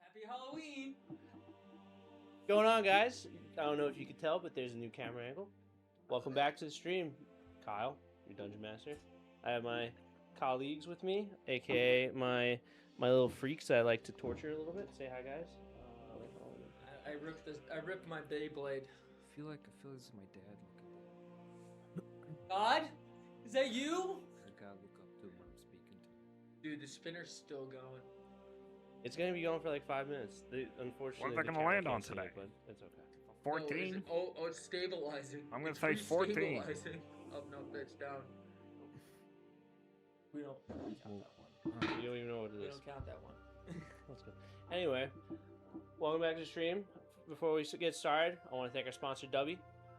Happy Halloween! What's going on, guys? I don't know if you can tell, but there's a new camera angle. Welcome back to the stream, Kyle, your dungeon master. I have my colleagues with me, aka my little freaks that I like to torture a little bit. Say hi, guys. I ripped my Beyblade. I feel this is my dad. God? Is that you? I gotta look up to him when I'm speaking to him. Dude, the spinner's still going. It's gonna be going for like 5 minutes. Unfortunately, What are they the gonna camera land on can't see today? it, but it's okay. 14. Oh, it's stabilizing. I'm gonna It's say 14. re-stabilizing. Oh, no, it's down. We don't count that one. You don't even know what it We is. don't count that one. That's good. Anyway, welcome back to the stream. Before we get started, I want to thank our sponsor, Dubby.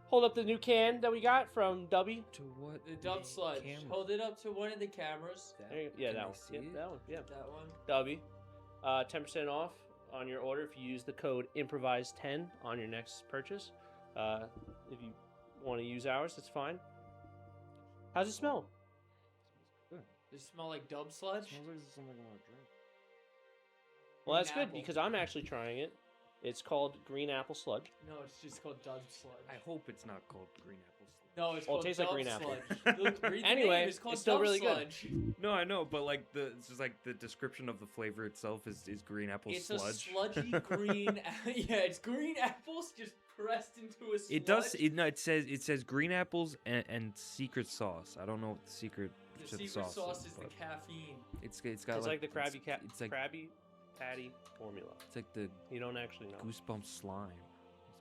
Hold up the new can that we got from Dubby. To what? The dub sludge. camera? Hold it up to one of the cameras. There you go. Yeah, Can that I one. see Yeah, it? that one. Yeah, That one. Dubby. 10% off on your order if you use the code Improvised10 on your next purchase. If you want to use ours, that's fine. How's it smell? Good. Does it smell like dub sludge? Smells like something I want to drink. Well, that's Green good apple. because I'm actually trying it. It's called Green Apple Sludge. No, it's just called dub sludge. I hope it's not called green apple sludge. No, it's Well, it called tastes like dub green apple. sludge. Look, read the Anyway, name. It's called it's still dub really good. sludge. No, I know, but like it's just like the description of the flavor itself is green apple It's sludge. a sludgy green. Yeah, it's green apples just pressed into a sludge. It does. It says green apples and secret sauce. I don't know what the secret. The to the secret sauce is, is the but caffeine. It's got It's like the Krabby It's like Krabby Patty formula. it's like the You don't actually know. goosebump slime.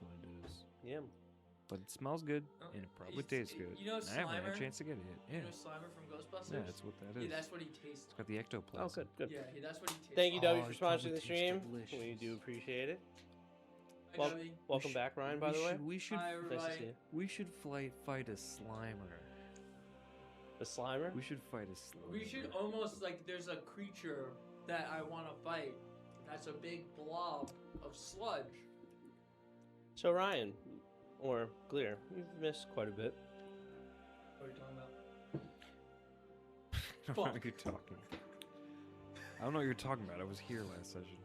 That's what it is. Yeah. But it smells good Oh, and it probably it's- tastes good. you know I haven't had Slimer? a chance to get it yet. You Yeah, know Slimer from Ghostbusters? yeah, that's what that is. Yeah, that's what he tastes. It's got the ectoplasm. Oh, good, good. Yeah, that's what he tastes. Thank you, Oh, W, it for probably sponsoring the tastes stream. delicious. We do appreciate it. Hi, Well, Debbie. welcome back, Ryan, by the way. We should Hi, Nice to everybody. see you. we should fight a Slimer. The Slimer? We should fight a Slimer. We should almost like there's a creature that I want to fight. That's a big blob of sludge. So, Ryan, or Gleer, you've missed quite a bit. What are you talking about? I don't know what you're talking. I don't know what you're talking about. I was here last session.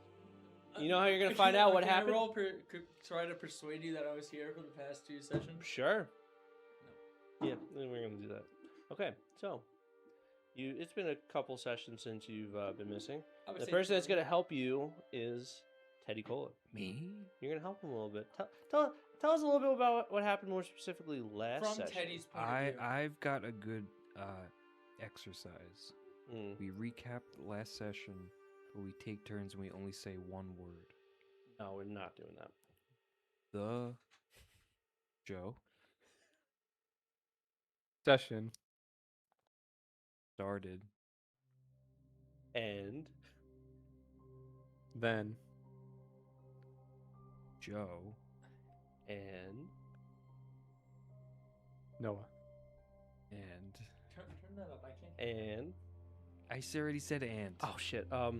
You know how you're going to find out what Can I happened? try to persuade you that I was here for the past 2 sessions? Sure. Yeah, then we're going to do that. Okay, so, it's been a couple sessions since you've been missing. I would The say person that's 20. going to help you is Teddy Cola. Me? You're going to help him a little bit. Tell us a little bit about what happened more specifically last From session. Teddy's point of view. I've got a good exercise. Mm. We recapped the last session, but we take turns and we only say one word. No, we're not doing that. The Joe Session. started. And Then. Joe and Noah. and Turn that up. I can't. and I already said and. oh shit. Bad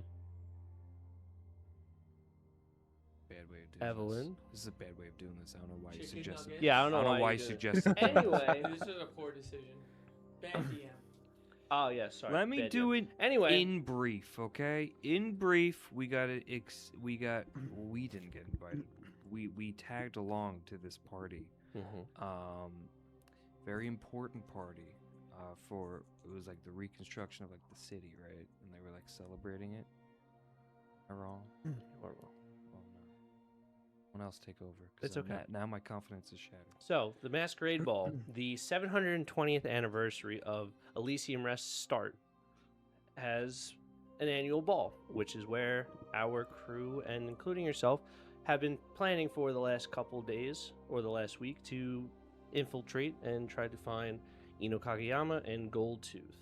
way of doing Evelyn. This is a bad way of doing this. I don't know why you Chicken suggested. nuggets. Yeah, I don't I know don't know why you did it. suggested. that. Anyway. This is a poor decision. Ban DM. Oh yeah, sorry. Let me bad do joke. it Anyway. in brief, okay? In brief, we didn't get invited. We tagged along to this party. Mhm. Very important party. For it was like the reconstruction of like the city, right? And they were like celebrating it. Am I wrong? You are wrong. Oh no. Someone else take over. 'cause It's I'm okay. Now my confidence is shattered. So, the Masquerade Ball, the 720th anniversary of Elysium Rest's start, has an annual ball, which is where our crew, and including yourself, have been planning for the last couple days or the last week to infiltrate and try to find Ino Kageyama and Goldtooth.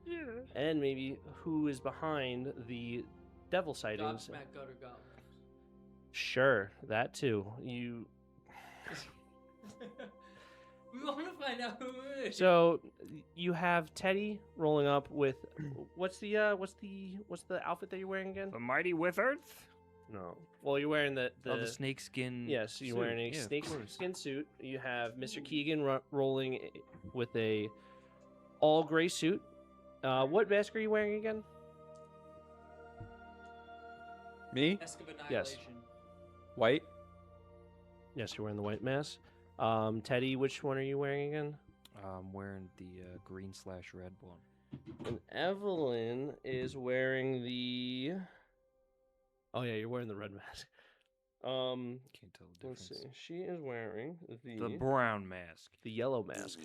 Yeah. And maybe who is behind the devil sightings. Gobsmack gutter goblins. Sure, that too. You We want to find out who it is. So you have Teddy rolling up with what's the outfit that you're wearing again? The Mighty Wizards? No. Well, you're wearing the The snakeskin. yes, you're suit. wearing a Yeah, of snake course. skin suit. You have Mr. Keegan rolling with a all gray suit. What mask are you wearing again? Me? Mask of Yes. Annihilation. White? Yes, you're wearing the white mask. Teddy, which one are you wearing again? I'm wearing the green/red one. And Evelyn is wearing the. Oh yeah, you're wearing the red mask. Can't tell the Let's difference. see. She is wearing The brown mask. the yellow mask.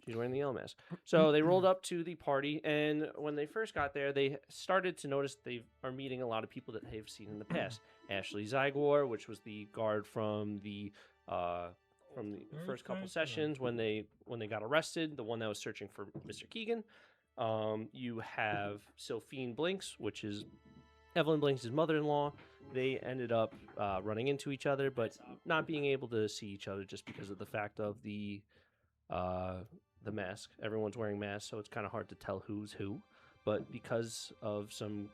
She's wearing the yellow mask. So they rolled up to the party, and when they first got there, they started to notice they are meeting a lot of people that they've seen in the past. Ashley Zygor, which was the guard from the first couple sessions when they got arrested, the one that was searching for Mr. Keegan. You have Sylphine Blinks, which is Evelyn Blinks' mother-in-law. They ended up running into each other, but not being able to see each other just because of the fact of the mask. Everyone's wearing masks, so it's kind of hard to tell who's who. But because of some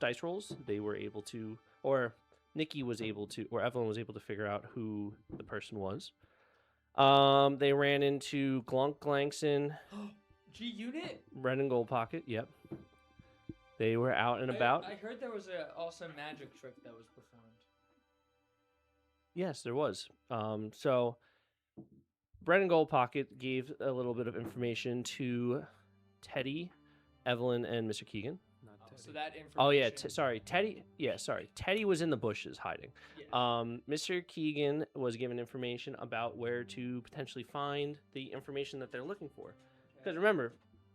dice rolls, they were able to, or Nikki was able to, or Evelyn was able to figure out who the person was. They ran into Glunk Glankson, G Unit. Red and Gold Pocket. Yep. They were out and about. I heard there was a awesome magic trick that was performed. Yes, there was. So Bread and Gold Pocket gave a little bit of information to Teddy, Evelyn, and Mr. Keegan. Not Oh, Teddy. so that information. Oh yeah, sorry, Teddy. Yeah, sorry, Teddy was in the bushes hiding. Yeah. Mr. Keegan was given information about where to potentially find the information that they're looking for. Because remember,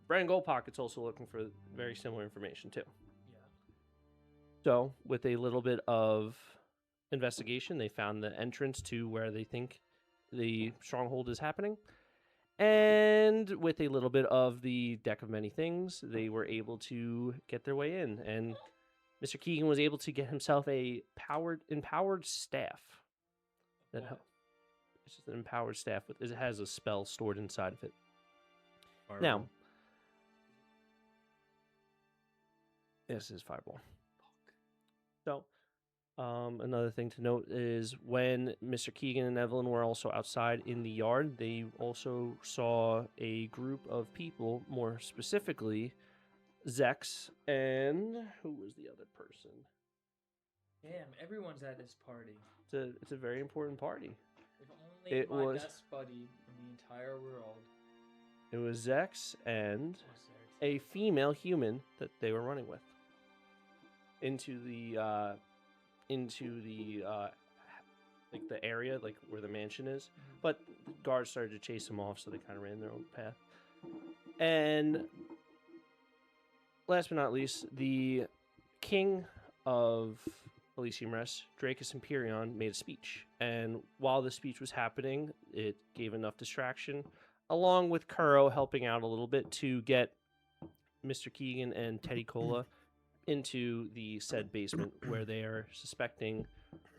Bread and Gold Pocket's also looking for very similar information too. Yeah. So, with a little bit of investigation, they found the entrance to where they think the stronghold is happening. And with a little bit of the deck of many things, they were able to get their way in. And Mr. Keegan was able to get himself a empowered staff. That What? It's just an empowered staff. It has a spell stored inside of it. Fireball. Now, this is Fireball. So, another thing to note is when Mr. Keegan and Evelyn were also outside in the yard, they also saw a group of people, more specifically, Zex and who was the other person? Damn, everyone's at this party. It's a very important party. If only It my was- best buddy in the entire world It was Zex and was there. a female human that they were running with into the like the area like where the mansion is, but guards started to chase them off, so they kind of ran their own path. And last but not least, the king of Elysium Rest, Dracus Imperion, made a speech, and while the speech was happening, it gave enough distraction, along with Kuro helping out a little bit, to get Mr. Keegan and Teddy Cola into the said basement where they are suspecting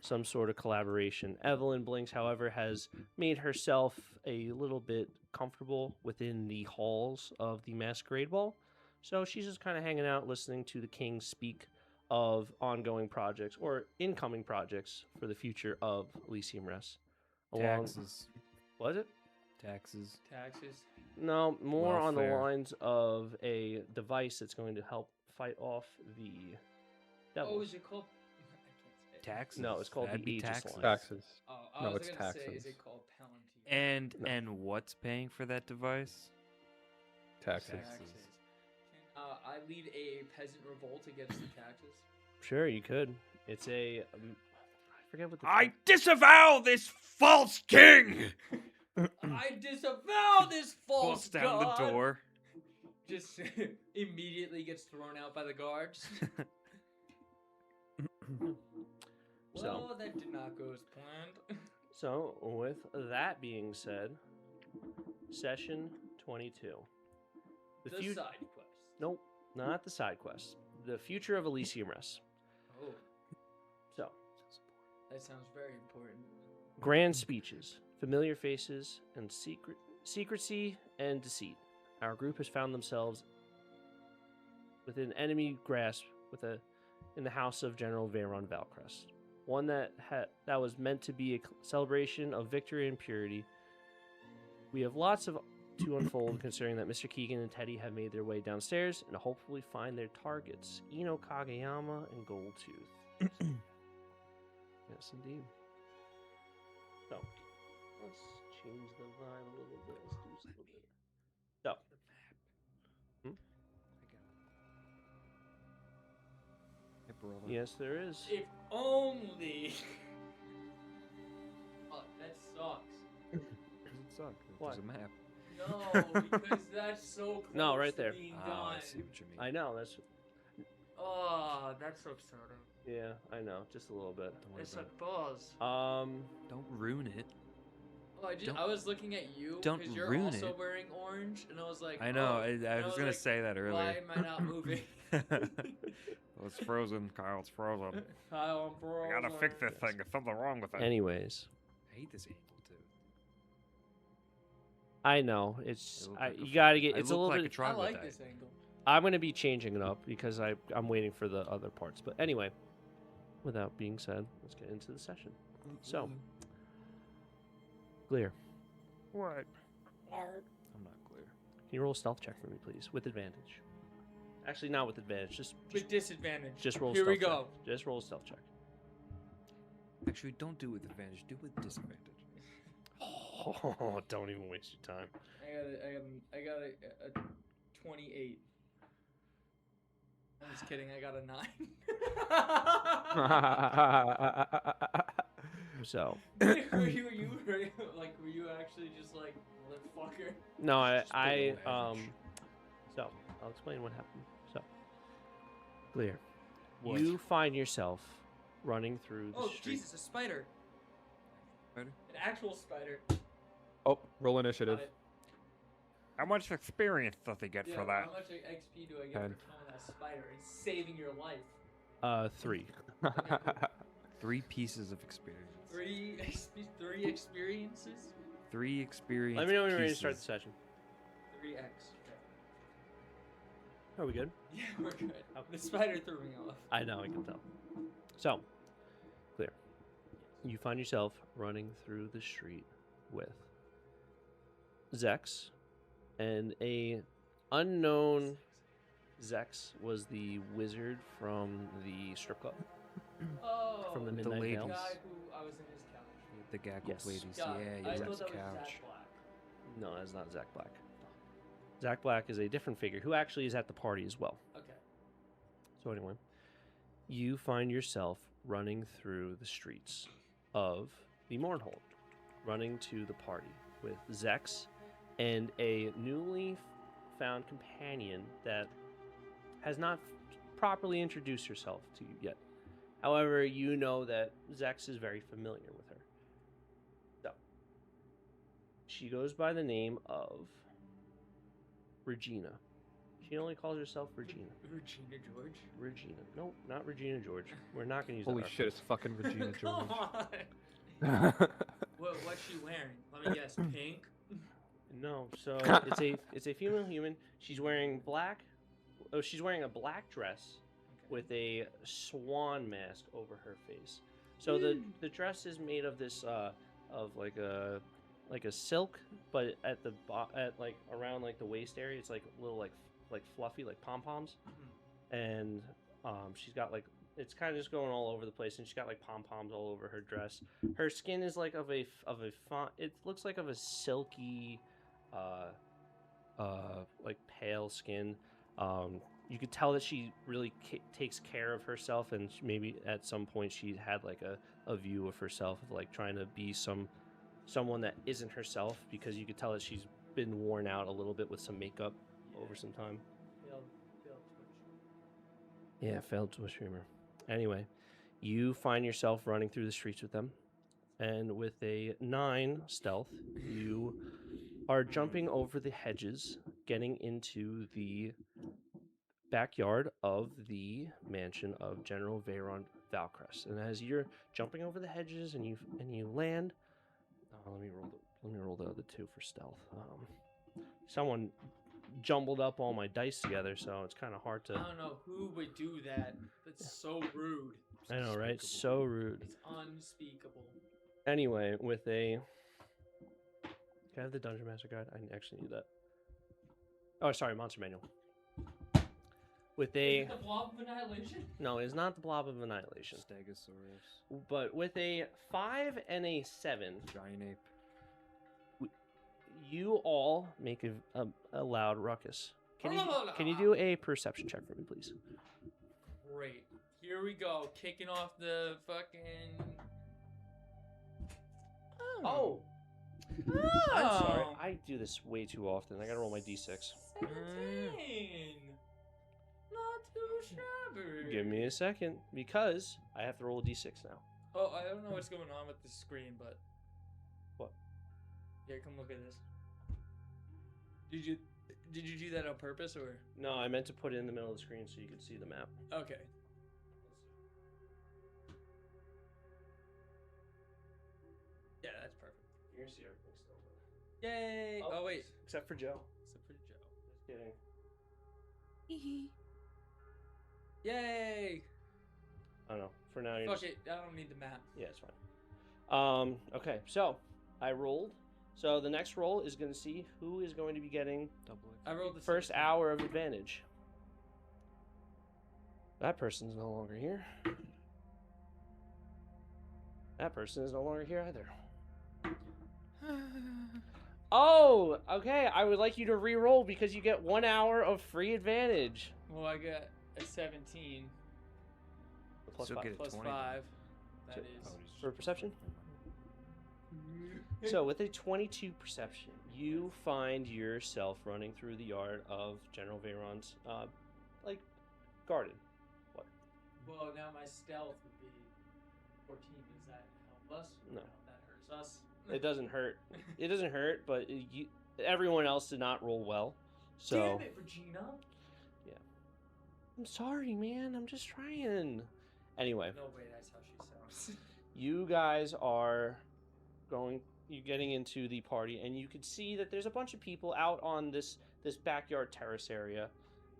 some sort of collaboration. Evelyn Blinks, however, has made herself a little bit comfortable within the halls of the Masquerade Ball, so she's just kind of hanging out, listening to the king speak of ongoing projects or incoming projects for the future of Elysium Rest. Taxes. Was it? Taxes. Taxes. No, more on the Welfare. lines of a device that's going to help fight off the devils. Oh, is it called? I can't say it. Taxes. No, it's called That'd the be Aegis taxes. Line. Taxes. Oh, I No, was it's gonna say, is taxes. it called Palantir? And what's paying for that device? Taxes. Taxes. Can I lead a peasant revolt against the taxes? Sure, you could. It's a I forget what the I disavow this false king! I disavow this false Busts down god. the door. Just immediately gets thrown out by the guards. So- Well, that did not go as planned. So, with that being said, session 22. The fut- side quest. Nope, not the side quest. The future of Elysium Rest. Oh, So, that sounds very important. grand speeches, familiar faces, and secrecy and deceit. Our group has found themselves within enemy grasp in the house of General Veyron Valcrest. One that was meant to be a celebration of victory and purity. We have lots to unfold, considering that Mr. Keegan and Teddy have made their way downstairs and hopefully find their targets, Ino Kageyama and Goldtooth. Yes, indeed. So, let's change the vibe a little bit. Let's do this a little bit. So, Hey, brother. yes, there is. If only. Oh, that sucks. Does it suck? What? There's a map. No, because that's so close No, right to there. being Oh, done. I see what you mean. I know, that's... Oh, that's so upsetting. Yeah, I know, just a little bit. Don't worry It's about a buzz. Don't ruin it. Oh, I was looking at you don't because you're ruin also it. wearing orange, and I was like, I know. oh. I And was gonna like, say that earlier. Why am I not moving? Well, it's frozen, Kyle. It's frozen. Kyle, I'm frozen. I gotta fix this thing. There's something wrong with it. Anyways, I hate this angle too. I know, it's... I look like a you gotta fucking- get... I It's a look little like bit... a I like troglodyte. this angle. I'm gonna be changing it up because I'm waiting for the other parts. But anyway, without being said, let's get into the session. So, Gleer, What? I'm not clear. can you roll a stealth check for me, please, with advantage? Actually, not with advantage. Just With disadvantage. just roll. A Here we stealth go. check. Just roll a stealth check. Actually, don't do it with advantage. Do it with disadvantage. Oh, don't even waste your time. I got a 28. I'm just kidding. I got a 9. So, were you actually just like motherfucker? no, Just below average. so I'll explain what happened. So, Gleer, What? you find yourself running through the Oh street. Jesus, a spider! Spider? An actual spider. Oh, roll initiative. Got it. How much experience does he get Yeah, for how that? much XP do I get 10. for killing that spider and saving your life? 3. Okay, cool. 3 pieces of experience. Three experiences. 3 experience. Let me know when you're ready to start the pieces. session. 3x. Okay. Are we good? Yeah, we're good. The spider threw me off. I know, I can tell. So, Clear. You find yourself running through the street with Zex and a unknown Zex was the wizard from the strip club. Oh, From the The Midnight ladies. the Veil. guy who I was in his couch. The gaggle Yes. ladies. God, Yeah, I you thought his that was couch. Zach Black. No, that's not Zach Black. Zach Black is a different figure who actually is at the party as well. Okay. So anyway, you find yourself running through the streets of the Mournhold, running to the party with Zex and a newly found companion that has not properly introduced herself to you yet. However, you know that Zex is very familiar with her. So, she goes by the name of Regina. She only calls herself Regina. Regina George. Regina. Nope, not Regina George. We're not going to use Holy that shit, it's fucking Regina Come George. on. What's she wearing? Let me guess. Pink. No, so it's a female human. She's wearing black. Oh, she's wearing a black dress with a swan mask over her face. So the dress is made of this of like a silk, but at the like around like the waist area, it's like little like fluffy like pom poms, and she's got like it's kind of just going all over the place, and she's got like pom poms all over her dress. Her skin is like of a it looks like of a silky, like pale skin. You could tell that she really takes care of herself, and maybe at some point she had like a view of herself of like trying to be someone that isn't herself, because you could tell that she's been worn out a little bit with some makeup over some time. Failed Twitch. Yeah, failed Twitch streamer. Anyway, you find yourself running through the streets with them, and with a 9 stealth, you are jumping over the hedges, getting into the backyard of the mansion of General Veyron Valcrest. And as you're jumping over the hedges and you land, let me roll the other 2 for stealth. Someone jumbled up all my dice together, so it's kind of hard to. I don't know who would do that. That's so rude. I know, right? So rude. It's unspeakable. Anyway, with a. Can I have the Dungeon Master Guide? I actually need that. Oh, sorry, Monster Manual. With Is a it the blob of annihilation? no, it's not the blob of annihilation. Stegosaurus. But with a 5 and a 7, Giant ape. you all make a loud ruckus. Can you do a perception check for me, please? Great. Here we go. Kicking off the fucking. Oh. I'm sorry. I do this way too often. I gotta roll my d6. 17. Not too shabby. Give me a second, because I have to roll a d6 now. Oh, I don't know what's going on with the screen, but. What? Here, come look at this. Did you do that on purpose or? No, I meant to put it in the middle of the screen so you could see the map. Okay. Yeah, that's perfect. You're gonna see everything still. Yay! Oh, wait. Except for Joe. Except for Joe. Just kidding. Yay! I don't know. For now, you're Fuck just... it. I don't need the map. Yeah, it's fine. Okay, so I rolled. So the next roll is going to see who is going to be getting Double I rolled the first 17. hour of advantage. That person's no longer here. That person is no longer here either. Oh, okay. I would like you to re-roll because you get 1 hour of free advantage. Well, I got a 17 Plus Still 5. get it. plus 20. 5. That So- is. For perception? So with a 22 perception, you find yourself running through the yard of General Veyron's, garden. What? Well, now my stealth would be 14. Does that help us? No. That hurts us. It doesn't hurt. It doesn't hurt, but everyone else did not roll well. So Damn it, Regina. I'm sorry, man. I'm just trying. Anyway, No way, that's how she sounds. you guys are you're getting into the party, and you can see that there's a bunch of people out on this backyard terrace area.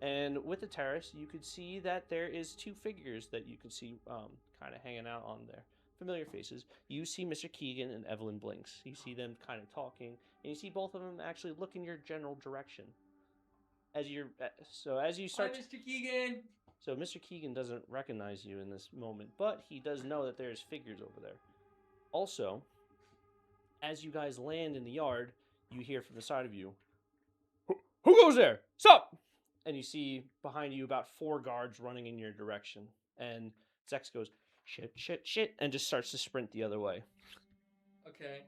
And with the terrace, you could see that there is 2 figures that you can see kind of hanging out on there. Familiar faces. You see Mr. Keegan and Evelyn Blinks. You see them kind of talking, and you see both of them actually look in your general direction. As you start. Hi, Mr. Keegan. So Mr. Keegan doesn't recognize you in this moment, but he does know that there's figures over there. Also, as you guys land in the yard, you hear from the side of you, "Who goes there? Stop!" And you see behind you about 4 guards running in your direction. And Zex goes, "Shit, shit, shit," and just starts to sprint the other way. Okay.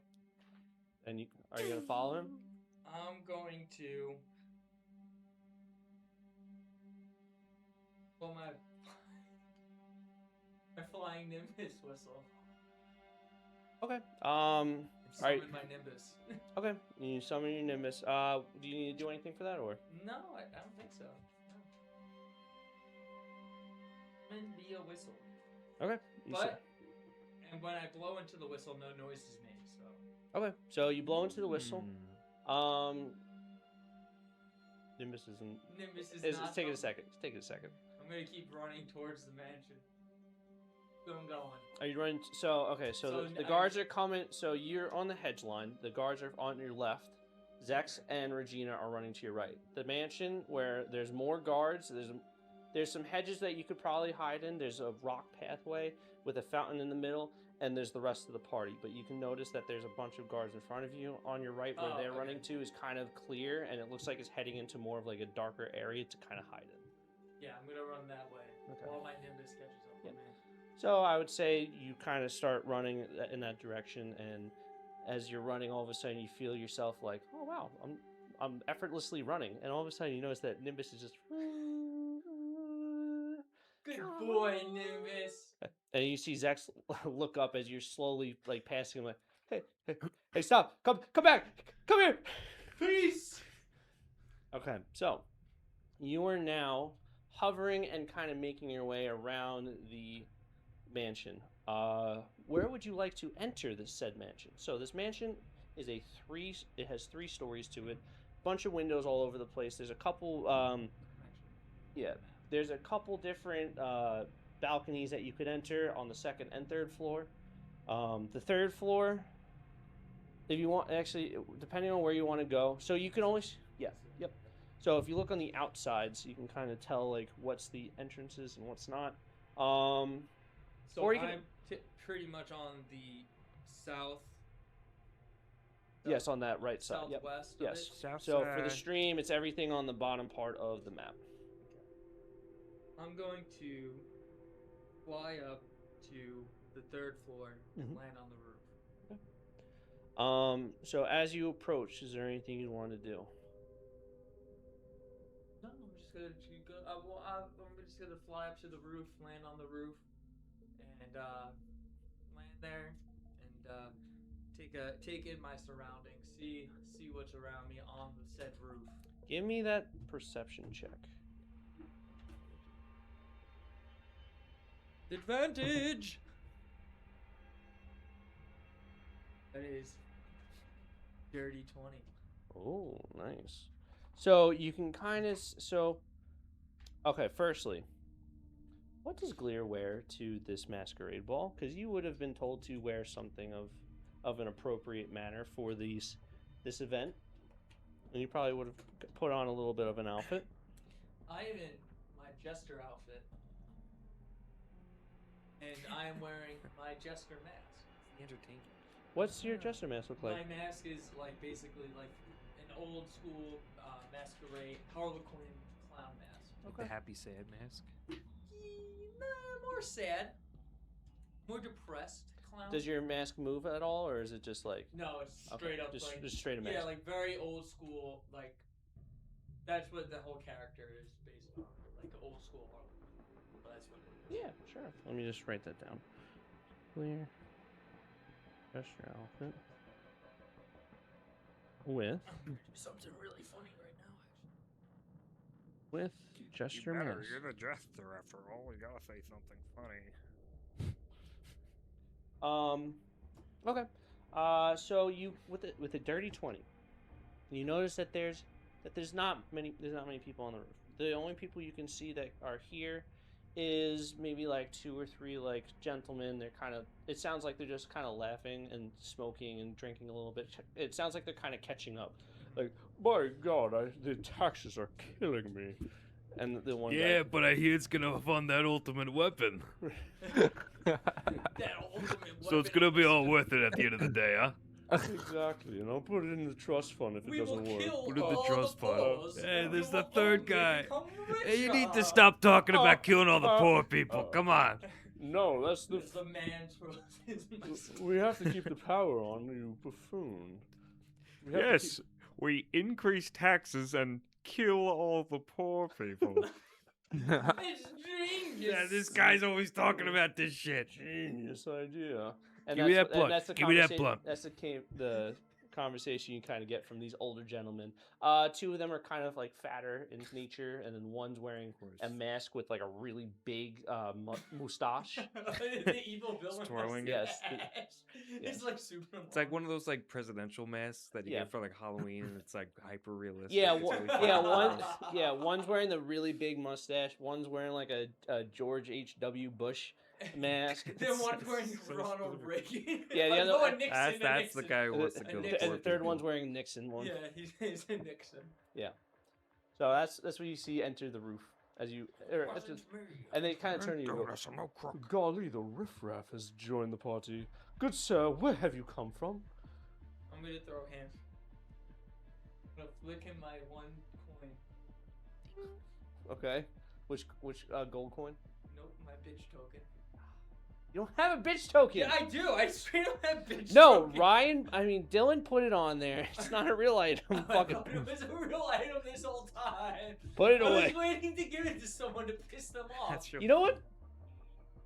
And are you going to follow him? I'm going to. Well, my flying Nimbus whistle. Okay. Summon Alright. my Nimbus. Okay. You summon your Nimbus. Do you need to do anything for that, or? No, I don't think so. No. It's meant to be a whistle. Okay. You But, and when I blow into the whistle, no noise is made, so. okay. So you blow into the whistle. Hmm. Nimbus isn't. Nimbus is It's not. taking a something- second. It's taking a second. I'm gonna keep running towards the mansion. So I'm going. Are you running? So okay. So, So the guards are coming. So you're on the hedge line. The guards are on your left. Zex and Regina are running to your right. The mansion where there's more guards. There's some hedges that you could probably hide in. There's a rock pathway with a fountain in the middle, and there's the rest of the party. But you can notice that there's a bunch of guards in front of you. On your right, where Oh, they're okay. running to, is kind of clear, and it looks like it's heading into more of like a darker area to kind of hide in. Yeah, I'm gonna run that way. Okay. While my Nimbus catches up with me. So I would say you kind of start running in that direction, and as you're running, all of a sudden you feel yourself like, oh wow, I'm effortlessly running, and all of a sudden you notice that Nimbus is just. Good boy, Nimbus. And you see Zex look up as you're slowly like passing him, like, hey, stop, come back, come here. Peace. Okay, so you are now hovering and kind of making your way around the mansion. Where would you like to enter this said mansion? So this mansion is it has 3 stories to it, bunch of windows all over the place. There's a couple, there's a couple different balconies that you could enter on the 2nd and 3rd floor. The 3rd floor, if you want, actually, depending on where you want to go, so you can always, So if you look on the outsides, you can kind of tell like what's the entrances and what's not. So Or you can- I'm pretty much on the south. Yes, on that right side. Yep. Southwest. Of Yes. it. South So for the side. stream, it's everything on the bottom part of the map. I'm going to fly up to the 3rd floor and Mhm. land on the roof. So as you approach, is there anything you want to do? No, I'm just gonna go. I'm just gonna fly up to the roof, land on the roof, and land there, and take in my surroundings, see what's around me on the said roof. Give me that perception check. Advantage. That is dirty 20. Oh, nice. So you can kind of okay. Firstly, what does Gleer wear to this masquerade ball? Because you would have been told to wear something of an appropriate manner for this event, and you probably would have put on a little bit of an outfit. I am in my jester outfit, and I am wearing my jester mask. Entertaining. What's your jester mask look like? My mask is like basically like an old school masquerade Harlequin clown mask. The happy sad mask. More sad, more depressed clown. Does your mask move at all, or is it just like No, it's straight up just, like just straight a mask? yeah, like very old school. Like that's what the whole character is based on, like old school Harlequin. But that's what it is. Yeah, sure. Let me just write that down. Clear. Jester outfit. With I'm gonna do something really funny right now. with jester mask. You're the jester after all. You gotta say something funny. Okay. So you with a dirty 20, you notice that there's not many people on the roof. The only people you can see that are here is maybe like 2 or 3 like gentlemen. They're kind of, it sounds like they're just kind of laughing and smoking and drinking a little bit. It sounds like they're kind of catching up. Like, my God, the taxes are killing me. And the one guy, but I hear it's gonna fund that ultimate weapon. That ultimate So it's weapon gonna be all is- worth it at the end of the day, huh? exactly, and I'll put it in the trust fund if it We will doesn't work. kill Put in the all trust the fund. poors, Hey, and there's we the will third only guy. become Hey, you need to richer. stop talking about killing all the poor people. Come on. No, that's the. It's the man throws his muscle. We have to keep the power on, you buffoon. We have to Yes, we increase taxes and kill all the poor people. It's genius. Yeah, this guy's always talking about this shit. Genius idea. And Give me that's that what- and blunt. that's the Give me that conversa- blunt. That's the conversation you kind of get from these older gentlemen. 2 of them are kind of like fatter in nature, and then one's wearing a mask with like a really big mustache. The evil villain. Twirling has it. the Yes, ash. yes. It's like super. It's like one of those like presidential masks that you Yeah. get for like Halloween, and it's like hyper realistic. Yeah, It's really yeah, fun. one's wearing the really big mustache. One's wearing like a George H.W. Bush mask. Then one's wearing So Ronald specific. Reagan. Yeah, the Oh, other- no, a Nixon, That's a the Nixon. guy who wants to And kill and the Nixon. poor and the third people. one's wearing Nixon one. Yeah, he's a Nixon. So that's what you see enter the roof as you, and they kind of turn to you. And go, Golly, the riffraff has joined the party. Good sir, where have you come from? I'm gonna throw him. I'm gonna flick him my 1 coin. Okay, which gold coin? Nope, my bitch token. You don't have a bitch token. Yeah, I do. I straight up have bitch No, token. Ryan. I mean, Dylan put it on there. It's not a real item. I Fucking thought it was a real item this whole time. put it I away. was waiting to give it to someone to piss them off. That's your. You know what?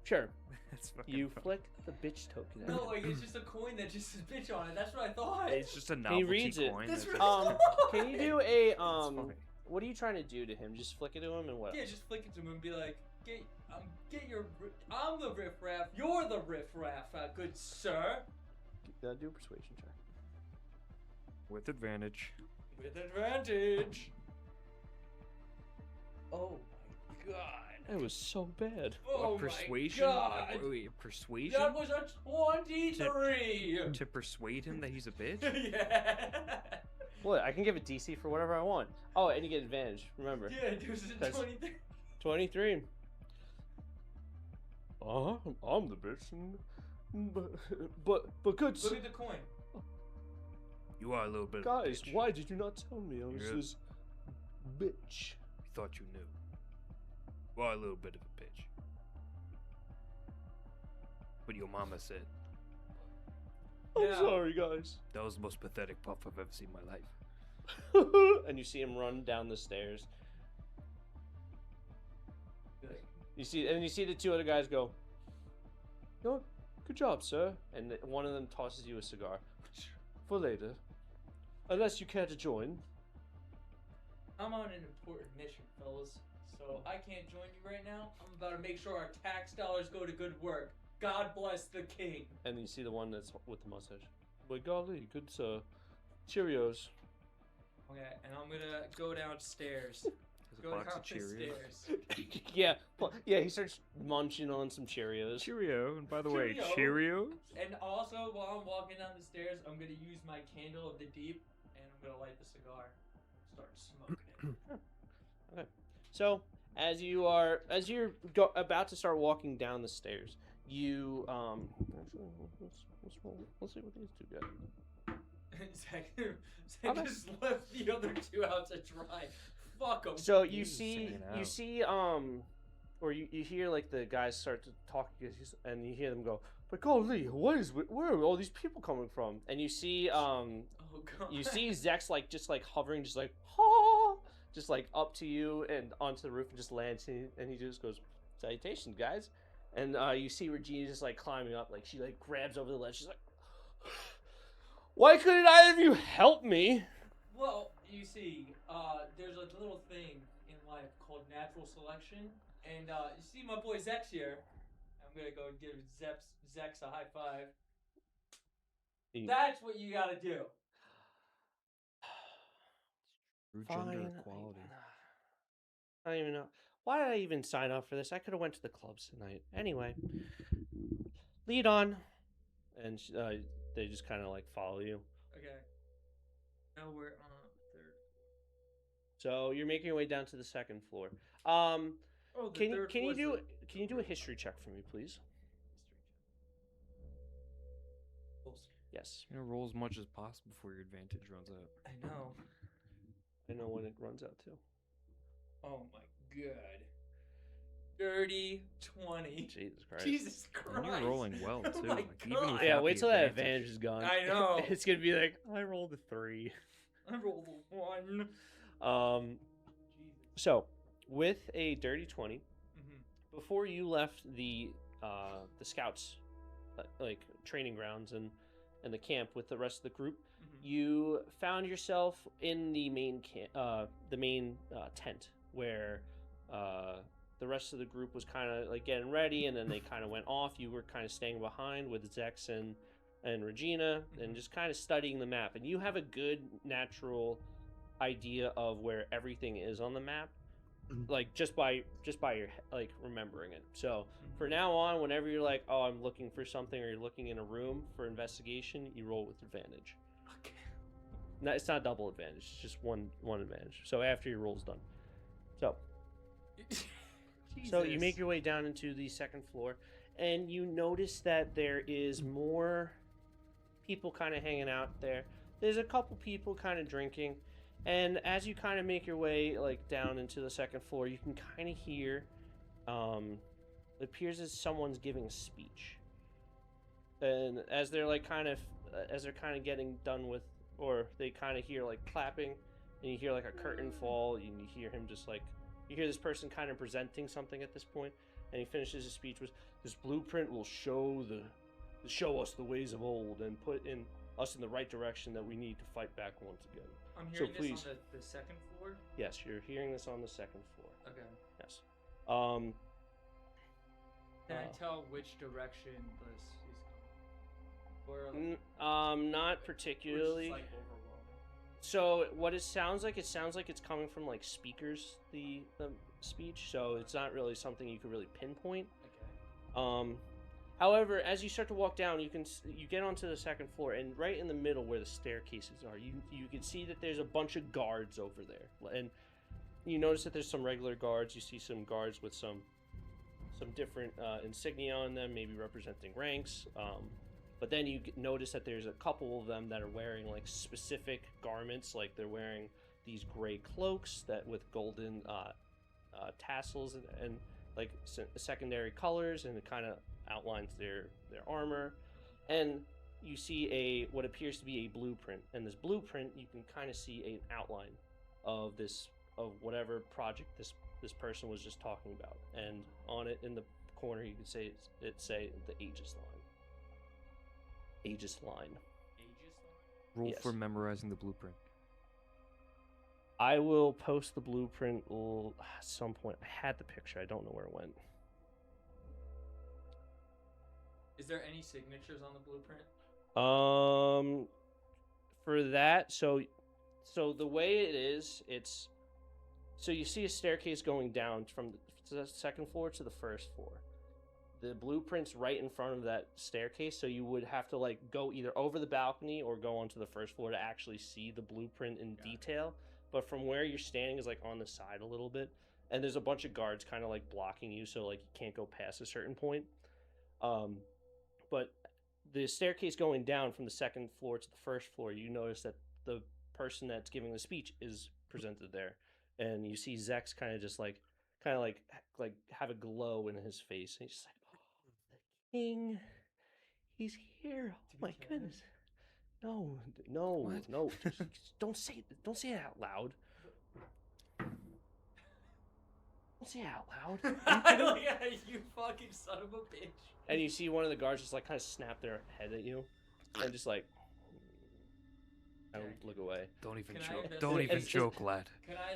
Sure. That's fucking You fun. flick the bitch token out. No, like it's just a coin that just says bitch on it. That's what I thought. It's just a He novelty reads it. coin. That's that's what just- I thought. Can you do a That's funny. What are you trying to do to him? Just flick it to him and what? Yeah, just flick it to him and be like, get your. I'm the riffraff. You're the riffraff, good sir. Do a persuasion check. With advantage. With advantage. Oh my god. That was so bad. Oh persuasion? my god. Wait, persuasion? That was a 23. To persuade him that he's a bitch? Yeah. What? I can give it DC for whatever I want. Oh, and you get advantage. Remember. Yeah, there's a That's- 23. 23. I'm the bitch. But good. Look at the coin. You are a little bit Guys, of a bitch. why did you not tell me I was You're- this bitch? You thought you knew. You are a little bit of a bitch. What your mama said. I'm Yeah. sorry, guys. That was the most pathetic puff I've ever seen in my life. And you see him run down the stairs. You see the two other guys go, "Oh, good job, sir." And one of them tosses you a cigar. For later. Unless you care to join. I'm on an important mission, fellas. So I can't join you right now. I'm about to make sure our tax dollars go to good work. God bless the king. And you see the one that's with the mustache. By golly, good sir. Cheerios. Okay, and I'm gonna go downstairs. There's a Go box down of the Cheerios. stairs. yeah, he starts munching on some Cheerios. Cheerio, and by the way, Cheerio. Cheerios? And also, while I'm walking down the stairs, I'm gonna use my candle of the deep, and I'm gonna light the cigar. Start smoking it. Okay. So, as you're about to start walking down the stairs, you actually let's see what these two got. Zach just left the other two out to dry. Fuck 'em. So you He's see hanging out. or you hear like the guys start to talk and you hear them go, "But golly, where are all these people coming from?" And you see Oh god. you see Zex like just like hovering, just like ha, just like up to you and onto the roof and just lands and he just goes, "Salutations, guys." And you see Regina just like climbing up, like she like grabs over the ledge. She's like, "Why couldn't either of you help me?" Well, you see, there's a little thing in life called natural selection, and you see my boy Zex here. I'm gonna go give Zex a high five. That's what you gotta do. True Fine. gender equality. I don't even know. Why did I even sign up for this? I could have went to the clubs tonight. Anyway, lead on, and they just kind of like follow you. Okay. Now we're on third. So you're making your way down to the second floor. Oh, the Can third you floor's do a history check for me, please? Yes. You know, roll as much as possible before your advantage runs out. I know. I know when it runs out too. Oh my god. Dirty 20. Jesus Christ. Jesus Christ. And you're rolling well Oh too. my Like, even God. without Yeah, the wait till that advantage is gone. I know. It's gonna be like I rolled a 3. I rolled a 1. Jesus. So with a dirty 20, Mm-hmm. before you left the scouts like training grounds and the camp with the rest of the group, Mm-hmm. you found yourself in the main tent where the rest of the group was kind of like getting ready, and then they kind of went off. You were kind of staying behind with Zex and Regina, and just kind of studying the map. And you have a good natural idea of where everything is on the map, like just by your like remembering it. So for now on, whenever you're like, oh, I'm looking for something, or you're looking in a room for investigation, you roll with advantage. Okay. No, it's not double advantage. It's just one advantage. So after your roll's done. So you make your way down into the second floor, and you notice that there is more people kind of hanging out there. There's a couple people kind of drinking, and as you kind of make your way like down into the second floor, you can kind of hear it appears as someone's giving a speech. And as they're like kind of getting done with, or they kind of hear like clapping, and you hear like a curtain fall, and you hear him just like, you hear this person kind of presenting something at this point, and he finishes his speech with, "This blueprint will show us the ways of old and put in us in the right direction that we need to fight back once again." I'm So hearing please. this on the second floor? Yes, you're hearing this on the second floor. Okay. Yes. Can I tell which direction this is coming? Or Not or particularly. it's like overwhelming? So what it sounds like it's coming from like speakers, the speech. So it's not really something you could really pinpoint. Okay. However, as you start to walk down, you get onto the second floor, and right in the middle where the staircases are, you can see that there's a bunch of guards over there, and you notice that there's some regular guards. You see some guards with some different insignia on them, maybe representing ranks. But then you notice that there's a couple of them that are wearing like specific garments, like they're wearing these gray cloaks that with golden tassels and like secondary colors, and it kind of outlines their armor. And you see what appears to be a blueprint, and this blueprint you can kind of see an outline of whatever project this person was just talking about. And on it in the corner you can say the Aegis Line. Aegis Line. Roll Yes. for memorizing the blueprint. I will post the blueprint at some point. I had the picture. I don't know where it went. Is there any signatures on the blueprint? For that, so the way it is, so you see a staircase going down from the second floor to the first floor. The blueprint's right in front of that staircase, so you would have to like go either over the balcony or go onto the first floor to actually see the blueprint in detail. But from where you're standing is like on the side a little bit, and there's a bunch of guards kind of like blocking you, so like you can't go past a certain point. But the staircase going down from the second floor to the first floor, you notice that the person that's giving the speech is presented there, and you see Zex kind of like have a glow in his face, and he's just like, "Oh, the king, he's here! Oh my goodness! No, just don't say it out loud. Don't say it out loud." Yeah, you fucking son of a bitch. And you see one of the guards just like kind of snap their head at you, and just like, I don't look away. Don't even Can I joke. investigate- Don't even It's- joke, lad. Can I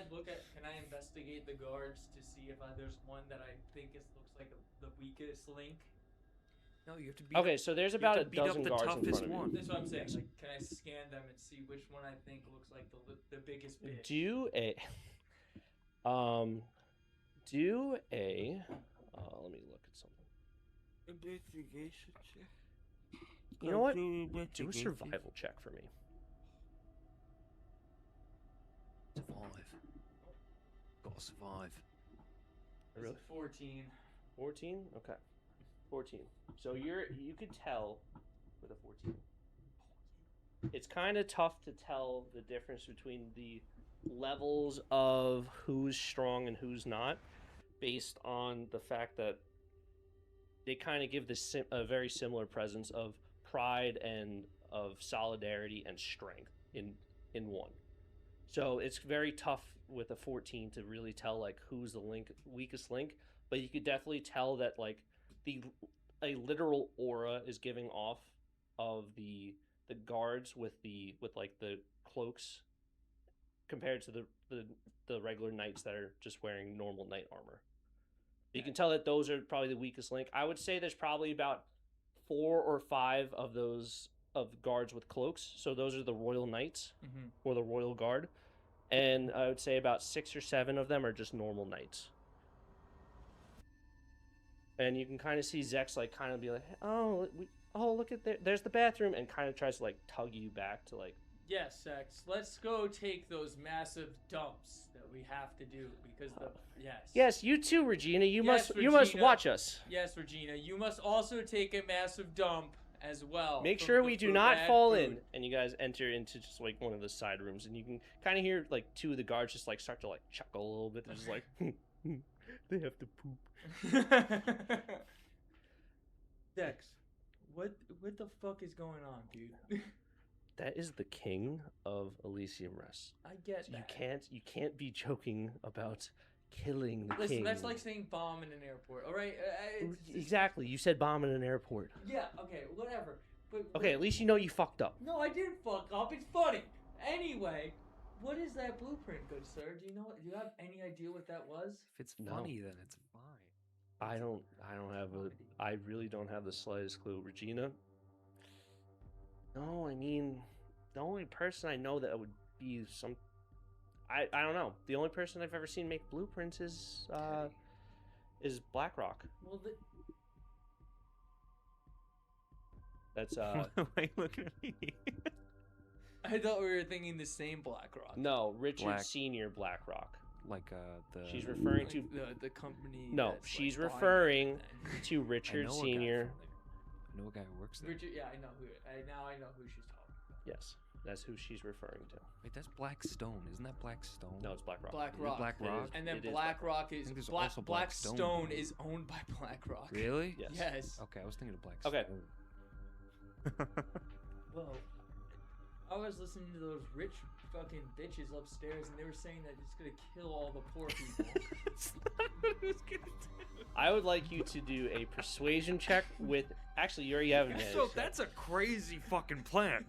investigate the guards to see if there's one that I think looks like the weakest link? No, you have to be. Okay, so there's about a dozen the guards in toughest front of you. one. That's what I'm saying. Yes. Like, can I scan them and see which one I think looks like the biggest bitch? Do a let me look at something. Investigation check. You know what? Do a survival check for me. Survive. Gotta survive. It's Really? 14. 14? Okay. 14. So you could tell with a 14. It's kind of tough to tell the difference between the levels of who's strong and who's not, based on the fact that they kind of give a very similar presence of pride and of solidarity and strength in one. So it's very tough with a 14 to really tell like who's the weakest link, but you could definitely tell that like a literal aura is giving off of the guards with like the cloaks compared to the regular knights that are just wearing normal knight armor. You can tell that those are probably the weakest link. I would say there's probably about 4 or 5 of those guards with cloaks. So those are the royal knights or the royal guard, and I would say about 6 or 7 of them are just normal knights. And you can kind of see Zex like kind of be like, oh look at there's the bathroom, and kind of tries to like tug you back to like. Yes, Sex. Let's go take those massive dumps that we have to do because Yes, you too, Regina. You must Regina. watch us. Yes, Regina. You must also take a massive dump as well. Make from sure the we do food- not bad fall food. in. And you guys enter into just like one of the side rooms, and you can kind of hear like 2 of the guards just like start to like chuckle a little bit. They're just like, they have to poop. Dex, what the fuck is going on, dude? That is the king of Elysium Rest. I get So that. you can't be joking about killing the Listen, king. that's like saying bomb in an airport. All right. Exactly. You said bomb in an airport. Yeah. Okay. Whatever. But Okay, at least you know you fucked up. No, I didn't fuck up. It's funny. Anyway, what is that blueprint, good sir? Do you have any idea what that was? If it's No. funny, then it's fine. I really don't have the slightest clue. Regina? No, I mean, the only person I know that would be I don't know. The only person I've ever seen make blueprints is BlackRock. Well, That's Why are you looking at me? I thought we were thinking the same BlackRock. no, Richard Black- Senior BlackRock. Like the. She's referring Like to the company. No, that's, she's like, buying referring everything. to Richard know a guy Senior. from I know a guy who works there. Richard, yeah, I know who. I know who she's talking about. Yes, that's who she's referring to. Wait, that's Black Stone. Isn't that Black Stone? No, it's BlackRock. BlackRock. Black It is- Rock? And then it is BlackRock I is think there's Black also Blackstone. Blackstone is owned by BlackRock. Really? Yes. Yes. Okay, I was thinking of Black Okay. Stone. Well, I was listening to those rich fucking bitches upstairs, and they were saying that it's gonna kill all the poor people. That's not what I was gonna do. I would like you to do a persuasion check with. Actually, you already have advantage. So that's a crazy fucking plan.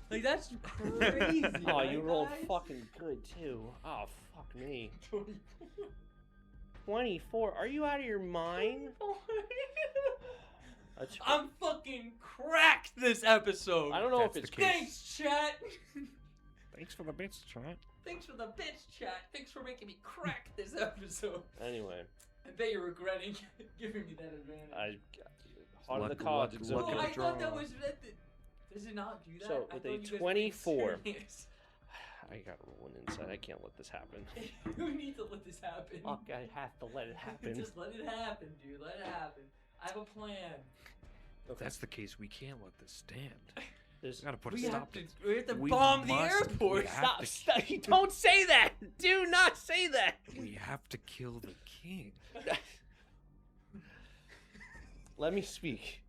Like that's crazy. Oh, right, you rolled guys? fucking good too. Oh, fuck me. 24. Are you out of your mind? That's- I'm fucking cracked this episode. I don't know That's if it's the case. Thanks, chat. Thanks for the bits, chat. Thanks for the bitch chat. Thanks for making me crack this episode. Anyway. I bet you're regretting giving me that advantage. On the Luck- cards. luck- it's luck Oh, of okay. I thought that draw. was. Does it not do that? So, I with thought a you guys were being 24. serious. I got rolling inside. I can't let this happen. You need to let this happen. Fuck, I have to let it happen. Just let it happen, dude. Let it happen. I have a plan. If that's the case, we can't let this stand. There's, We gotta put a We stop have to to, we have to We bomb the must- airport. we have stop, to- stop. Don't say that. Do not say that. We have to kill the king. Let me speak.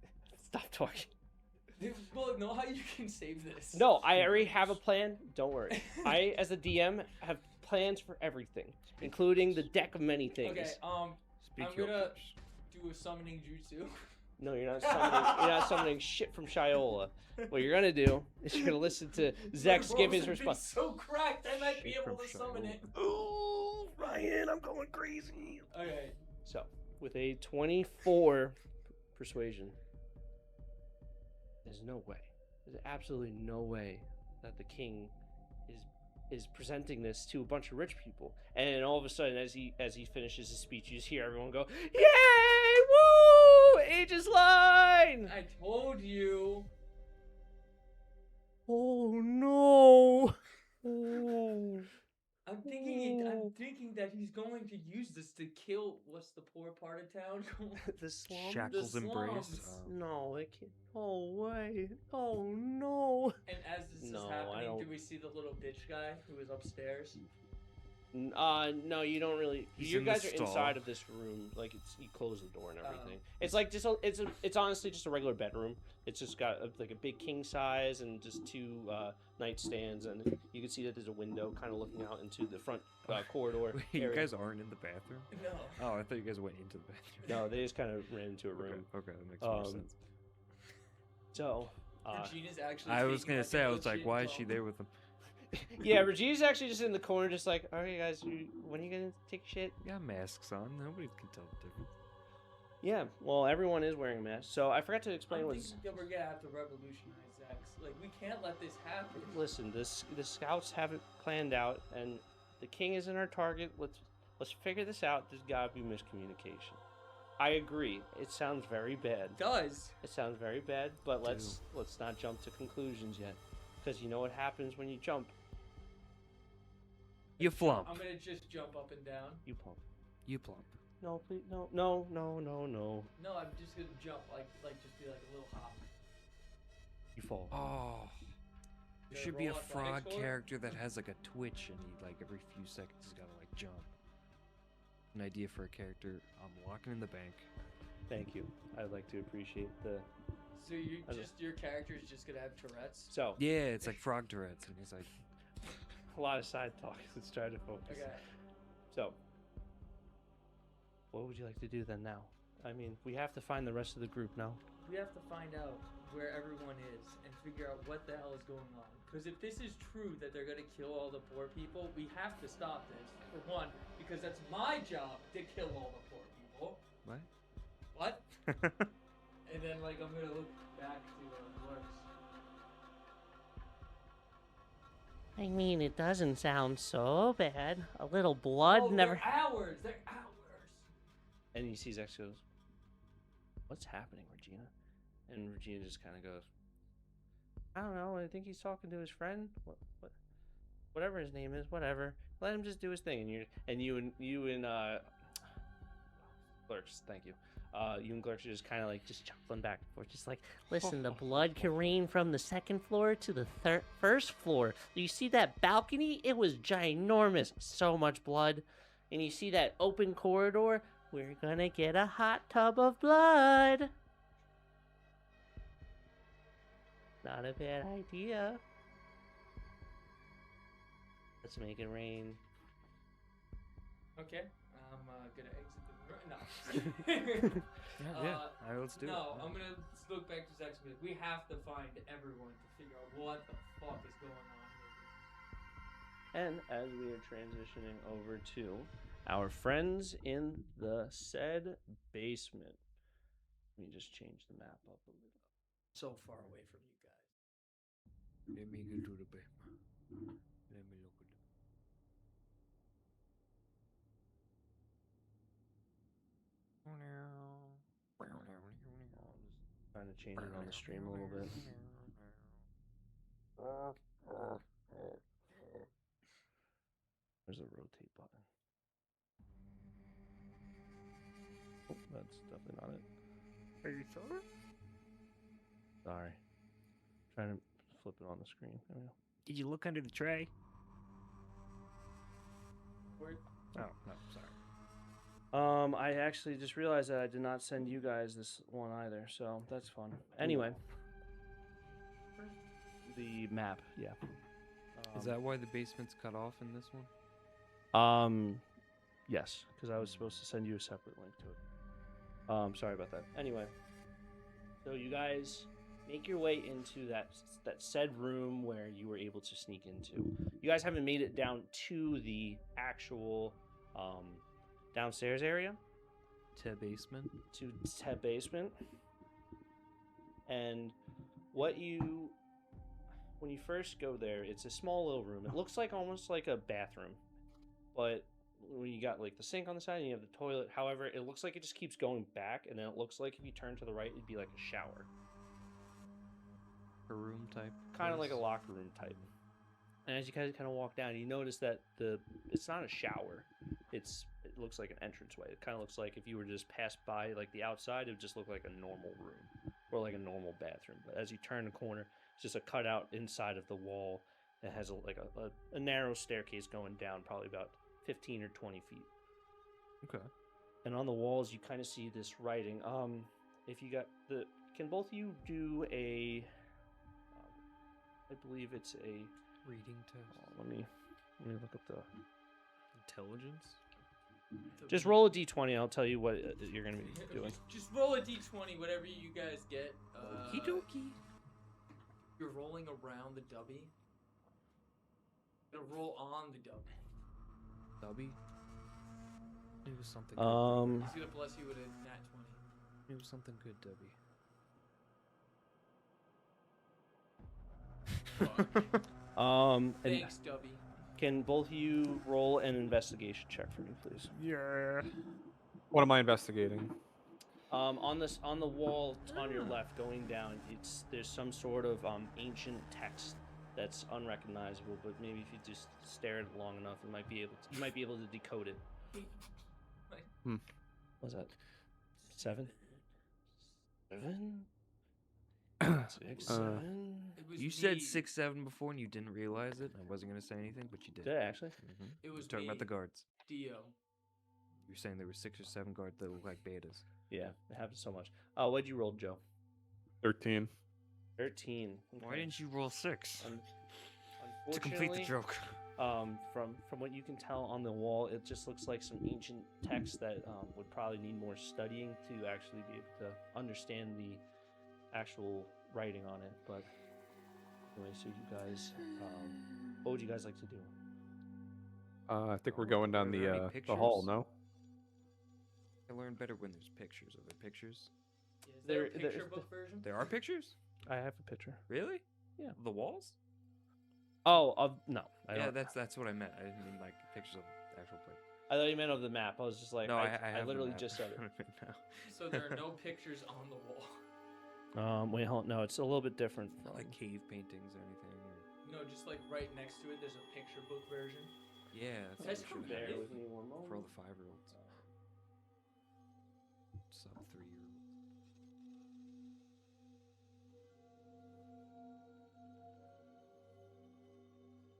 Stop talking. Well, know how you can save this. No, I already have a plan. Don't worry. I, as a DM, have plans for everything, including the deck of many things. Okay. Speak I'm your gonna piece. do a summoning jutsu. No, you're not summoning. You're not summoning shit from Shiola. What you're gonna do is you're gonna listen to Zex give his response. So cracked, I might be Shit able from to summon it. Ooh, Ryan, I'm going crazy. Okay. So, with a 24 persuasion, there's no way. There's absolutely no way that the king is presenting this to a bunch of rich people. And all of a sudden, as he finishes his speech, you just hear everyone go, "Yay! Woo! Aegis Line!" I told you. Oh no! Oh. I'm thinking that he's going to use this to kill. What's the poor part of town called? The slum. Shackles the embrace. slums. No, it can't. Oh wait. Oh no. And as this No, is I happening, don't- do we see the little bitch guy who is upstairs? No, you don't really. He's You in the guys are stall. inside of this room. Like you close the door and Oh. everything. It's like it's honestly just a regular bedroom. It's just got like a big king size and just two nightstands, and you can see that there's a window kind of looking out into the front corridor. Wait, you area. guys aren't in the bathroom? No. Oh, I thought you guys went into the bathroom. No, they just kind of ran into a Okay, room. okay, that makes more Um, sense. So. Regina's actually. I was taking, gonna like, say, a I was like, legit why is she dump. there with them? Yeah, Regina's actually just in the corner, just like, all right, guys, when are you gonna take a shit? You got masks on. Nobody can tell the difference. Yeah, well, everyone is wearing a mask. So I forgot to explain I'm what's. thinking that we're gonna have to revolutionize Zex. Like, we can't let this happen. Listen, the scouts have it planned out, and the king isn't our target. Let's figure this out. There's gotta be miscommunication. I agree. It sounds very bad. It does. It sounds very bad, but let's not jump to conclusions yet, because you know what happens when you jump. You flump. I'm gonna just jump up and down. You plump. You plump. No, please, no. No, I'm just gonna jump, like just be like a little hop. You fall. Oh. There Should I should be a roll athletics frog for it? character that has like a twitch and he like every few seconds he's gotta like jump. An idea for a character. I'm locking in the bank. Thank you. I'd like to appreciate the. So you I don't- your character's just gonna have Tourette's. So Yeah, it's like frog Tourette's and he's like, a lot of side talk. Let's try to focus. Okay. So, what would you like to do then now? I mean, we have to find the rest of the group now. We have to find out where everyone is and figure out what the hell is going on. Because if this is true that they're gonna kill all the poor people, we have to stop this. For one, because that's my job to kill all the poor people. what? What? And then like I'm gonna look back to Lurks. I mean, it doesn't sound so bad. A little blood Oh, never. They're hours. They're hours. And he sees X goes, "What's happening, Regina?" And Regina just kind of goes, I don't know. I think he's talking to his friend. Whatever his name is, whatever. Let him just do his thing. And you and Clerks, thank you. You and Clerks are just kind of like just chuckling back and forth, just like, listen, the blood can rain from the second floor to the first floor. You see that balcony? It was ginormous. So much blood. And you see that open corridor? We're gonna get a hot tub of blood. Not a bad idea. Let's make it rain. Okay, I'm gonna exit the room. No. Yeah. All right, let's do it. No, I'm gonna look back to Zach Smith. We have to find everyone to figure out what the fuck is going on here. And as we are transitioning over to our friends in the said basement, let me just change the map up a little. So far away from you guys. Let me go to the basement. Let me look at it. Trying to change it on the stream a little bit. There's a rotate button. Oh, that's definitely not it. Are you sure? Sorry. Trying to flip it on the screen. There we go. Did you look under the tray? Where? Oh, no, sorry. I actually just realized that I did not send you guys this one either, so that's fun. Anyway. The map, yeah. Is that why the basement's cut off in this one? Yes, because I was supposed to send you a separate link to it. Sorry about that. Anyway, so you guys make your way into that said room where you were able to sneak into. You guys haven't made it down to the actual downstairs area. To basement? To basement. And when you first go there, it's a small little room. It looks like almost like a bathroom, but when you got like the sink on the side and you have the toilet, however, it looks like it just keeps going back, and then it looks like if you turn to the right, it'd be like a shower. A room type? Kind of like a locker room type. And as you guys kind of walk down, you notice that it's not a shower. It looks like an entranceway. It kind of looks like if you were to just pass by like the outside, it would just look like a normal room or like a normal bathroom. But as you turn the corner, it's just a cutout inside of the wall that has a narrow staircase going down, probably about 15 or 20 feet. Okay. And on the walls, you kind of see this writing. If you got can both of you do a? I believe it's a reading test. Let me look up the intelligence. Just roll a d20. I'll tell you what you're gonna be doing. Just roll a d20, whatever you guys get. Okie dokie. You're rolling around the dubby. You're gonna roll on the dubby. Dubby? It was something good. He's gonna bless you with a nat 20. It was something good, Dubby. Thanks, Dubby. Can both of you roll an investigation check for me, please? Yeah. What am I investigating? On the wall on your left, going down, there's some sort of ancient text that's unrecognizable. But maybe if you just stare at it long enough, you might be able to decode it. What's that? 7? 6, 7. You said 6, 7 before, and you didn't realize it. I wasn't gonna say anything, but you did. Did I actually? Mm-hmm. It was talking about the guards. Dio. You're saying there were 6 or 7 guards that look like betas. Yeah, it happens so much. What'd you roll, Joe? 13. 13. Okay. Why didn't you roll 6? To complete the Unfortunately, joke. From what you can tell on the wall, it just looks like some ancient text that would probably need more studying to actually be able to understand the actual writing on it. But anyway, so you guys, what would you guys like to do? I think we're going down Are there any the hall, pictures? no? I learn better when there's pictures. Are there pictures? Is there a picture book version? There are pictures? I have a picture. Really? Yeah. The walls? Oh, no. Yeah, that's what I meant. I didn't mean like pictures of the actual place. I thought you meant of the map. I was just like, No, I have the literally map just said it. right now. So there are no pictures on the wall. Wait, hold. No, it's a little bit different. Not like cave paintings or anything. Or... No, just like right next to it, there's a picture book version. Yeah, That's what we should Bear have with me one moment. for all the 5-year-olds. Sub 3-year-olds.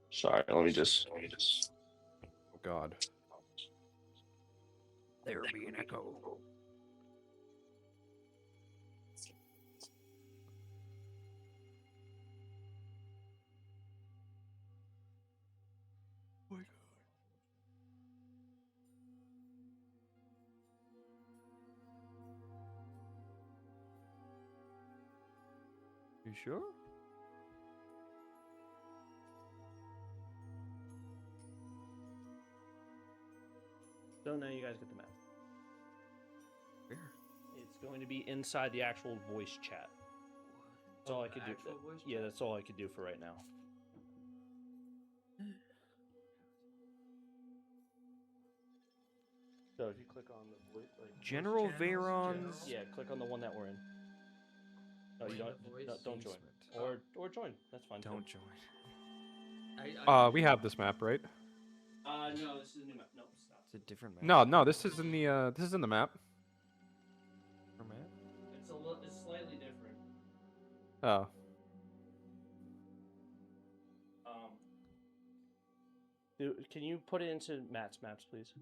Sorry, let me just. Oh God. There be an echo. Oh my God. You sure? So now you guys get the map. Where? It's going to be inside the actual voice chat. That's all I could do. Yeah, that's all I could do for right now. So if you click on the voice, like General channels, Veyron's. yeah, click on the one that we're in. No, you Wait, don't. the voice? No, don't join. Or join. That's fine. too. Don't join. We have this map, right? No, this is a new map. No, it's not. It's a different map. No, this is in the map. Different map? It's slightly different. Oh. Can you put it into Matt's maps, please?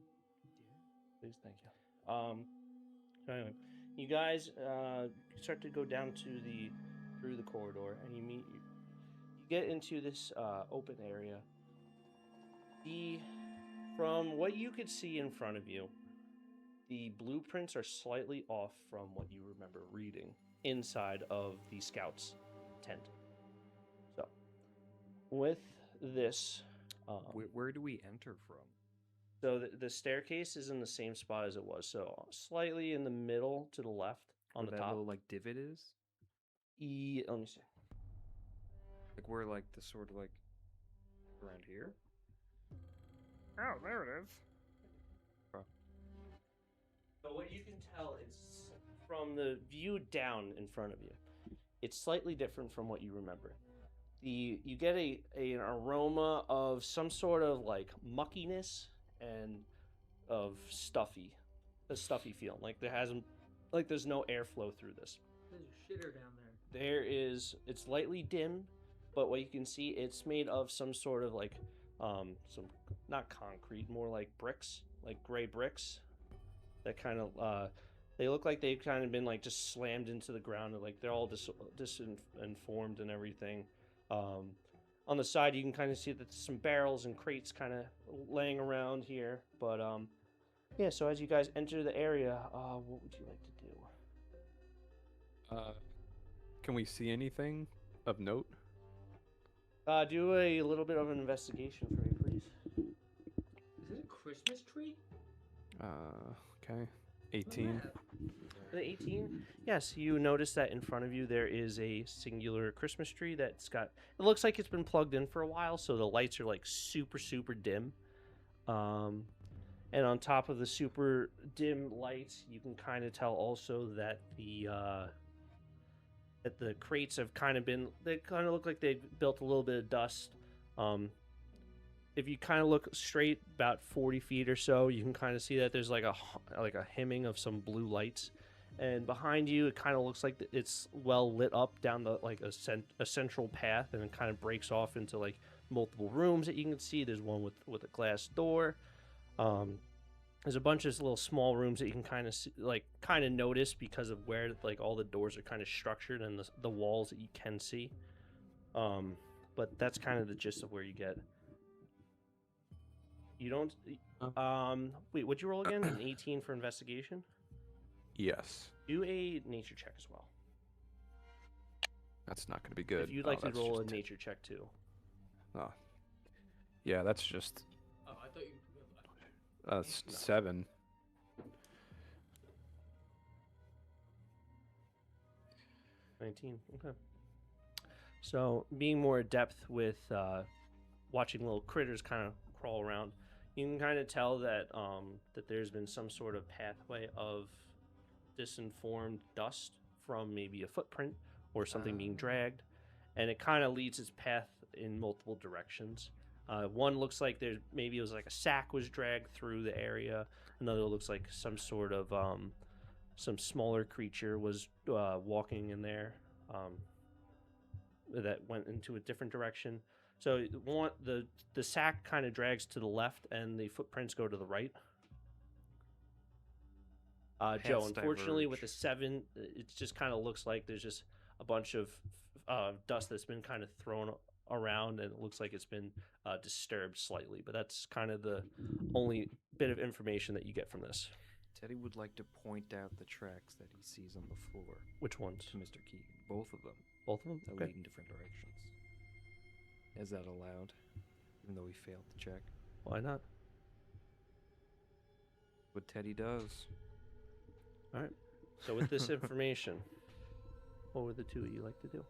Please, thank you. So anyway, you guys start to go down to through the corridor, and you get into this open area. From what you could see in front of you, the blueprints are slightly off from what you remember reading inside of the scouts' tent. So, with this, Where do we enter from? so the staircase is in the same spot as it was. So slightly in the middle to the left on Where the that top. little like divot is? Let me see. Like where like the sort of like around here? Oh, there it is. So what you can tell is from the view down in front of you, it's slightly different from what you remember. You get an aroma of some sort of like muckiness and of a stuffy feeling. Like there's no airflow through this. There's a shitter down there. It's lightly dim, but what you can see, it's made of some sort of like some, not concrete, more like bricks, like gray bricks that kind of they look like they've kind of been like just slammed into the ground, and like they're all disinformed and everything. On the side you can kind of see that there's some barrels and crates kind of laying around here, but yeah, so as you guys enter the area, what would you like to do? Can we see anything of note? Do a little bit of an investigation for me, please. Is it a Christmas tree? Okay. 18. The 18? Yes, you notice that in front of you there is a singular Christmas tree that's got... It looks like it's been plugged in for a while, so the lights are like super, super dim. And on top of the super dim lights, you can kind of tell also that the crates have kind of been... They kind of look like they've built a little bit of dust. If you kind of look straight about 40 feet or so, you can kind of see that there's like a hemming of some blue lights, and behind you it kind of looks like it's well lit up down the like a central path, and it kind of breaks off into like multiple rooms that you can see. There's one with a glass door. There's a bunch of little small rooms that you can kind of notice because of where like all the doors are kind of structured and the walls that you can see. But that's kind of the gist of where you get. You don't. Wait, what'd you roll again? An 18 for investigation? Yes. Do a nature check as well. That's not going to be good. If you'd like to that's roll a just nature check too. Oh. Yeah, that's just Oh, I thought you. 7. Okay. So, being more adept with watching little critters kind of crawl around, you can kind of tell that that there's been some sort of pathway of disinformed dust from maybe a footprint or something being dragged, and it kind of leads its path in multiple directions. One looks like there maybe it was like a sack was dragged through the area. Another looks like some sort of some smaller creature was walking in there that went into a different direction. So the sack kind of drags to the left, and the footprints go to the right. Joe, Paths unfortunately, with diverge. the 7, it just kind of looks like there's just a bunch of dust that's been kind of thrown around, and it looks like it's been disturbed slightly. But that's kind of the only bit of information that you get from this. Teddy would like to point out the tracks that he sees on the floor Which ones? to Mr. Keegan. Both of them. Both of them? That Okay. lead in different directions. Is that allowed? Even though he failed to check. Why not? What Teddy does. All right. So with this information, what would the two of you like to do?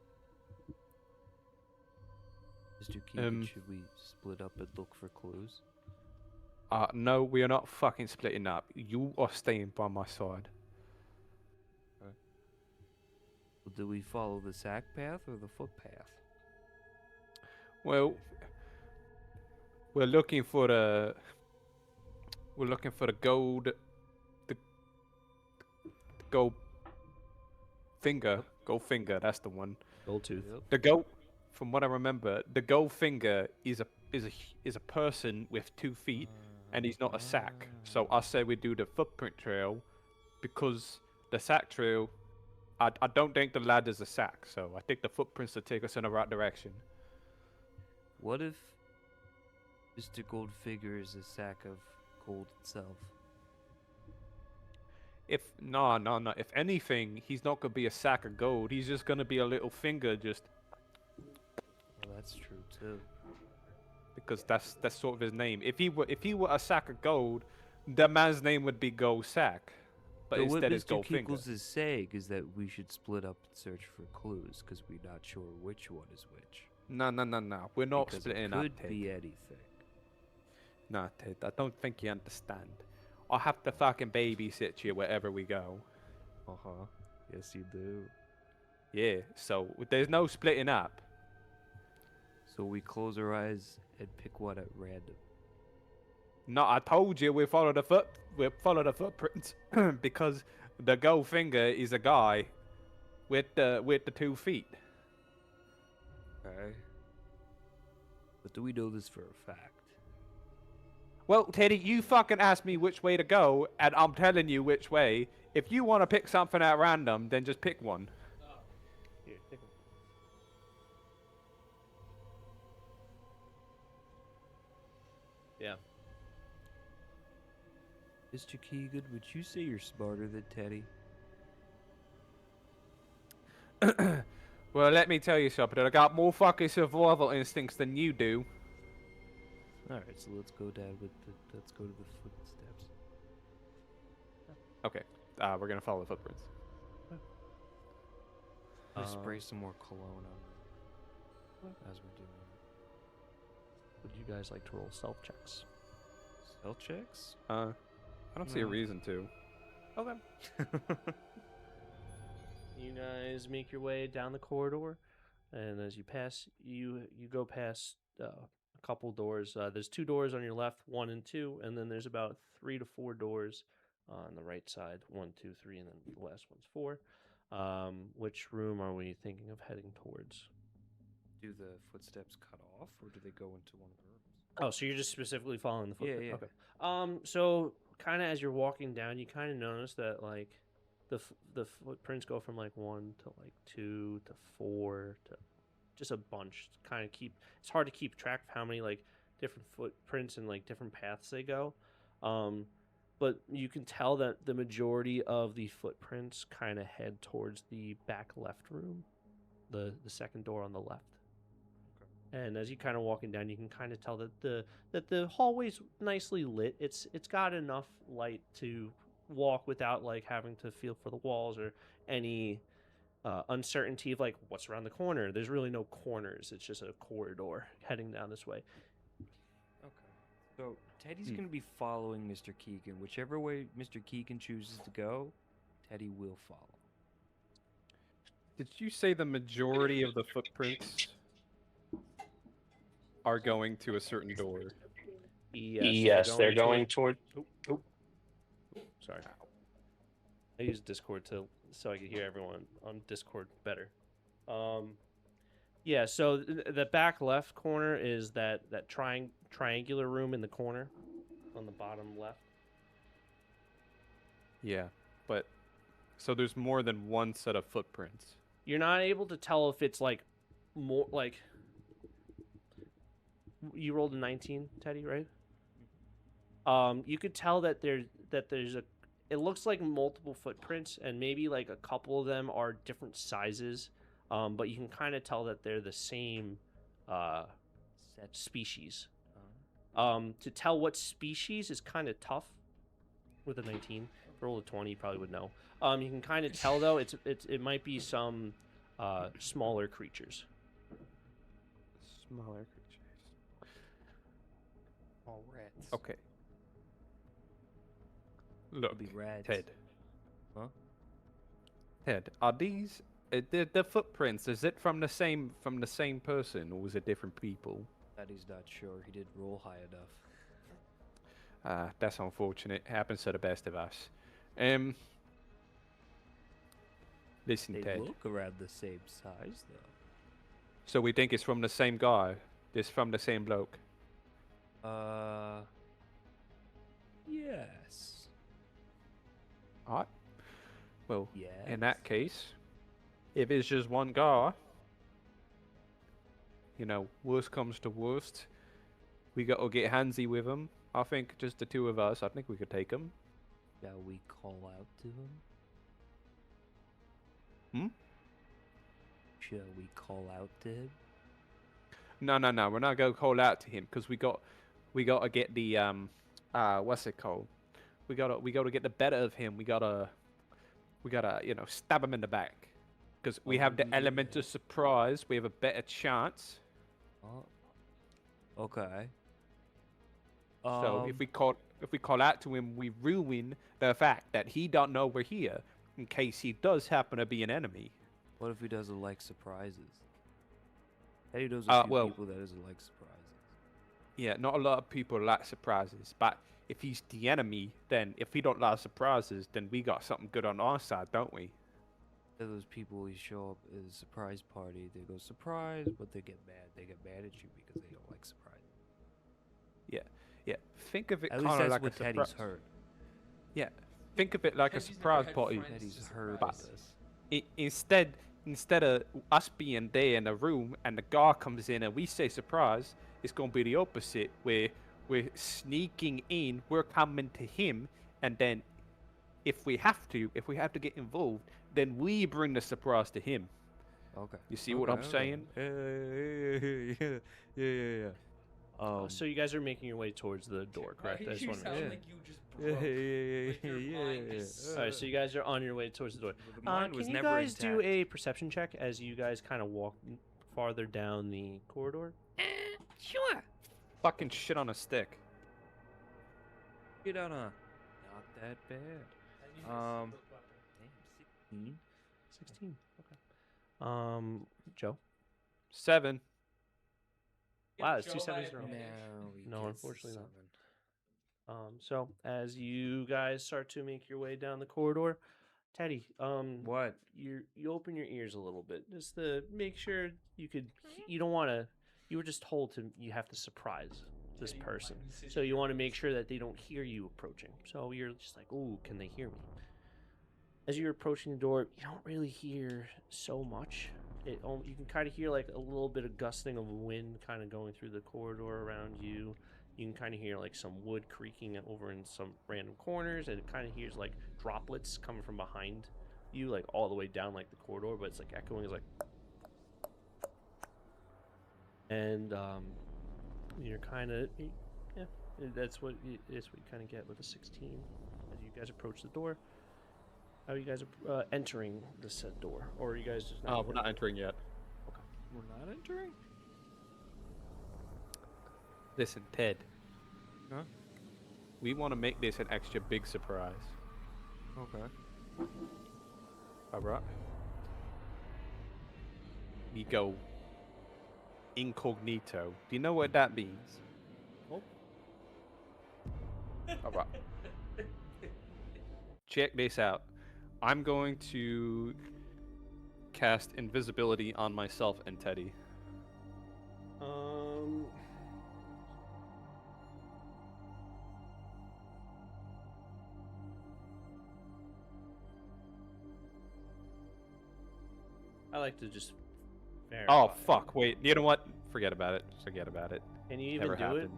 Mr. Keegan, Um, should we split up and look for clues? No, we are not fucking splitting up. You are staying by my side. Well, do we follow the sack path or the footpath? Well, we're looking for the gold, the gold finger. Gold finger, that's the one. Gold tooth. The gold, from what I remember, the gold finger is a person with 2 feet, and he's not a sack. So I say we do the footprint trail, because the sack trail, I don't think the ladder's a sack. So I think the footprints will take us in the right direction. What if Mr. Goldfinger is a sack of gold itself? No. If anything, he's not gonna be a sack of gold. He's just gonna be a little finger, just Well, that's true too. because that's sort of his name. If he were a sack of gold, the man's name would be Gold Sack. But what instead, it's Mr. Gold Finger. Kinkles is saying is that we should split up and search for clues because we're not sure which one is which. No. We're not Because splitting it up, could Ted. be anything. No, Ted. I don't think you understand. I'll have to fucking babysit you wherever we go. Uh-huh. Yes, you do. Yeah. So there's no splitting up. So we close our eyes and pick one at random. No, I told you we follow the footprints because the Gold Finger is a guy with the 2 feet. Okay. But do we know this for a fact? Well, Teddy, you fucking asked me which way to go, and I'm telling you which way. If you want to pick something at random, then just pick one. Here, take 'em. Yeah. Mr. Keegan, would you say you're smarter than Teddy? Well, let me tell you something. I got more fucking survival instincts than you do. Alright, so let's go down with let's go to the footsteps. Okay, we're gonna follow the footprints. Let's spray some more cologne on as we're doing Would you guys like to roll stealth checks? it. Stealth checks? I don't see a No. reason to. Okay. You guys make your way down the corridor, and as you pass, you go past a couple doors. There's 2 doors on your left, 1 and 2, and then there's about 3 to 4 doors on the right side. 1, 2, 3, and then the last one's 4. Which room are we thinking of heading towards? Do the footsteps cut off, or do they go into one of the rooms? Oh, so you're just specifically following the footprint? Yeah. Okay. So kind of as you're walking down, you kind of notice that like the footprints go from like 1 to like 2 to 4 to just a bunch. Kind of it's hard to keep track of how many like different footprints and like different paths they go. But you can tell that the majority of the footprints kind of head towards the back left room, the second door on the left. And as you kind of walking down, you can kind of tell that the hallway's nicely lit. It's got enough light to walk without like having to feel for the walls or any uncertainty of like what's around the corner. There's really no corners. It's just a corridor heading down this way. Okay. So Teddy's gonna be following Mr. Keegan. Whichever way Mr. Keegan chooses to go, Teddy will follow. Did you say the majority of the footprints are going to a certain door? Yes, they're going toward. Oh, sorry. I use Discord so I could hear everyone on Discord better. Yeah. So the back left corner is that triangular room in the corner, on the bottom left. Yeah, but so there's more than one set of footprints. You're not able to tell if it's like more like. You rolled a 19, Teddy, right? You could tell that there's a. It looks like multiple footprints, and maybe like a couple of them are different sizes, but you can kind of tell that they're the same species. To tell what species is kind of tough with a 19. If you roll a 20, you probably would know. You can kind of tell though it might be some smaller creatures. Smaller creatures. All rats. Okay. Look, Be rats. Ted. Huh? Ted, are these the footprints? Is it from the same person, or was it different people? That he's not sure. He didn't roll high enough. That's unfortunate. Happens to the best of us. Listen, They Ted. look around the same size, though. So we think it's from the same guy. It's from the same bloke. Yes. Alright. Well, Yes. in that case, if it's just one guy, worst comes to worst, we gotta get handsy with him. I think just the two of us, I think we could take him. Shall we call out to him? Hmm? Shall we call out to him? No, we're not gonna call out to him because we gotta get the what's it called? We gotta get the better of him. We gotta stab him in the back because we have the element of surprise. We have a better chance. Oh. Okay. So if we call out to him, we ruin the fact that he don't know we're here in case he does happen to be an enemy. What if he doesn't like surprises? Eddie knows a few people that doesn't like surprises. Yeah, not a lot of people like surprises, but if he's the enemy, then if he don't like surprises, then we got something good on our side, don't we? Those people who show up at a surprise party, they go surprise, but they get mad. They get mad at you because they don't like surprise. Yeah. Think of it At kind least of that's like what a Teddy's surprise. heard. Yeah, think of it like a Teddy's never surprise had party. friends Teddy's to heard surprise. this. Instead of us being there in a room and the guard comes in and we say surprise, it's gonna be the opposite. Where we're sneaking in, we're coming to him, and then if we have to get involved, then we bring the surprise to him. Okay. You see what I'm saying? Yeah. So you guys are making your way towards the door, correct? I just You want to. sound like you just broke. Like your mind is All right, so you guys are on your way towards the door. The mind was Can you never guys do intact. a perception check as you guys kind of walk farther down the corridor? Sure. Fucking shit on a stick. Get on a. Not that bad. Damn, 16. 16. Okay. Joe. 7. Wow, it's 2 sevens in a row. No, No, unfortunately not. So as you guys start to make your way down the corridor, Teddy, What? you open your ears a little bit just to make sure you could. You don't want to. You were just told you have to surprise this person, so you want to make sure that they don't hear you approaching. So you're just like, "Ooh, can they hear me?" As you're approaching the door, you don't really hear so much. You can kind of hear like a little bit of gusting of wind kind of going through the corridor around you. You can kind of hear like some wood creaking over in some random corners, and it kind of hears like droplets coming from behind you, like all the way down like the corridor, but it's like echoing. It's like, and you're kind of that's what you kind of get with a 16 as you guys approach the door. How are you guys entering the said door, or are you guys just? Oh, we're not entering yet. We're not entering? Listen, Ted. Huh? We want to make this an extra big surprise. Okay. All right. me go incognito. Do you know what that means? Nope. All right. Check this out. I'm going to cast invisibility on myself and Teddy. I like to just verify. Oh fuck! Wait, you know what? Forget about it. Forget about it. Can you even Never do happened.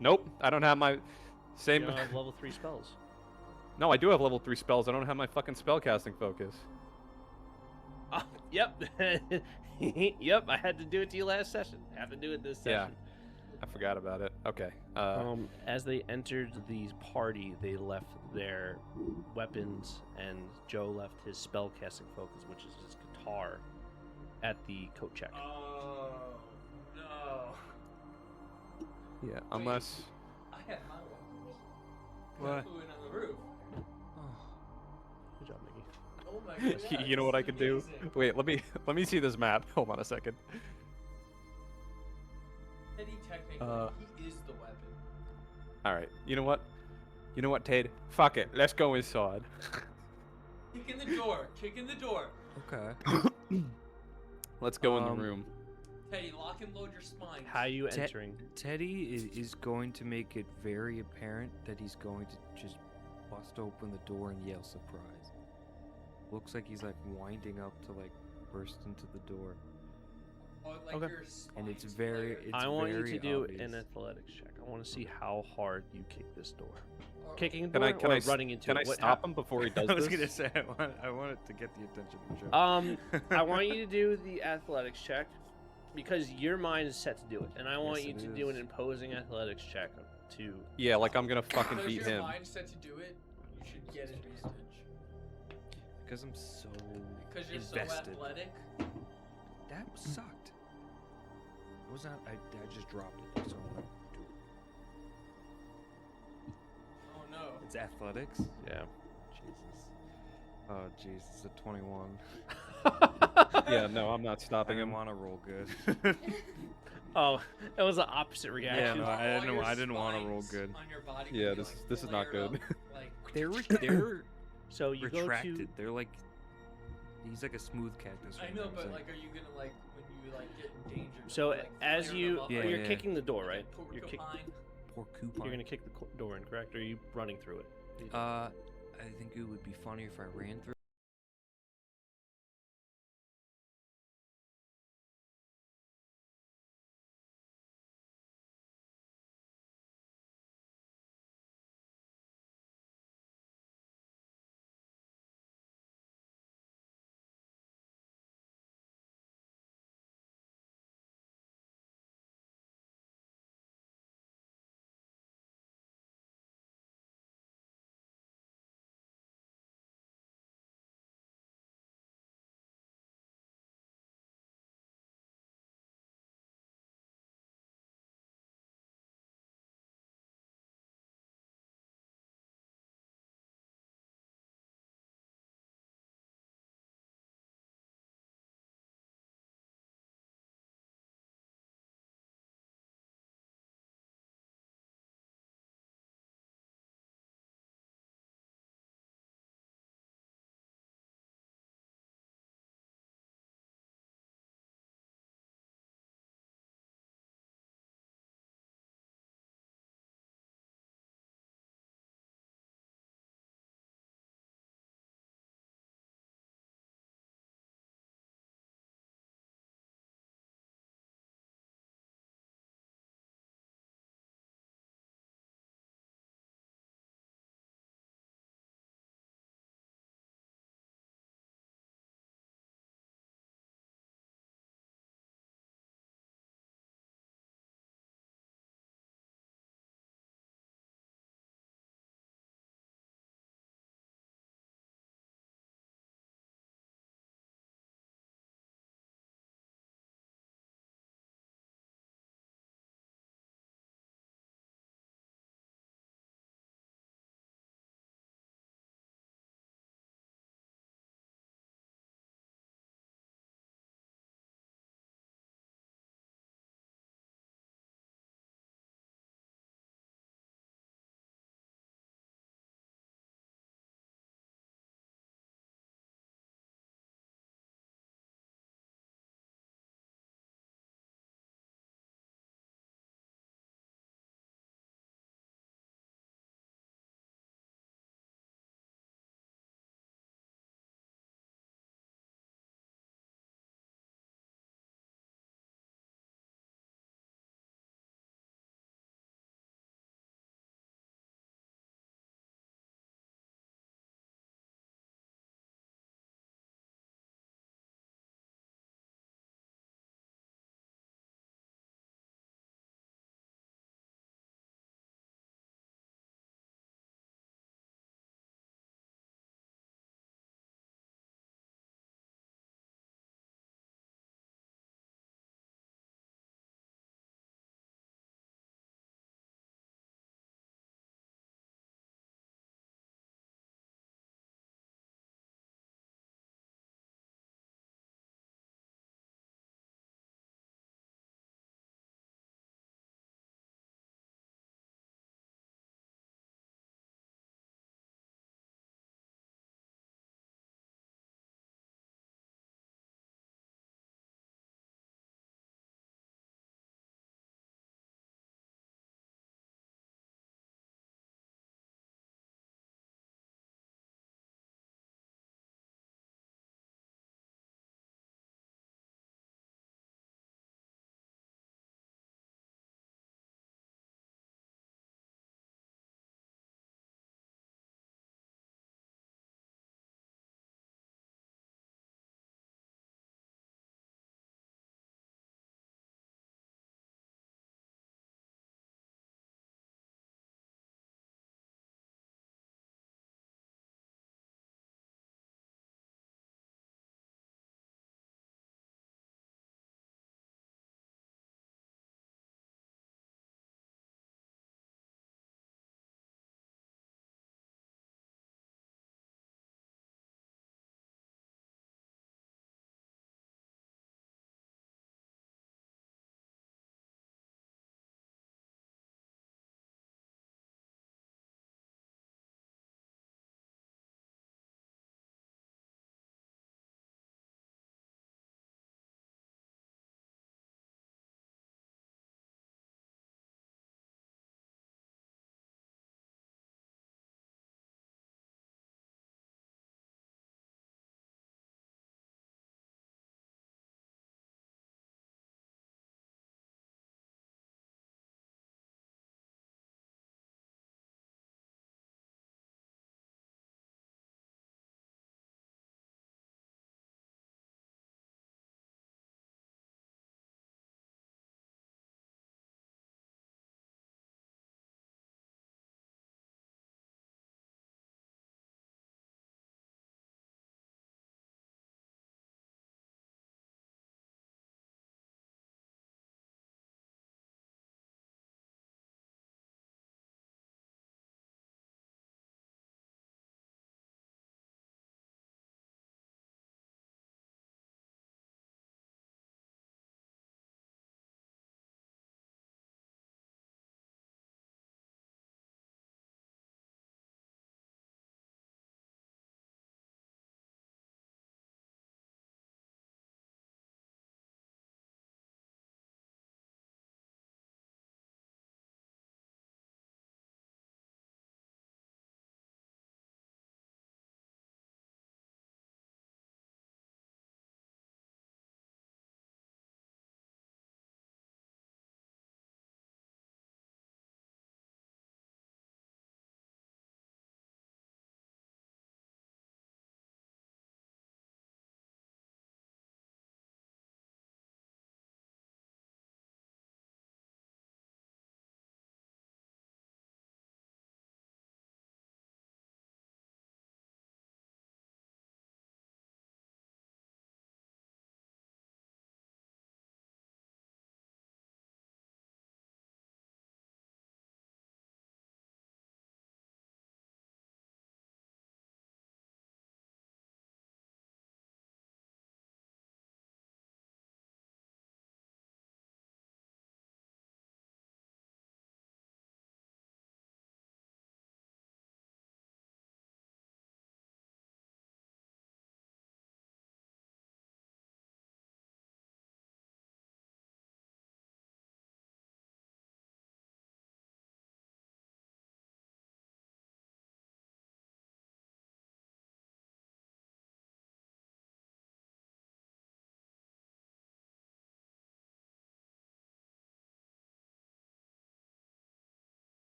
Nope, I don't have my it? same. You don't have level 3 spells. No, I do have level 3 spells. I don't have my fucking spellcasting focus. Oh, yep. Yep, I had to do it to you last session. I have to do it this Yeah. session. I forgot about it. Okay. As they entered the party, they left their weapons, and Joe left his spellcasting focus, which is his guitar, at the coat check. Oh no! Yeah, unless. I had my weapons. What? I flew in on the roof. Good job, Mickey. Oh my god! You know what I could do? amazing. Wait, let me see this map. Hold on a second. Teddy technically, he is the weapon. All right. You know what? You know what, Ted? Fuck it. Let's go inside. Kick in the door. Kick in the door. Okay. Let's go in the room. Teddy, lock and load your spine. How are you entering? Teddy is going to make it very apparent that he's going to just bust open the door and yell surprise. Looks like he's like winding up to like burst into the door. Oh, like Okay. your And it's spine's very, flared. it's I want you very to do obvious. an athletics check. I want to see how hard you kick this door. Or- Kicking the Can door I or running into can it? I What stop him before he does I was this? gonna say I wanted to get the attention of Joe. I want you to do the athletics check because your mind is set to do it, and I want Yes, you it to do an is. imposing athletics check to. Yeah, like I'm gonna fucking Because beat your him. mindset to do it, you should get advantage. Because I'm so Because you're invested. so athletic. That sucked. I was not. I just dropped it. So I'm like, dude, Oh no. it's athletics. Yeah. Jesus. Oh Jesus, a 21. Yeah, no, I'm not I stopping didn't him. want to roll good. Oh, it was the opposite reaction. no, I All didn't- your I didn't wanna roll spines good. On your body Yeah, would be, this is not flared good. up, like, They're So you retracted. go to. They're like. He's like a smooth cactus. I right know, now, but so- like, are you gonna like when you like get in danger? So like, as flare you them up Yeah, like you're yeah. kicking the door, like a right? You're porcupine? Poor coupon. You're gonna kick the door in, correct? Or are you running through it? I think it would be funnier if I ran through.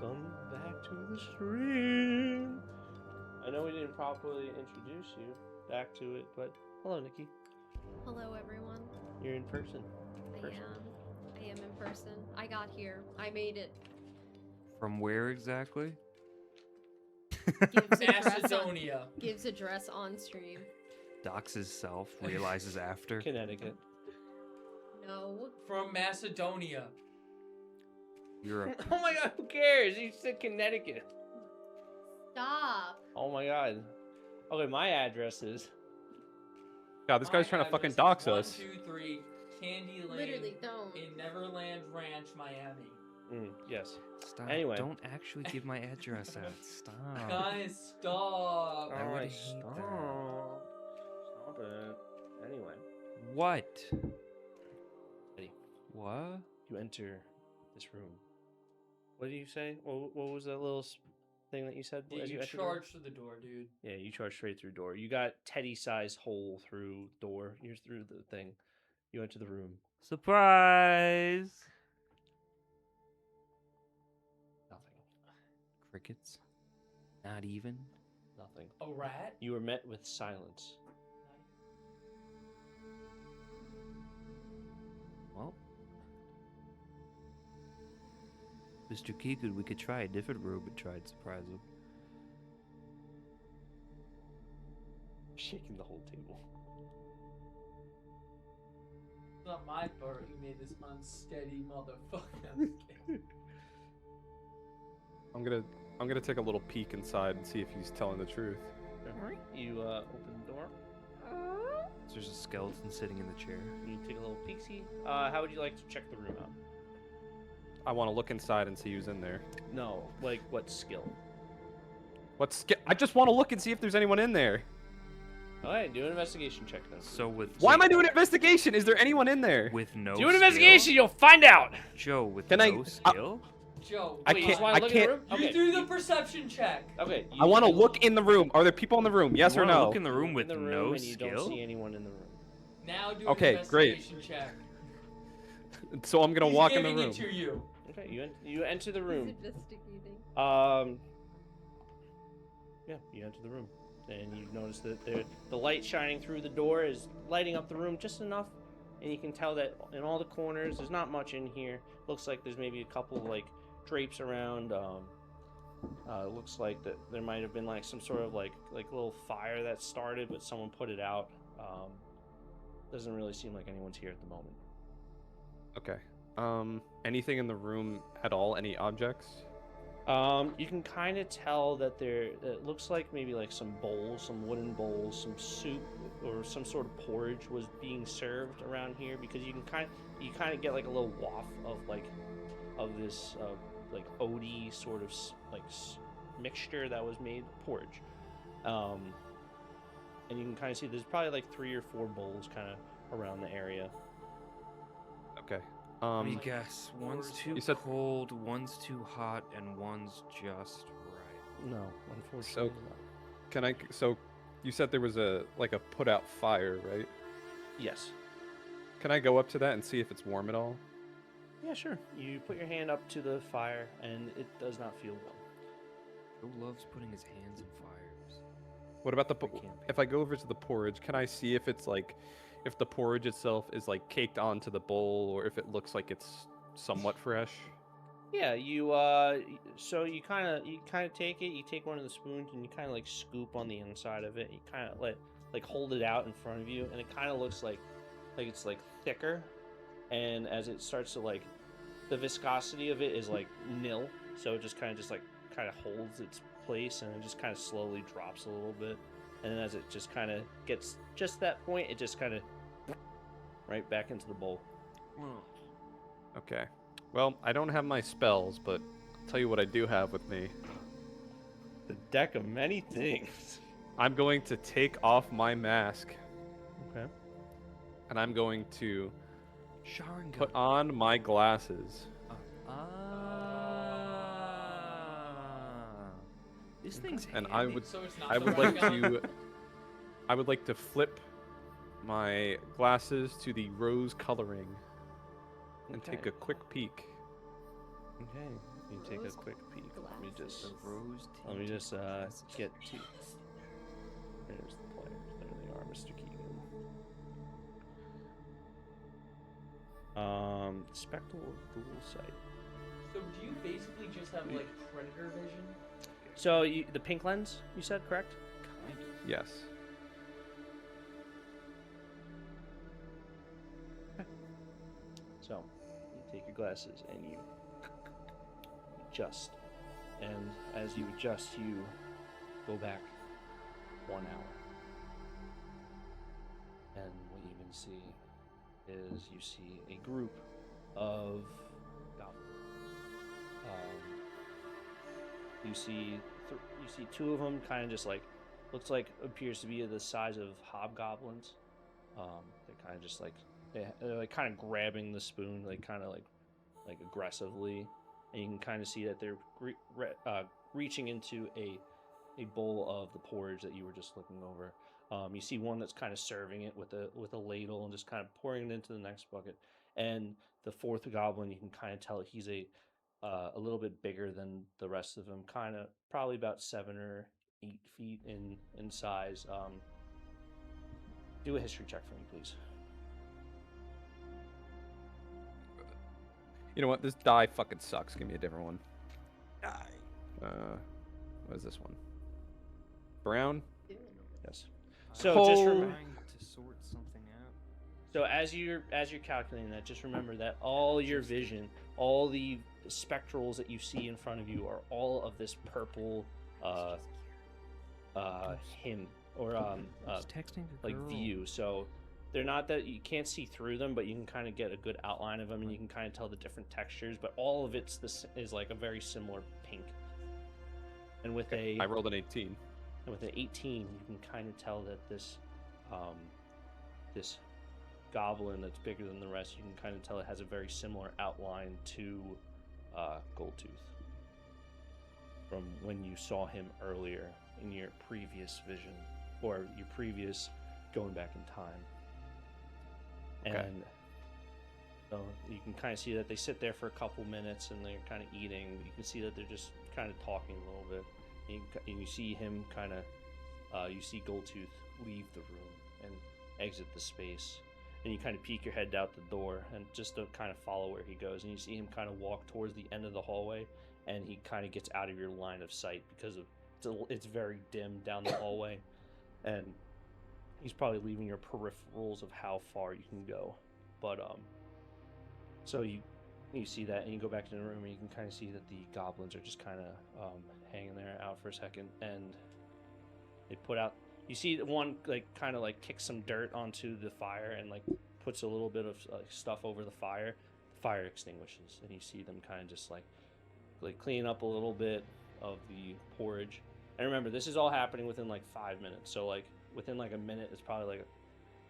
Welcome back to the stream. I know we didn't properly introduce you back to it, but hello, Nikki. Hello, everyone. You're in person. I am in person. I got here. I made it. From where exactly? Macedonia. Gives address on stream. Doxes self, realizes after. Connecticut. No. From Macedonia. Europe. Oh my god, who cares? You said Connecticut. Stop. Oh my god. Okay, my address is. God, this guy's trying to fucking dox us. 123 Candy Lane Literally don't. in Neverland Ranch, Miami. Yes. Stop. Anyway. Don't actually give my address out. Stop. Guys, stop. I would Alright, hate that. Stop it. Anyway. What? Eddie. What? You enter this room. What did you say? What was that little thing that you said? Yeah, as you entered the room? charge through the door, dude. Yeah, you charge straight through door. You got Teddy-sized hole through door. You're through the thing. You enter the room. Surprise! Nothing. Crickets? Not even? Nothing. A rat? You were met with silence. Well. Mr. Kikud, we could try a different room and try and surprise him. Shaking the whole table. It's not my part who made this unsteady motherfucker. I'm just kidding. I'm gonna take a little peek inside and see if he's telling the truth. Alright. You open the door. There's a skeleton sitting in the chair. You take a little peek-see. How would you like to check the room out? I want to look inside and see who's in there. No, like what skill? I just want to look and see if there's anyone in there. Alright, do an investigation check then. So with Why am I doing an investigation? Is there anyone in there? with no Do an skill? investigation, you'll find out! Joe, with Can I- no skill? Joe, I Wait, you can't- just wanna look in the room? You Okay. do the perception check. Okay. I want to look in the room. Are there people in the room? Yes You or wanna no? Look in the room in with the room no and you don't skill? see anyone in the room. Now do Okay, an great. investigation check. So I'm gonna He's walk in the giving room. it to you. Okay, you enter the He's room. investigating. Yeah, you enter the room, and you notice that the light shining through the door is lighting up the room just enough, and you can tell that in all the corners, there's not much in here. Looks like there's maybe a couple of like drapes around. Looks like that there might have been like some sort of like little fire that started, but someone put it out. Doesn't really seem like anyone's here at the moment. Okay. Anything in the room at all? Any objects? You can kind of tell that it looks like maybe like some bowls, some wooden bowls, some soup or some sort of porridge was being served around here, because you kind of get like a little waft of this like oaty sort of mixture that was made porridge. And you can kind of see there's probably like 3 or 4 bowls kind of around the area. Okay. Let me guess. One's too You said- cold, one's too hot, and one's just right. No, unfortunately not. Can I? So, you said there was a put out fire, right? Yes. Can I go up to that and see if it's warm at all? Yeah, sure. You put your hand up to the fire, and it does not feel warm. Joe loves putting his hands in fires. What about the? I can't If I go over to the porridge, can I see if it's like, if the porridge itself is like caked onto the bowl, or if it looks like it's somewhat fresh? Yeah, so you kind of take it. You take one of the spoons and you kind of like scoop on the inside of it. You kind of like hold it out in front of you, and it kind of looks like it's like thicker. And as it starts to like, the viscosity of it is like nil, so it just kind of holds its place, and it just kind of slowly drops a little bit. And then as it just kind of gets just that point, it just kind of right back into the bowl. Okay. Well, I don't have my spells, but I'll tell you what I do have with me. The deck of many things. I'm going to take off my mask, Okay. and I'm going to Sharingan. put on my glasses. This thing's And handy. So it's not I the would right like gun. to I would like to flip my glasses to the rose coloring and take Okay. a quick peek. Okay, you take a Rose quick peek. Let me just glasses. Rose let me just glasses. get to. There's the players. There they are, Mr. Keegan. Spectral dual sight. So do you basically just have like predator vision? So the pink lens, you said, correct? Kind of. Yes. So you take your glasses and you adjust, and as you adjust, you go back 1 hour, and what you can see is you see a group of goblins. You see two of them kind of just like appears to be the size of hobgoblins. They're kind of just like they're like kind of grabbing the spoon, like kind of like aggressively, and you can kind of see that they're reaching into a bowl of the porridge that you were just looking over. You see one that's kind of serving it with a ladle and just kind of pouring it into the next bucket. And the fourth goblin, you can kind of tell he's a little bit bigger than the rest of them, kind of probably about 7 or 8 feet in size. Do a history check for me, please. You know what? This die fucking sucks. Give me a different one. What is this one? Brown? Yes. So just I'm remember. trying to sort something out. So as you're calculating that, just remember that all your vision, all the spectrals that you see in front of you are all of this purple him or Just texting a like girl. view. So they're not that you can't see through them, but you can kind of get a good outline of them, and you can kind of tell the different textures. But all of it's is like a very similar pink. And with I rolled an 18. and with an 18, you can kind of tell that this goblin that's bigger than the rest, you can kind of tell it has a very similar outline to Goldtooth from when you saw him earlier in your previous vision, or your previous going back in time. Okay. And so you can kind of see that they sit there for a couple minutes and they're kind of eating. You can see that they're just kind of talking a little bit. And you see him kind of, you see Goldtooth leave the room and exit the space. And you kind of peek your head out the door and just to kind of follow where he goes. And you see him kind of walk towards the end of the hallway, and he kind of gets out of your line of sight because it's very dim down the hallway. And he's probably leaving your peripherals of how far you can go. But so you see that, and you go back to the room, and you can kind of see that the goblins are just kind of hanging there out for a second, and they put out. You see one like kind of like kicks some dirt onto the fire and like puts a little bit of like stuff over the fire. The fire extinguishes, and you see them kind of just like clean up a little bit of the porridge. And remember, this is all happening within like 5 minutes. So like within like a minute, it's probably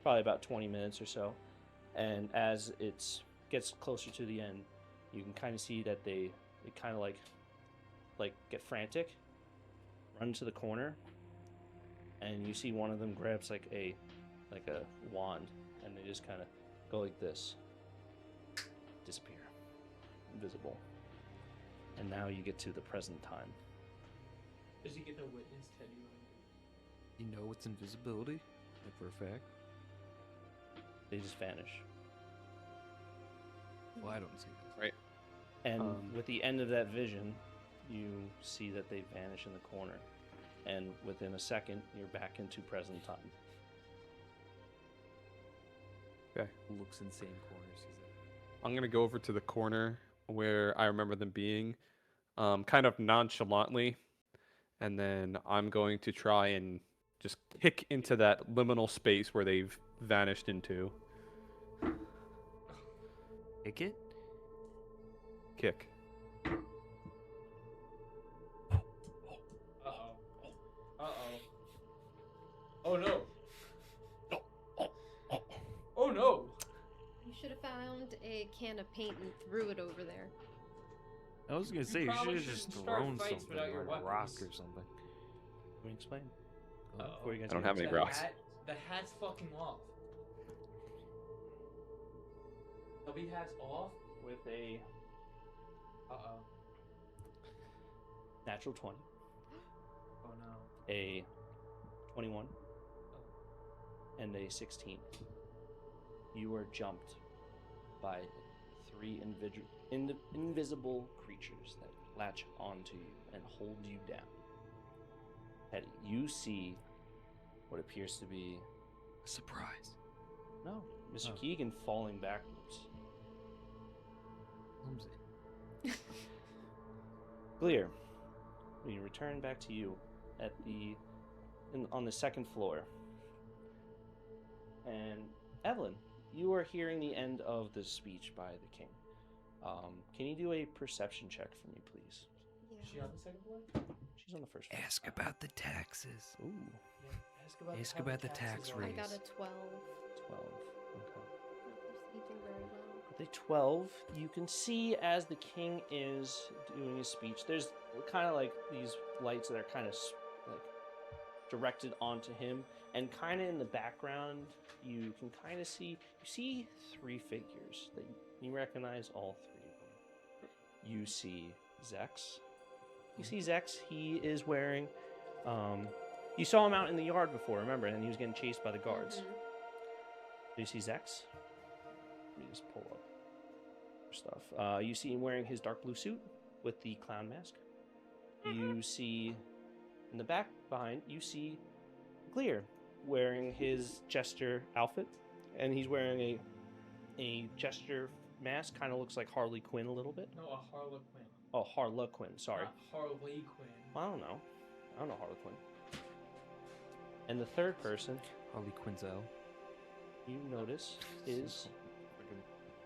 about 20 minutes or so. And as it gets closer to the end, you can kind of see that they kind of like get frantic, run to the corner, and you see one of them grabs like a wand, and they just kind of go like this, disappear, invisible. And now you get to the present time. Does he get to witness Teddy You know it's invisibility, like for a fact. They just vanish. Well, I don't see this. Right. And with the end of that vision, you see that they vanish in the corner. And within a second, you're back into present time. Okay. Looks insane corners. Sees it. I'm going to go over to the corner where I remember them being, kind of nonchalantly. And then I'm going to try and just kick into that liminal space where they've vanished into. Kick it? Kick. Oh no! Oh no! You should have found a can of paint and threw it over there. I was gonna You say you should probably have just shouldn't start thrown fights something without your like a rock weapons. or something. Let me explain. Uh-oh. Before you guys I don't get have into any that. rocks. The hat's fucking off. The hat's off? With a Uh-oh. Natural 20, Oh no. a 21, and a 16. You are jumped by 3 invisible creatures that latch onto you and hold you down. Petty, you see what appears to be Surprise. no, Mr. Oh. Keegan falling backwards. Clumsy. Gleer, we return back to you at on the second floor. And Evelyn, you are hearing the end of the speech by the king. Can you do a perception check for me, please? Is she on the second floor? She's on the first floor. Ask about the taxes. Ooh, Yeah, Ask how about the taxes tax are. I rate. got a 12. 12. Okay. Not perceiving very well. With a 12, you can see as the king is doing his speech, there's kind of like these lights that are kind of like directed onto him, and kind of in the background, you can kind of see 3 figures that you recognize all 3 of them. You see Zex. He is wearing, you saw him out in the yard before, remember, and he was getting chased by the guards. Mhm. Do you see Zex? Let me just pull up stuff. You see him wearing his dark blue suit with the clown mask. You see in the back behind, you see Gleer wearing his jester outfit, and he's wearing a jester mask. Kind of looks like Harley Quinn a little bit. No, a Harlequin. Oh, Harlequin. Sorry. Not Harley Quinn. I don't know Harlequin. And the third person Harley Quinzel. you notice is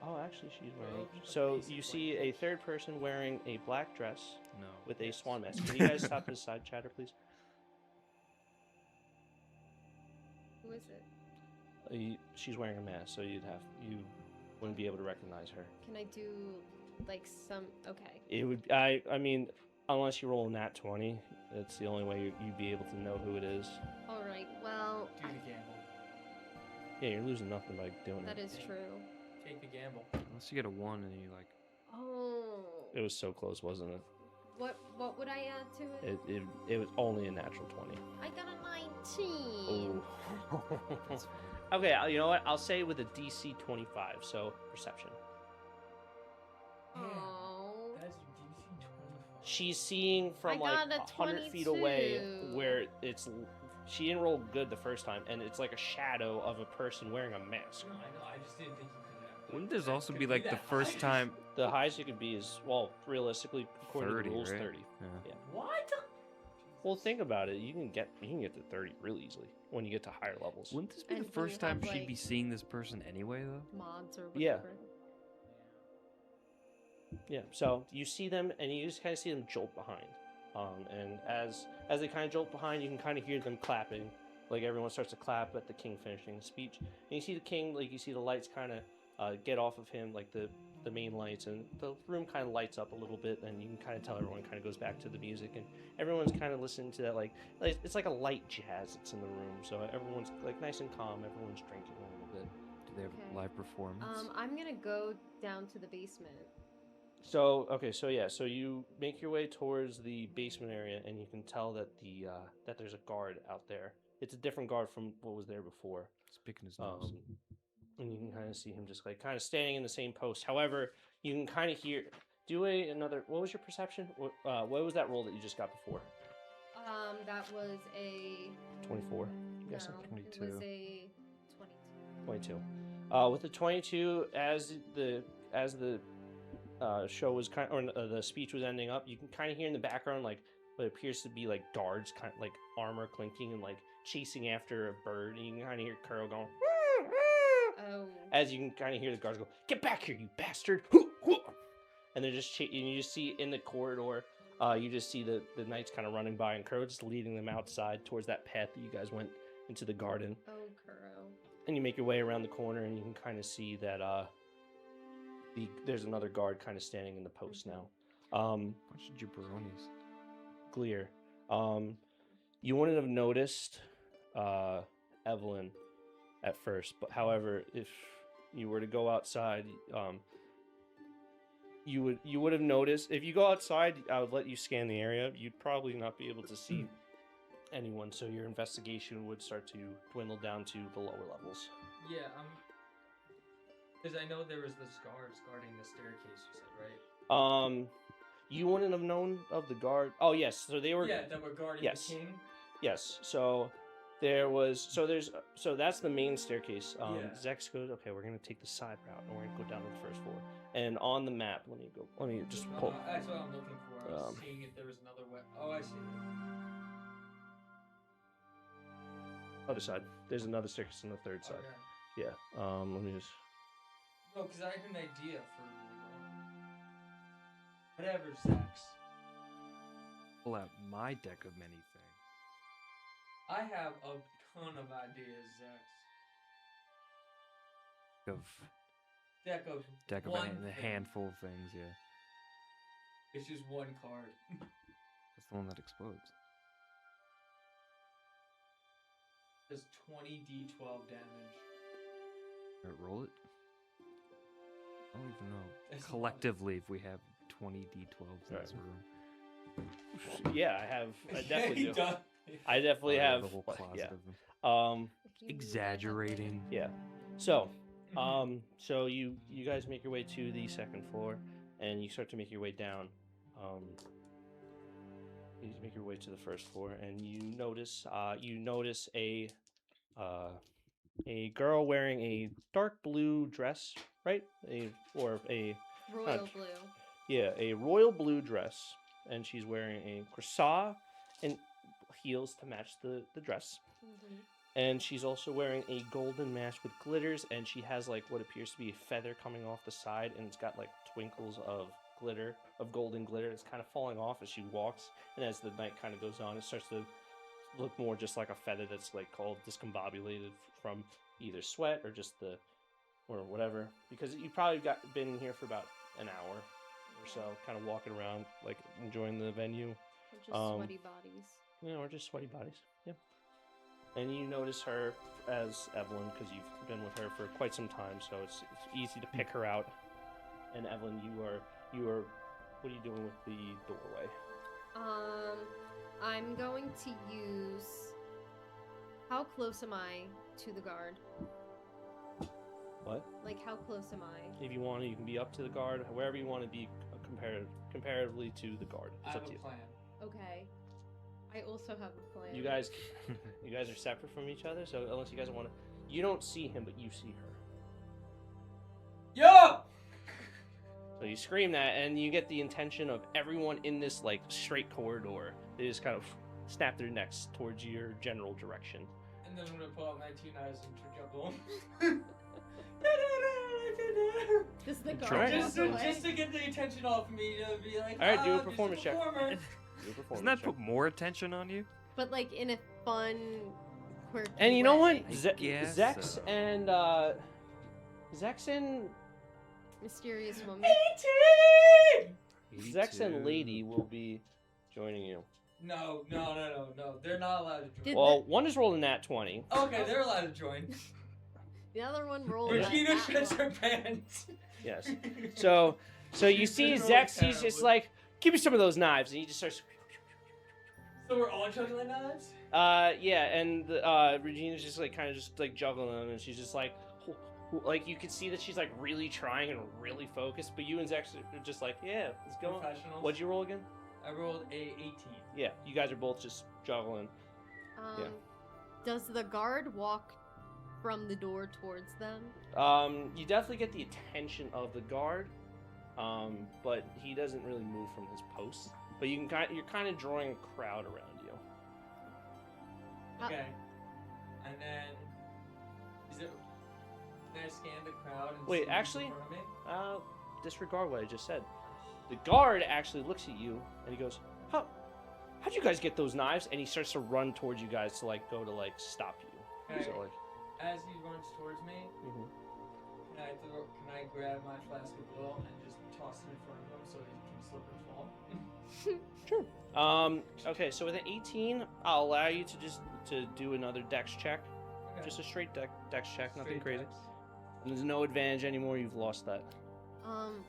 oh, actually she's wearing. Well, So basic you white see a third person wearing a black dress No. with a swan mask. Can you guys stop this side chatter, please? Who is it? She's wearing a mask, so you wouldn't be able to recognize her. Can I do like some? Okay. It would I mean, unless you roll a nat 20, that's the only way you'd be able to know who it is. All right. Well, Do the gamble. Yeah, you're losing nothing by doing that it. is true. Take the gamble. Unless you get a 1 and you like. Oh. It was so close, wasn't it? What would I add to it? It was only a natural 20. I got a 19. Oh. Okay, you know what? I'll say with a DC 25, so perception. Oh. That's DC 25. She's seeing from I like got a 100 feet away 22. where she didn't roll good the first time, and it's like a shadow of a person wearing a mask. No, I know. I just didn't think you could. Wouldn't this also could be like the that first high. time? The highest you could be is, well, realistically, according 30, to the rules, right? 30. Yeah. What? Well, think about it. You can get to 30 really easily when you get to higher levels. Wouldn't this be And the when you first time have, she'd like- be seeing this person anyway, though? Mods or Yeah. whatever. Yeah. So you see them, and you just kind of see them jolt behind. And as they kind of jolt behind, you can kind of hear them clapping. Like everyone starts to clap at the king finishing the speech. And you see the king, like you see the lights kind of get off of him, like the main lights, and the room kind of lights up a little bit, and you can kind of tell everyone kind of goes back to the music, and everyone's kind of listening to that, like it's like a light jazz that's in the room. So everyone's like nice and calm. Everyone's drinking a little bit. Do they have Okay. live performance? I'm gonna go down to the basement. So okay, so yeah, so you make your way towards the basement area, and you can tell that that there's a guard out there. It's a different guard from what was there before. He's picking his nose. And you can kind of see him just like kind of standing in the same post. However, you can kind of hear. Another. What was your perception? What was that roll that you just got before? That was a 24. I'm no, guessing. it 22. was a 22. 22. With the 22, as the show was the speech was ending up, you can kind of hear in the background like what appears to be like guards, kind of like armor clinking and like chasing after a bird. And you can kind of hear Curl going. Oh. As you can kind of hear the guards go, "Get back here, you bastard!" And they're just and you just see in the corridor, you just see the knights kind of running by, and Crow just leading them outside towards that path that you guys went into the garden. Oh, Kuro. And you make your way around the corner, and you can kind of see that there's another guard kind of standing in the post now. Bunch of jabronis. Gleer. You wouldn't have noticed Evelyn at first, but however, if you were to go outside, you would have noticed if you go outside. I would let you scan the area. You'd probably not be able to see anyone, so your investigation would start to dwindle down to the lower levels. Yeah, because I know there was those guards guarding the staircase. You said, right? You wouldn't have known of the guard. Oh yes, so they were. Yeah, that were guarding Yes. the king. Yes. So that's the main staircase. Yeah. Zex goes. Okay, we're gonna take the side route, and we're gonna go down to the first floor. And on the map, let me just pull. That's what I'm looking for. I was seeing if there was another way. Oh, I see. Other side. There's another staircase on the third side. Okay. Yeah. Let me just. No, because I had an idea for whatever sex. Pull out my deck of many things. I have a ton of ideas, Zex. Deck of a one thing. handful of things. Yeah, It's just one card. that's the one that explodes. Does 20d12 damage. Alright, roll it. I don't even know. It's Collectively, if we have 20 d12s in this room. Yeah, I definitely do. Done. I definitely have. The whole closet Yeah. of them. If you need Exaggerating. Yeah. So, so you guys make your way to the second floor, and you start to make your way down. You make your way to the first floor, and you notice a girl wearing a dark blue dress, right? royal blue. Yeah, a royal blue dress, and she's wearing a corsage and heels to match the dress. Mm-hmm. And she's also wearing a golden mask with glitters, and she has like what appears to be a feather coming off the side, and it's got like twinkles of glitter, of golden glitter. It's kind of falling off as she walks, and as the night kind of goes on, it starts to look more just like a feather that's like called discombobulated from either sweat or just or whatever. Because you probably been here for about an hour or so, kind of walking around, like enjoying the venue. Or just sweaty bodies. Yeah, or just sweaty bodies. Yeah. And you notice her as Evelyn because you've been with her for quite some time, so it's easy to pick her out. And Evelyn, you are. What are you doing with the doorway? I'm going to use. How close am I to the guard? What? Like, how close am I? If you want to, you can be up to the guard, wherever you want to be comparatively to the guard. I It's have up to a you. plan. Okay. I also have a plan. You guys are separate from each other, so unless you guys want to, you don't see him, but you see her. Yo! So you scream that, and you get the intention of everyone in this like straight corridor. They just kind of snap their necks towards your general direction. And then I'm gonna pull out my two knives and juggle them. Does the Try guard it. walk away? just to get the attention off me, to be like, All right, do a just performance check. performer." Do a performance Doesn't that check. put more attention on you? But like in a fun, quirky And you know way. what? I guess Zex so. and Zex and Mysterious woman. 18! Zex and Lady will be joining you. No. They're not allowed to join. Did Well, one is rolling nat 20. Okay, they're allowed to join. The other one rolled. Regina that shits one. her pants. Yes. So you see She's Zex, rolling he's just terribly. like, give me some of those knives, and he just starts. So we're all juggling knives? Yeah, and Regina's just like kind of just like juggling them, and she's just like you can see that she's like really trying and really focused, but you and Zex are just like, yeah, let's go. Professionals. What'd you roll again? I rolled a 18. Yeah, you guys are both just juggling. Yeah. Does the guard walk from the door towards them? You definitely get the attention of the guard, but he doesn't really move from his post. But you're kind of drawing a crowd around you. Okay. And then, can I scan the crowd and Wait, see who's actually- in front of me? Disregard what I just said. The guard actually looks at you and he goes, how'd you guys get those knives? And he starts to run towards you guys to like go to like stop you. Okay. So like, As he runs towards me, mhm. can I grab my flask of oil and just toss it in front of him so he can slip and fall? Sure. Okay, so with an 18, I'll allow you to do another dex check. Okay. Just a straight dex check, nothing Straight crazy. dex. And there's no advantage anymore, you've lost that.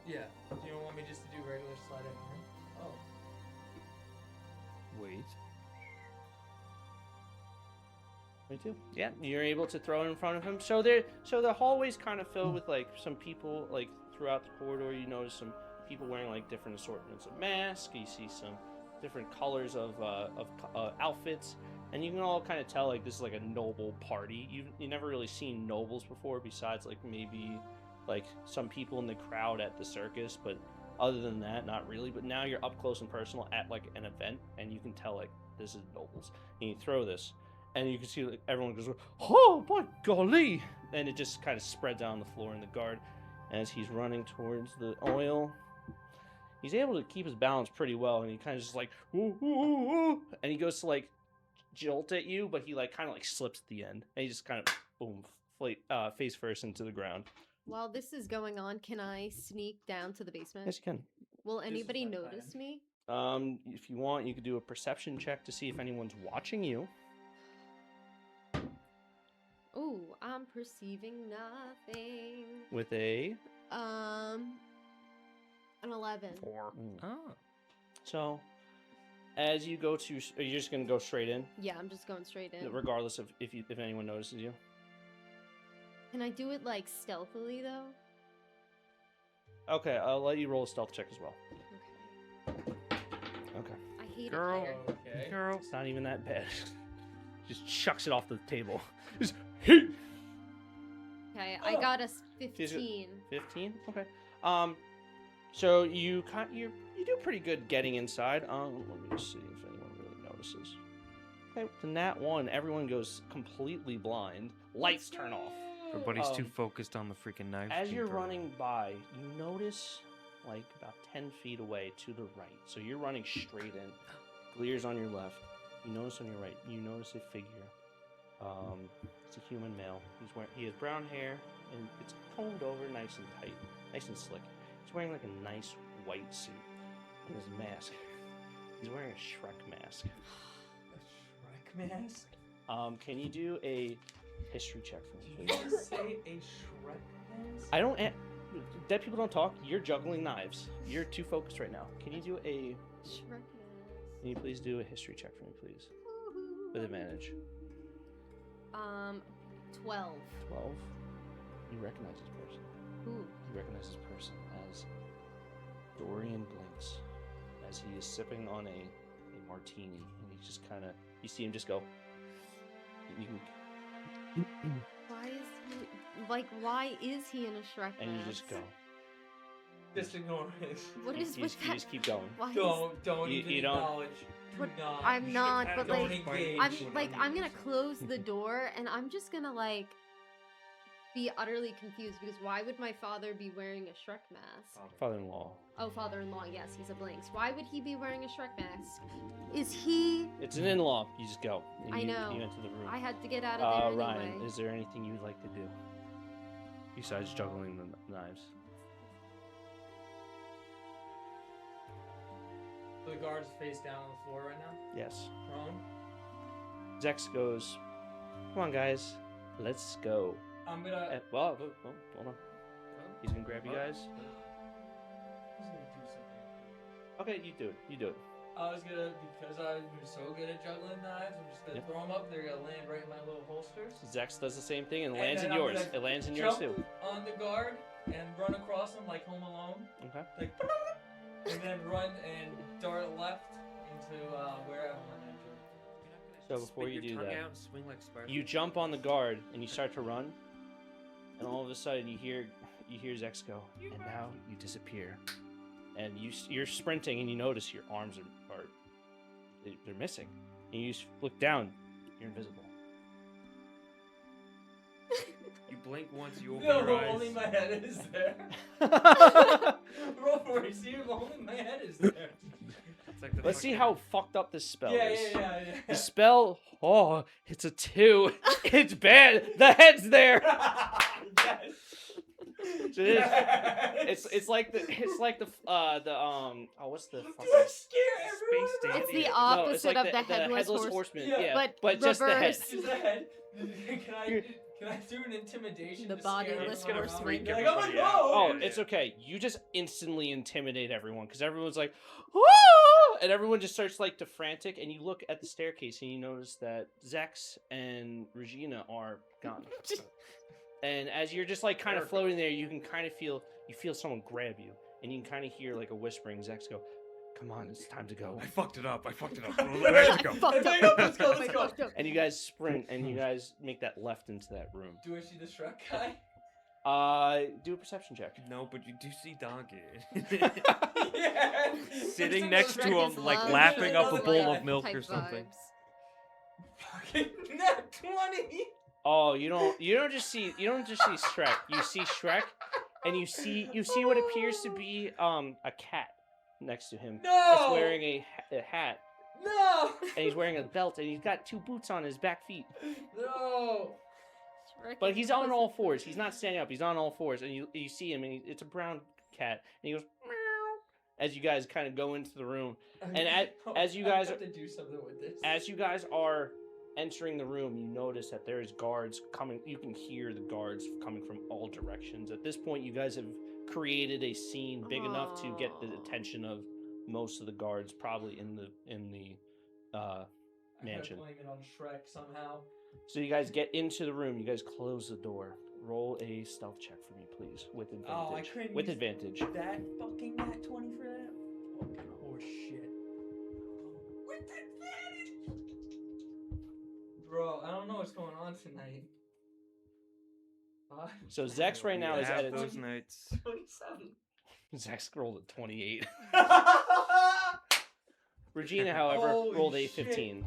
Yeah. Do you want me just to do regular sleight of hand? Oh. Wait. 22. Yeah, you're able to throw it in front of him. So the hallway's kind of filled with like some people like throughout the corridor. You notice some people wearing like different assortments of masks. You see some different colors of outfits, and you can all kind of tell like this is like a noble party. You never really seen nobles before, besides like maybe like some people in the crowd at the circus, but other than that, not really. But now you're up close and personal at like an event, and you can tell like this is nobles. And you throw this, and you can see like everyone goes, "Oh my golly!" And it just kind of spreads out on the floor. And the guard, as he's running towards the oil, he's able to keep his balance pretty well, and he kind of just like, ooh, ooh, ooh, ooh, and he goes to like jolt at you, but he like kind of like slips at the end, and he just kind of boom, face first into the ground. While this is going on, can I sneak down to the basement? Yes, you can. Will anybody my notice me? If you want, you could do a perception check to see if anyone's watching you. Ooh, I'm perceiving nothing. With a An 11. 4. Oh. So, as you go to, are you just gonna go straight in, Yeah, I'm just going straight in. regardless of if anyone notices you? Can I do it like stealthily though? Okay, I'll let you roll a stealth check as well. Okay. Okay. I hate Girl. it. Okay. Girl. It's not even that bad. Just chucks it off the table. Just hit. Okay, I got a 15. 15. Okay. So you do pretty good getting inside. Let me just see if anyone really notices. Okay, the nat 1, everyone goes completely blind. Lights turn off. Everybody's too Um, focused on the freaking knives. As being you're thrown. running by, you notice like about 10 feet away to the right. So you're running straight in. Gleer's on your left. You notice on your right. You notice a figure. It's a human male. He has brown hair and it's combed over nice and tight, nice and slick. He's wearing like a nice white suit and his mask. He's wearing a Shrek mask. A Shrek mask? Can you do a history check for me, Did you please? just say a Shrek mask? I don't. Dead people don't talk. You're juggling knives. You're too focused right now. Can you do a? Shrek Can you please do a history check for me, please, with advantage? 12. 12. You recognize this person. Ooh. You recognize this person as Dorian Blinks, as he is sipping on a martini, and he just kind of, you see him just go. You can, Why is he in a Shrek and you mask? just go. Just ignore it. What is You with that? just keep going. Why is... Don't You- even you don't- acknowledge. Do But not. I'm You not, should but, don't like, engage. I'm gonna close the door and I'm just gonna like be utterly confused because why would my father be wearing a Shrek mask? Father-in-law. Oh, father-in-law, yes, he's a Blinks. Why would he be wearing a Shrek mask? Is he? It's an in-law. You just go. And I know. You enter the room. I had to get out of there anyway. Ryan, is there anything you'd like to do besides juggling the knives? The guard's face down on the floor right now. Yes. Prone. Zex goes, "Come on, guys, let's go." I'm gonna. Well, hold on. He's gonna grab you guys. He's gonna do something. Okay, you do it. You do it. I was gonna, because I'm so good at juggling knives, I'm just gonna Yep. throw them up. They're gonna land right in my little holsters. Zex does the same thing and And lands in then I'm yours. gonna It lands in yours jump too. On the guard and run across them like Home Alone, Okay. like, and then run and dart left into where I want to enter. So before you do that, out and swing like Spider. you jump on the guard and you start to run, and all of a sudden you hear Zex go, and now you disappear, and you're sprinting and you notice your arms are they're missing, and you look down, you're invisible. You blink once, you open No, your eyes. only my head is there. Roll for it. See, only my head is there. It's like the Let's see fucking- how fucked up this spell Yeah, is. yeah. The spell, it's a 2. It's bad. The head's there. Yes. It is. It's like the what's the Do fucking... I scare everyone? Space It's the No, opposite it's like of the headless horseman. Yeah, Yeah, but just the head. reverse. Is the head? Can I? You're- Can I do an intimidation? The to scare bodiless everyone around? horseman. Be like, everybody I'm gonna out. go! Oh, it's okay. You just instantly intimidate everyone because everyone's like, "Whoa!" And everyone just starts like to frantic. And you look at the staircase and you notice that Zex and Regina are gone. And as you're just like kind of floating there, you can kind of feel someone grab you, and you can kind of hear like a whispering. Zex go, "Come on, it's time to go." I fucked it up. Let's go. I fucked Let's up. go, let's go, I let's go. fucked up. And you guys sprint and you guys make that left into that room. Do I see the Shrek guy? Do a perception check. No, but you do see Donkey. Yeah. Sitting Looks next like to Shrek him, is like love. lapping up a Another bowl guy. of milk Type or something. vibes. Fucking nat 20. Oh, you don't just see Shrek. You see Shrek, and you see what appears to be a cat next to him. No! It's wearing a hat, No! and he's wearing a belt, and he's got 2 boots on his back feet. No! Shrek But is he's on pussy. all fours. He's not standing up. He's on all fours, and you see him, and it's a brown cat, and he goes meow as you guys kind of go into the room. And as you guys I have to do something with this. As you guys are entering the room, you notice that there's guards coming. You can hear the guards coming from all directions. At this point, you guys have created a scene big enough to get the attention of most of the guards, probably in the I mansion. gotta blame it on Shrek somehow. So you guys get into the room. You guys close the door. Roll a stealth check for me, please, with advantage. Oh, I couldn't with use advantage. That fucking nat 20 for that? Fucking horse shit. With advantage! Bro, I don't know what's going on tonight. So Zex right now is Have at its those nights. 27. Zex rolled a 28. Regina, however, Holy rolled a shit. 15.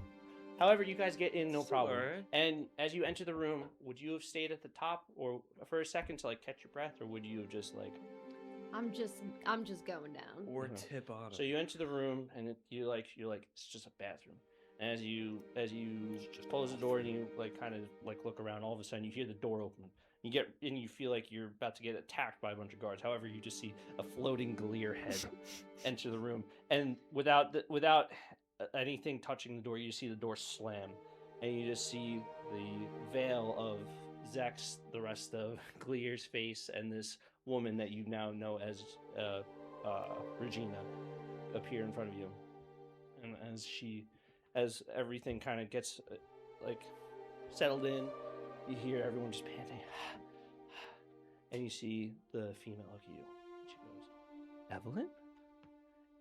However, you guys get in no problem. Alright. And as you enter the room, would you have stayed at the top or for a second to like catch your breath, or would you have just like? I'm just going down. Or Mhm. tip bottom. So you enter the room and you're like it's just a bathroom. And as you close the door and you like kind of like look around, all of a sudden you hear the door open. You feel like you're about to get attacked by a bunch of guards. However, you just see a floating Gleer head enter the room, and without anything touching the door, you see the door slam, and you just see the veil of Zex, the rest of Gleer's face, and this woman that you now know as Regina appear in front of you. And as everything kind of gets like settled in, you hear everyone just panting, and you see the female look at you. She goes, "Evelyn?"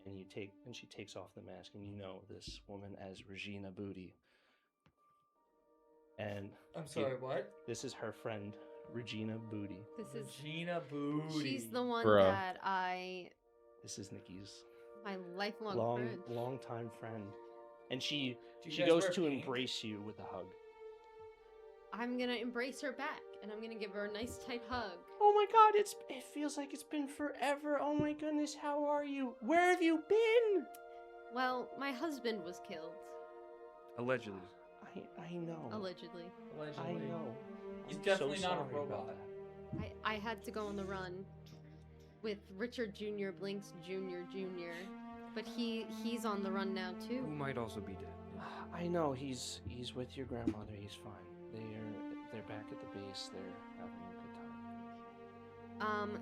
And she takes off the mask, and you know this woman as Regina Booty. And I'm sorry, what? this is her friend, Regina Booty. This is Regina Booty. she's the one Bruh. that This is Nikki's my lifelong friend. long-time friend. And she Do you she guys goes wear to pink? embrace you with a hug. I'm gonna embrace her back, and I'm gonna give her a nice tight hug. Oh my god, it feels like it's been forever. Oh my goodness, how are you? Where have you been? Well, my husband was killed, Allegedly. I know. allegedly. I Allegedly. know. He's I'm definitely so not a sorry about robot. that. I had to go on the run with Richard Jr. Blinks Jr. But he's on the run now too. Who might also be dead. I know he's with your grandmother. He's fine. They're back at the base. They're having a good time.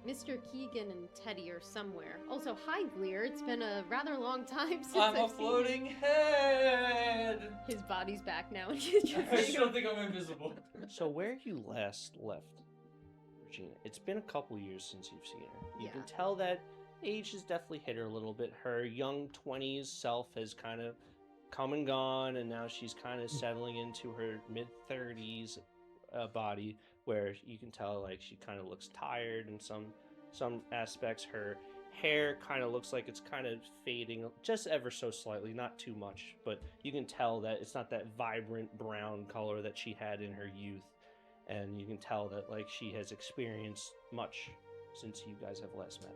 Mr. Keegan and Teddy are somewhere. Also, hi Gleer. It's been a rather long time since I'm a I've seen floating head! you. His body's back now, and he's just I still think I'm invisible. So where you last left Regina, it's been a couple years since you've seen her. You can Yeah. tell that age has definitely hit her a little bit. Her young 20s self has kind of come and gone, and now she's kind of settling into her mid-30s body, where you can tell like she kind of looks tired in some aspects. Her hair kind of looks like it's kind of fading just ever so slightly, not too much, but you can tell that it's not that vibrant brown color that she had in her youth, and you can tell that like she has experienced much since you guys have last met.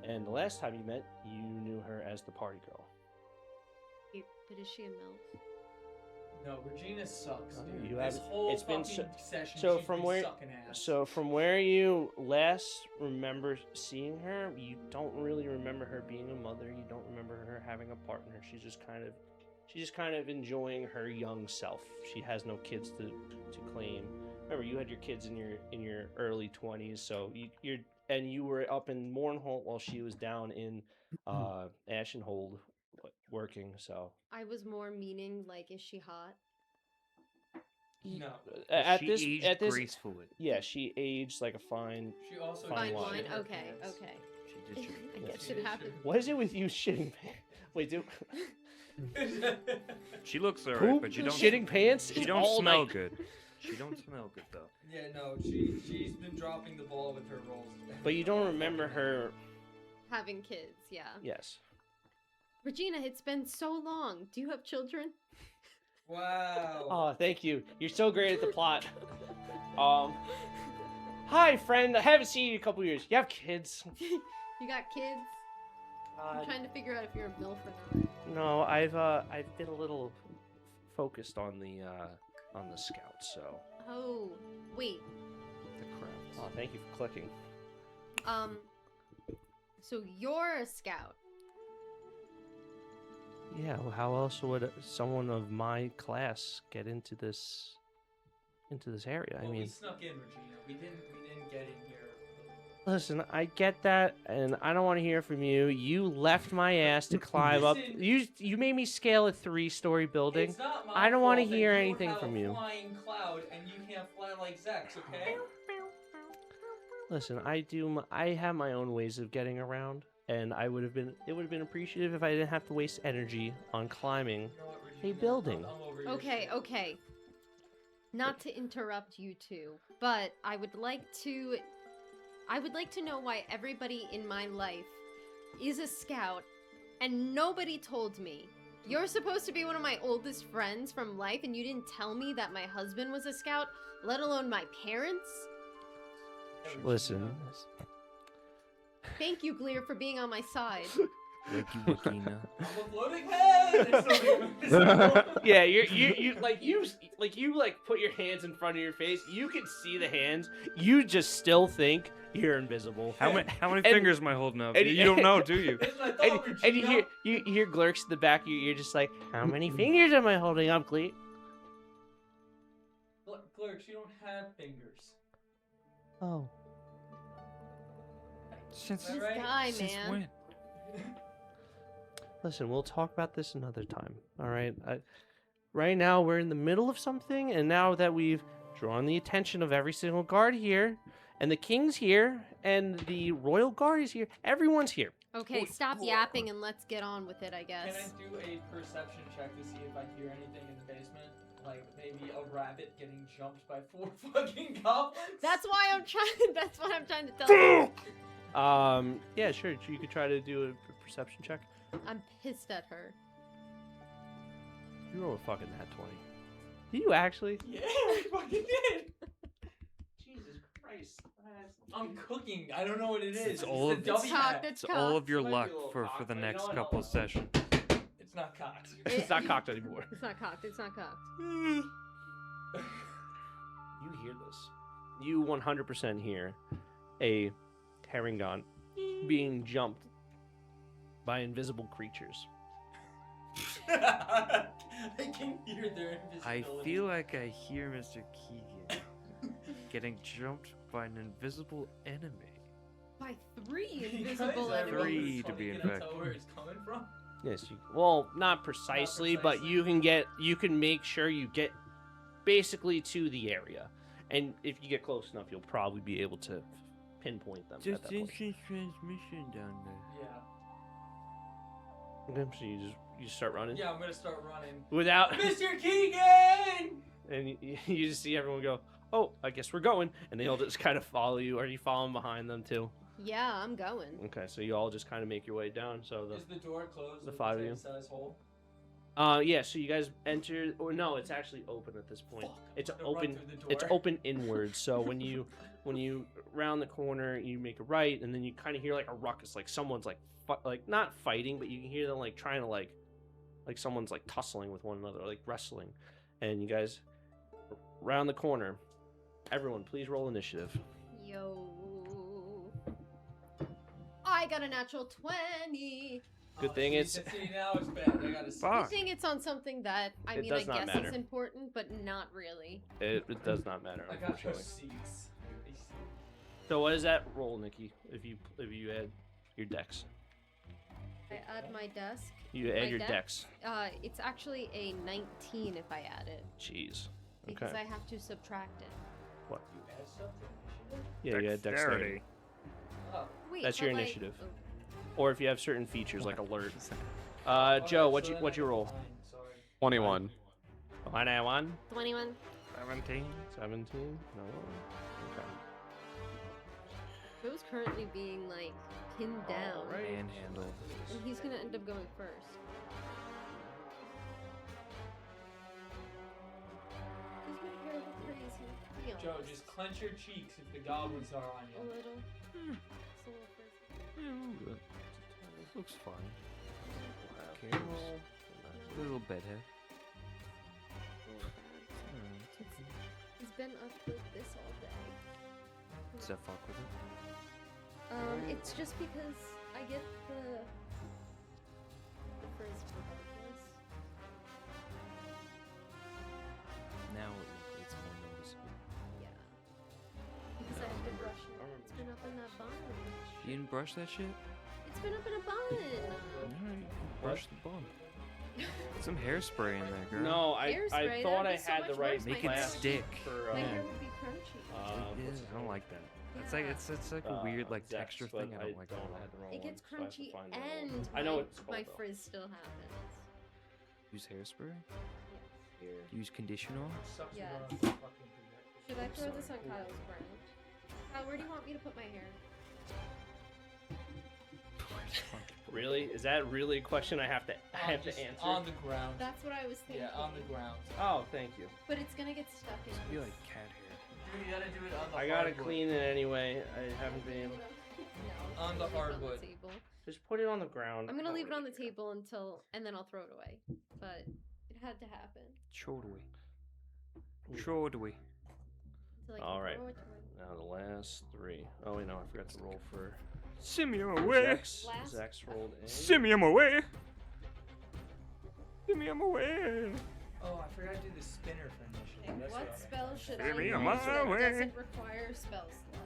And the last time you met, you knew her as the party girl. But is she a MILF? No, Regina sucks, Oh, dude. you This haven't- whole it's been fucking session, so she's from been where- sucking ass. So from where you last remember seeing her, you don't really remember her being a mother. You don't remember her having a partner. She's just kind of enjoying her young self. She has no kids to claim. Remember, you had your kids in your early 20s, so you were up in Mournholt while she was down in Ashenhold working. So I was more meaning like, is she hot? No. She aged gracefully. yeah, she aged like a fine. She also Fine Fine did wine. wine. shit her Okay, pants. okay. She did. I Yeah. guess it happened. What is it with you shitting pants? Wait, do She looks alright, poop but you don't. shitting pants? She It's don't all smell night. good. She don't smell good though. Yeah, no, she's been dropping the ball with her rolls. But you don't remember her. Having kids, yeah. Yes. Regina, it's been so long. Do you have children? Wow. Oh, thank you. You're so great at the plot. Hi, friend. I haven't seen you in a couple years. You have kids? You got kids? I'm trying to figure out if you're a MILF or not. No, I've been a little focused on the scouts. So. Oh, wait. The crowds. Oh, thank you for clicking. So you're a scout. Yeah. Well, how else would someone of my class get into this area? Well, I mean. we snuck in, Regina. We didn't get in here. Listen, I get that, and I don't want to hear from you. You left my ass to climb up. Listen. You made me scale a 3-story building. It's not my I don't wanna fault that hear you anything have from a you. Flying cloud and you can't fly like Zex, okay? Listen, I have my own ways of getting around, and it would have been appreciative if I didn't have to waste energy on climbing. You know what, A Regina? building. I'm over your Okay, shit. okay. Not to interrupt you two, but I would like to know why everybody in my life is a scout and nobody told me. You're supposed to be one of my oldest friends from life and you didn't tell me that my husband was a scout, let alone my parents? Yeah, Regina. Listen, Thank you, Gleer, for being on my side. Thank you, Regina. I'm a floating head! It's so yeah, you put your hands in front of your face. You can see the hands. You just still think you're invisible. How many And- fingers am I holding up? and- You don't know, do you? That's what I And, thought, and you Regina. hear Glurks in the back. You're just like, how many fingers am I holding up, Glee? Clerks, you don't have fingers. Oh. Since, Is that This right? guy, since man. when? Listen, we'll talk about this another time. All right. Right now, we're in the middle of something, and now that we've drawn the attention of every single guard here, and the king's here, and the royal guard is here, everyone's here. Okay, stop yapping and let's get on with it, I Can guess. I do a perception check to see if I hear anything in the basement? Like maybe a rabbit getting jumped by 4 fucking goblins? That's what I'm trying to tell you. Yeah, sure. You could try to do a perception check. I'm pissed at her. You roll a fucking nat 20. Did you actually? Yeah, I fucking did! Jesus Christ. I'm cooking. I don't know what it is. It's all of- the It's W cocked, hat. it's It's all of your Might be a luck little for cocked, the but you next know what? couple I'll- sessions. It's not cocked. It's not cocked anymore. It's not cocked, it's not cocked. You hear this. You 100% hear a Herringon being jumped by invisible creatures. I can hear their I invisibility. feel like I hear Mr. Keegan getting jumped by an invisible enemy. By 3 Because invisible everyone Three enemies. was to be funny, can I tell infected. where it's coming from? Yes, well, not precisely, but precisely. you can make sure you get basically to the area. And if you get close enough, you'll probably be able to pinpoint them at that point. transmission down there. Yeah. Okay, so you just start running Yeah, I'm gonna start running. without, Mr. Keegan! and you just see everyone go, "Oh, I guess we're going," and they all just kind of follow you. Are you following behind them too? Yeah, I'm going. Okay, so you all just kind of make your way down. So Is the door closed? the with 5 of same you. size hole? yeah, so you guys enter, or no, it's actually open at this point. Fuck, It's I'm gonna run open. through the It's door. open inwards. So when you round the corner, you make a right, and then you kind of hear like a ruckus, like someone's like not fighting, but you can hear them like trying to like someone's like tussling with one another, like wrestling. And you guys round the corner. Everyone, please roll initiative. Yo. I got a natural 20. Good thing it's. See, now it's bad. I gotta see. Good Fuck. thing it's on something that I It mean, I does not guess matter. it's important, but not really. It does not matter, I got unfortunately. receipts. So what does that roll, Nikki? If you add your dex, I add my desk. you add My your dex? dex. It's actually a 19 if I add it, Jeez. because Okay. I have to subtract it. What? You add something? Yeah, you add dexterity. Oh. Wait, That's your but, like- initiative. oh, Or if you have certain features like alert. Alright, Joe, so what'd then you I roll? got 9, sorry. 21. 1, 21. 17. 17. No. Okay. Joe's currently being like pinned down, Alright. Manhandle. and he's gonna end up going first. Does my hair look crazy? To be Joe, honest. just clench your cheeks if the goblins are on a you. little. It's a little crazy. This looks fine. Okay. Cares? A little bedhead. He's been up with this all day. Does that fuck with it? It's just because I get the frizz regardless. Now it's more noticeable. Yeah. Because I have to brush it. It's been up in that bun. You didn't brush that shit? It's been up in a bun. Alright, brush the bum. Put some hairspray in there, girl. No, I Hairspray, thought I that'd be so had much the right worse. Make it class stick. for My hair would be crunchy. I don't like that. It's like it's like a weird like Zex, texture but thing. I don't like that. have the wrong It gets one, so I have to crunchy find the other one. and I know what it's called, my though. frizz still happens. Use hairspray. Here. Use conditioner. Sucks Yes. about the fucking projector. Should I throw this on Kyle's ground? Kyle, where do you want me to put my hair? Really? Is that really a question I have to Just answer? on the ground. That's what I was thinking. Yeah, on the ground. Oh, thank you. But it's gonna get stuck in. Be like cat hair. Dude, you gotta do it on the I gotta hardwood. clean it anyway. I haven't been able. No, On the leave it hardwood. table. Just put it on the ground. I'm gonna Don't leave it on the really care. table and then I'll throw it away. But it had to happen. Throw it away. Throw it away. So, like, All right. throw it away. Now the last 3. Oh wait, no, I forgot to roll for Send me for away. Zex. Last- Zex rolled a. Send me away. Send me away. Oh, I forgot to do the spinner for initiative. That's What what spell should I Send me use on that my way. doesn't require a spell slot?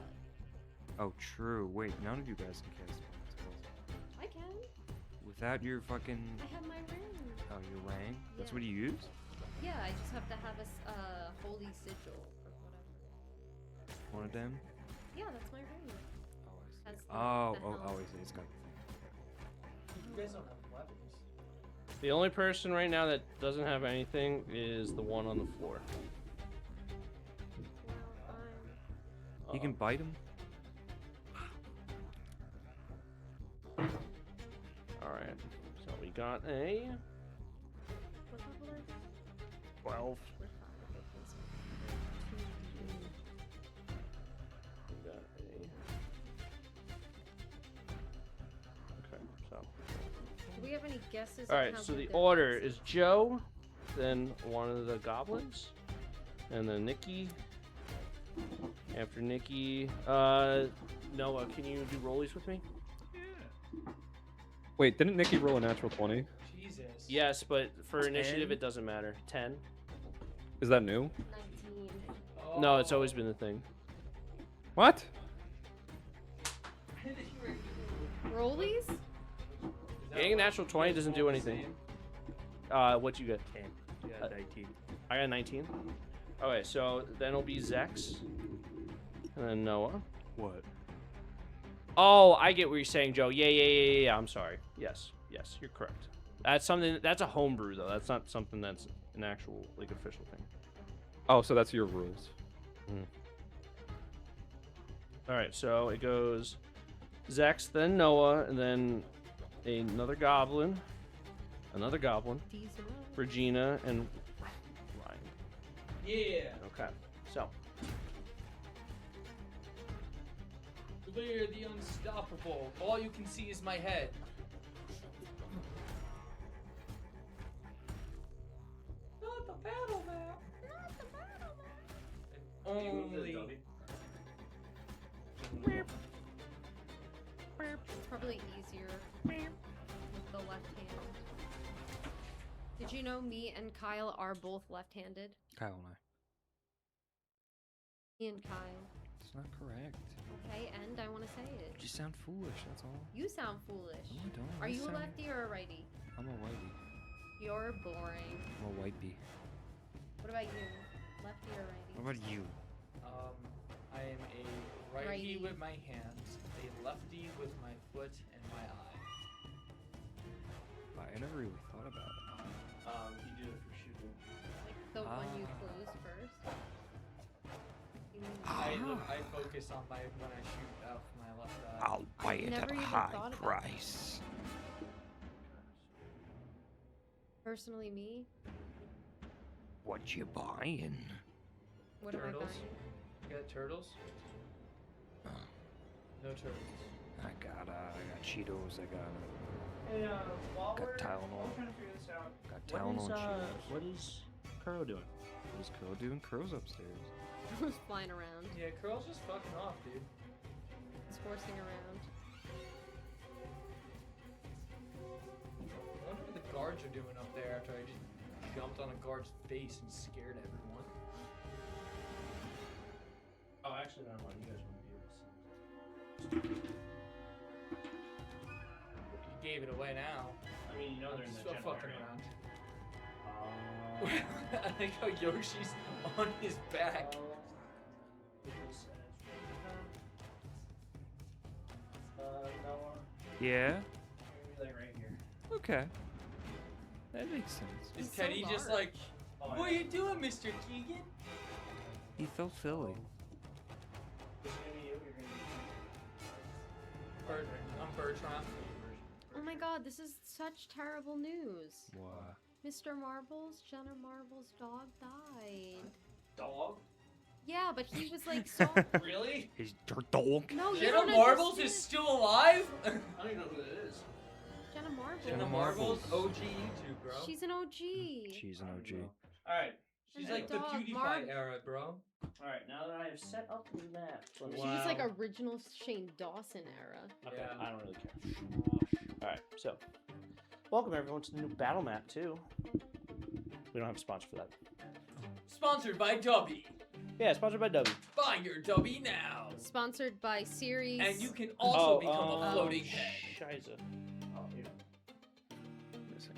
Oh, true. Wait, none of you guys can cast spells. I can. Without your fucking. I have my ring. Oh, your rank? That's Yeah. what you use? Yeah, I just have to have a holy sigil or whatever. One of them? Yeah, that's my ring. That's the- Oh, the oh, helm. oh, it's got. You guys don't have weapons. The only person right now that doesn't have anything is the one on the floor. You can bite him? All right. So we got a What level are you? 12. We're fine. We got a. Okay. So. Do we have any guesses? All on right. how So good the their order defense is Joe, then one of the goblins, and then Nikki. After Nikki, Noah, can you do rollies with me? Wait, didn't Nikki roll a natural 20? Jesus. Yes, but for initiative 10? it doesn't matter. 10. Is that new? 19. Oh. No, it's always been the thing. What? Rollies? Getting a natural 20 doesn't do anything. What you get? 10. Yeah, 19. I got 19. Okay, so then it'll be Zex, and then Noah. What? Oh, I get what you're saying, Joe. Yeah. I'm sorry. Yes, you're correct. That's something. That's a homebrew though. That's not something that's an actual like official thing. Oh, so that's your rules. All right, so it goes Zex, then Noah, and then another goblin, These are all. Regina, and Ryan. Yeah. Okay, so Gleer the unstoppable. All you can see is my head. Not the battle map. Not the battle map. Only. It's probably easier with the left hand. Did you know me and Kyle are both left-handed? Kyle and I. Me and Kyle. It's not correct. Okay, and I want to say it. You sound foolish, that's all. You sound foolish. No, I don't. Are I you a sound- lefty or a righty? I'm a whitey. You're boring. I'm a whitey. What about you? Lefty or righty? What about you? I am a righty Righty. with my hands, a lefty with my foot and my eye. I never really thought about it. You do it for shooting. Like the one you close first? You mean I focus on my when I shoot out my left eye. I'll buy I've it never at a even high thought about price. personally me? What you buying? What am I Turtles? buying? You got turtles? Oh, No turtles. I got Cheetos. I got Hey, while Got we're Tylenol. trying to figure this out, got Tylenol Cheetos. what is Kuro doing? What's Crow doing? Crow's upstairs. Who's flying around? Yeah, Curl's just fucking off, dude. He's horsing around. I wonder what the guards are doing up there after I just jumped on a guard's face and scared everyone. Oh, actually, never mind. You guys wouldn't be able to see. You gave it away now. I mean, you know they're in the Still general fucking area. around. I think how Yoshi's on his back. Noah, Yeah. maybe like right here. Okay. That makes sense. Is He's so Teddy just large. like, Oh, what are you doing, Mr. Keegan? He felt silly. This is gonna be you. You're gonna I'm Bertrand. Oh my god, this is such terrible news. What? Mr. Marbles, Jenna Marbles' dog died. dog. Yeah, but he was like so. Really? He's your dog. No, you Jenna don't Marbles understand. is still alive? I don't even know who that is. Jenna Marbles. Jenna Marbles, OG YouTube, bro. She's an OG. She's an OG. All right. She's a like the dog, PewDiePie Marv. era, bro. All right. Now that I have set up the map, let me- She was like Wow. original Shane Dawson era. Okay, Yeah. I don't really care. All right, so welcome everyone to the new battle map too. We don't have a sponsor for that. Sponsored by Dubby. Yeah, sponsored by W. Buy your Dubby now. Sponsored by Series. And you can also become a floating head. Shiza. Oh, here. Missing.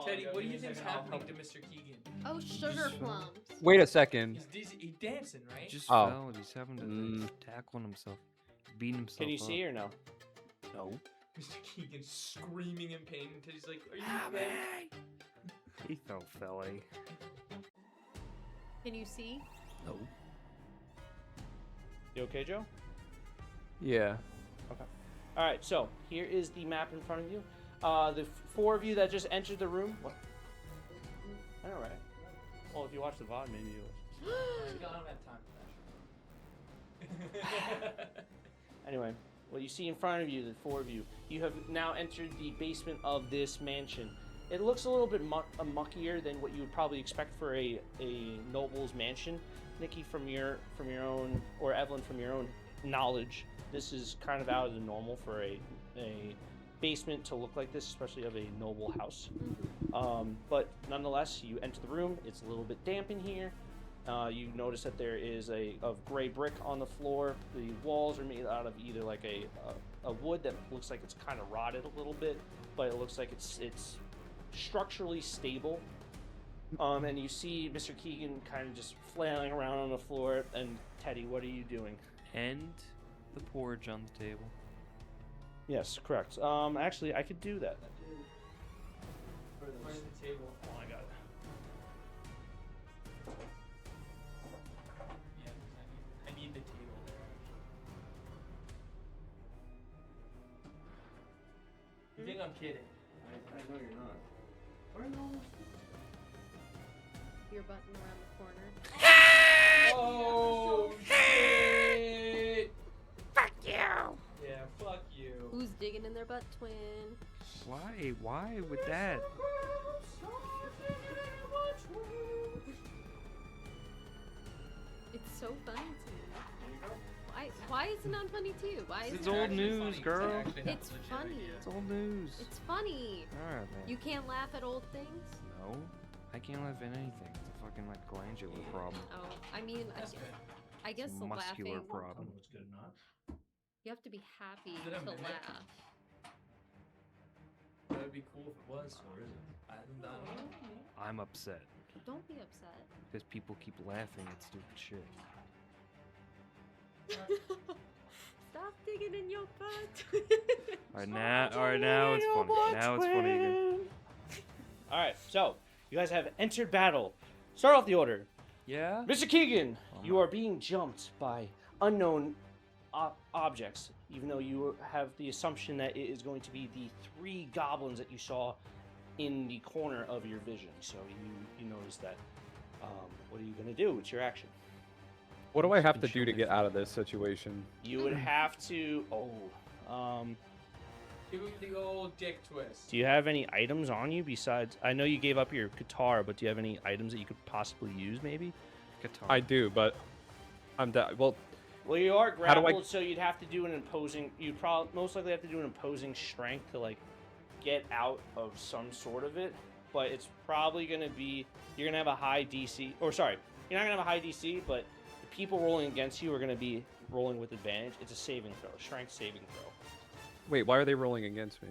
Teddy, what do you think's happening to Mr. Keegan? Oh, sugar Just- plums. Wait a second. He's dancing, He right? just Oh. fell. He's having to like, tackle himself. Beating himself Can you up. see or no? No. Mr. Keegan screaming in pain until he's like, are you Help okay? me! He felt felly. Can you see? No. You okay, Joe? Yeah. All right, so here is the map in front of you. The four of you that just entered the room. What? I know, right? Well, if you watch the VOD, maybe you. I don't have time for that. Anyway, what you see in front of you, the four of you, you have now entered the basement of this mansion. It looks a little bit muckier than what you would probably expect for a noble's mansion. Nikki, from your own, or Evelyn, from your own knowledge, this is kind of out of the normal for a basement to look like this, especially of a noble house. But nonetheless, you enter the room. It's a little bit damp in here. You notice that there is of gray brick on the floor. The walls are made out of either like a wood that looks like it's kind of rotted a little bit, but it looks like it's structurally stable. And you see Mr. Keegan kind of just flailing around on the floor. And Teddy, what are you doing? And the porridge on the table. Yes, correct. Actually, I could do that. Where's the table? Oh, I got it. Yeah, 'cause I need the table there. You think I'm kidding? I know you're not. Your button around the corner. Oh shit! Fuck you! Yeah, fuck you. Who's digging in their butt, twin? Why? Why with that? It's so funny to me. Why is it not funny to you? Why is It's it old not- news, girl. It's funny. It's old news. It's funny. Alright, man. You can't laugh at old things? No, I can't laugh at anything. It's a fucking like glandular problem. Oh, I mean, I guess the Muscular laughing, problem. What's good or not? you have to be happy Is it a to mimic? laugh. That would be cool if it was, or is it? I don't know. I'm upset Don't be upset. because people keep laughing at stupid shit. Stop digging in your butt. Alright, now it's funny. Now it's funny again. All right, so you guys have entered battle. Start off the order. Yeah? Mr. Keegan, you are being jumped by unknown objects, even though you have the assumption that it is going to be the 3 goblins that you saw in the corner of your vision. So you notice that. What are you going to do? It's your action. What do I have to do to get out of this situation? You would have to. Give him the old dick twist. Do you have any items on you besides? I know you gave up your guitar, but do you have any items that you could possibly use? Maybe. Guitar. I do, but I'm well. Well, you are How do I- grappled, so you'd have to do an imposing. You'd probably most likely have to do an imposing strength to like get out of some sort of it. But it's probably gonna be you're gonna have a high DC. Or sorry, you're not gonna have a high DC, but the people rolling against you are gonna be rolling with advantage. It's a saving throw, strength saving throw. Wait, why are they rolling against me?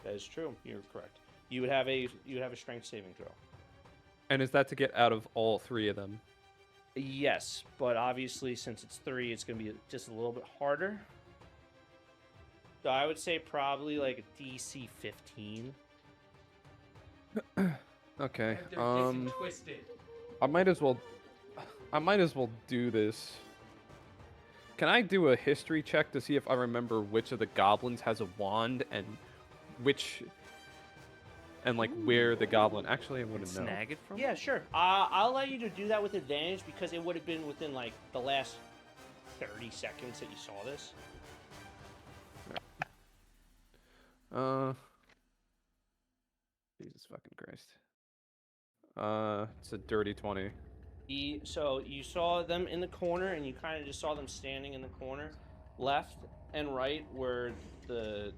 That is true. You're correct. You would have a strength saving throw. And is that to get out of all 3 of them? Yes, but obviously since it's 3, it's gonna be just a little bit harder. So I would say probably like a DC 15. Okay. Have their dicks twisted. I might as well do this. Can I do a history check to see if I remember which of the goblins has a wand and which and like where the goblin actually I wouldn't know. Snag it from? Yeah, sure. I'll allow you to do that with advantage because it would have been within like the last 30 seconds that you saw this. Jesus fucking Christ. It's a dirty 20. So you saw them in the corner, and you kind of just saw them standing in the corner. Left and right were the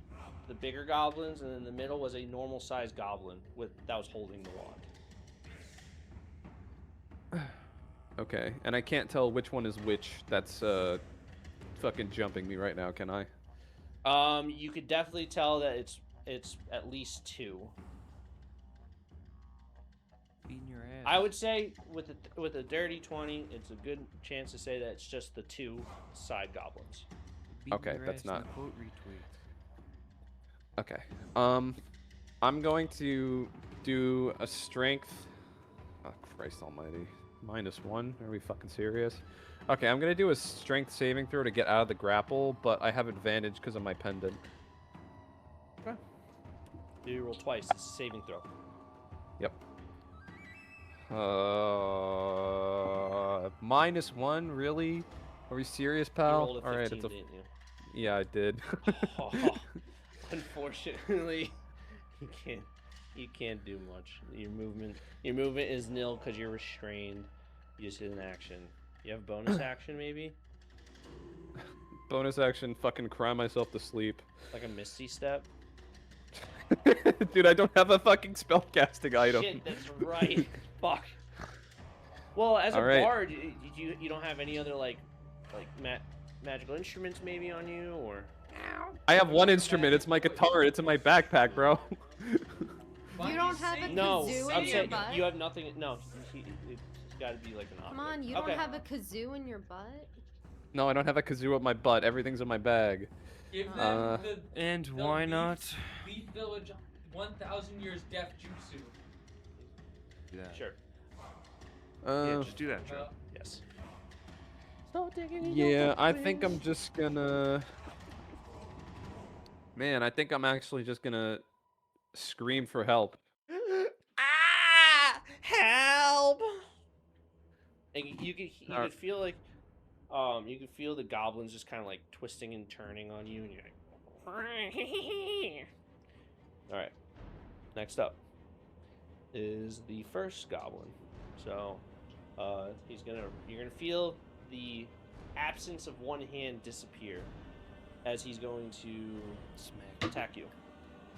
bigger goblins, and in the middle was a normal-sized goblin that was holding the wand. Okay, and I can't tell which one is which. That's fucking jumping me right now, can I? You could definitely tell that it's at least 2. Beating your ass. I would say with a dirty 20, it's a good chance to say that it's just the 2 side goblins. Beating Okay, your that's ass in not- the quote retweet. Okay. I'm going to do a strength. Oh, Christ almighty. -1? Are we fucking serious? Okay, I'm going to do a strength saving throw to get out of the grapple, but I have advantage because of my pendant. Do you roll twice? It's a saving throw. Yep. -1? Really? Are we serious, You pal? rolled a 15, Alright, it's a... didn't you? Yeah, I did. Oh, unfortunately, you can't do much. Your movement is nil because you're restrained. You just hit an action. You have bonus action maybe, Bonus action, fucking cry myself to sleep. like a misty step. Dude, I don't have a fucking spellcasting item. Shit, that's right. Fuck. Well, as a Alright. bard, you don't have any other like magical instruments maybe on you or. I have one instrument. It's my guitar. It's in my backpack, bro. You don't have a No, kazoo I'm in your saying butt? you have nothing. No, it's got to be like an object. Come on, you Okay. don't have a kazoo in your butt? No, I don't have a kazoo up my butt. Everything's in my bag. Give them Uh, And the why Leaf- not? Leaf Village 1,000 years deaf jutsu. Do that. Sure. Yeah, just do that, Joe. Well, Yes. Yeah, I think I'm just gonna... Man, I think I'm actually just gonna scream for help. Ah! Help! And you could feel like, you could feel the goblins just kind of like twisting and turning on you, and you're like, all right. Next up is the first goblin. So, you're gonna feel the absence of one hand disappear as he's going to attack you.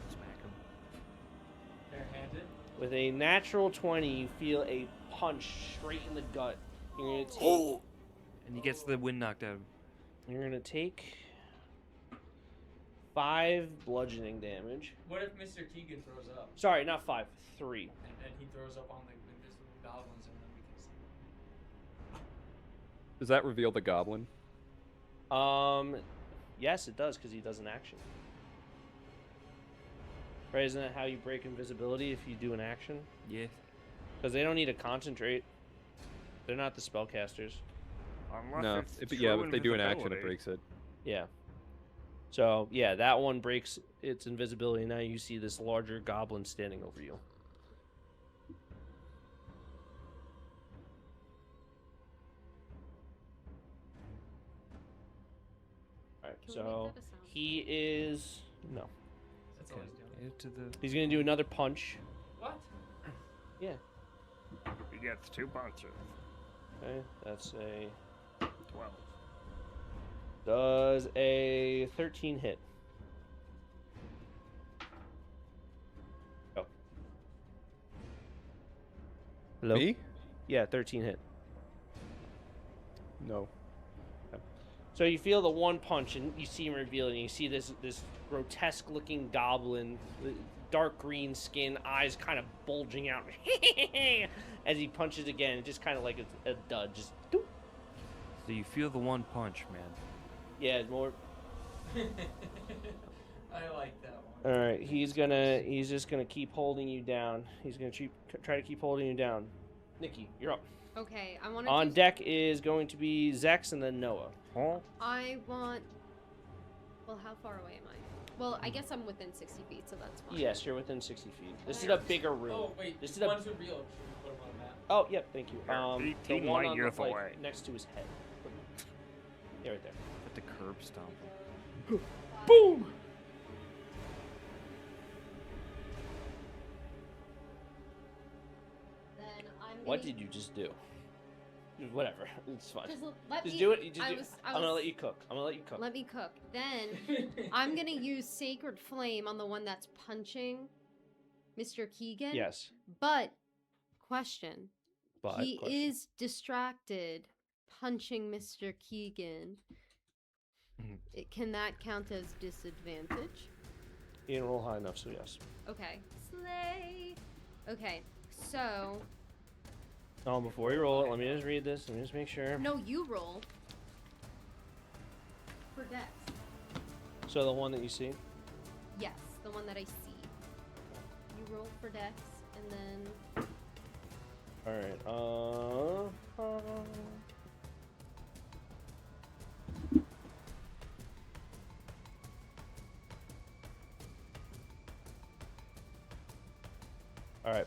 Smack him. Barehanded. With a natural 20, you feel a punch straight in the gut. You're gonna take. And he gets the wind knocked out of him. You're gonna take 5 bludgeoning damage. What if Mr. Keegan throws up? Sorry, not 5, 3. And then he throws up on the invisible goblins and then we can see. Does that reveal the goblin? Yes, it does, because he does an action. Right, isn't that how you break invisibility if you do an action? Yeah. Because they don't need to concentrate. They're not the spellcasters. No, if they do an action, it breaks it. Yeah. So, yeah, that one breaks its invisibility. Now you see this larger goblin standing over you. Alright, Can we make so that a sound? he is... No. That's all he's doing. Add to the... He's going to do another punch. What? Yeah. He gets 2 punches. Okay, that's a... 12. Does a 13 hit. Go. Hello? Me? Yeah, 13 hit. No. So you feel the one punch, and you see him reveal it, and you see this grotesque-looking goblin, with dark green skin, eyes kind of bulging out, as he punches again. It just kind of like a dud, just doop. So you feel the one punch, man. Yeah, more. I like that one. All right, he's just gonna keep holding you down. He's gonna try to keep holding you down. Nikki, you're up. Okay, I want On deck is going to be Zex and then Noah. Huh? I want. Well, how far away am I? Well, I guess I'm within 60 feet, so that's fine. Yes, you're within 60 feet. This is a bigger room. Oh, wait. This is This a. one's real. Should we put him on the map? Oh, yep. Thank you. They're The 18 one light on years the, like, away. next to his head. Yeah, right there. At the curb stomp him. Boom! Then I'm What gonna- did you just do? Whatever. It's fine. Just let Just me- do it. You just I do. was- I'm gonna let you cook. I'm gonna let you cook. Let me cook. Then I'm gonna use Sacred Flame on the one that's punching Mr. Keegan. Yes. But question. But He question. is distracted punching Mr. Keegan. Mhm. Can that count as disadvantage? He didn't roll high enough, so yes. Okay. Slay. Okay. So Oh, before you roll it, let me just read this. Let me just make sure. no, you roll for dex. So the one that you see. Yes, the one that I see. You roll for dex, and then All right. All right.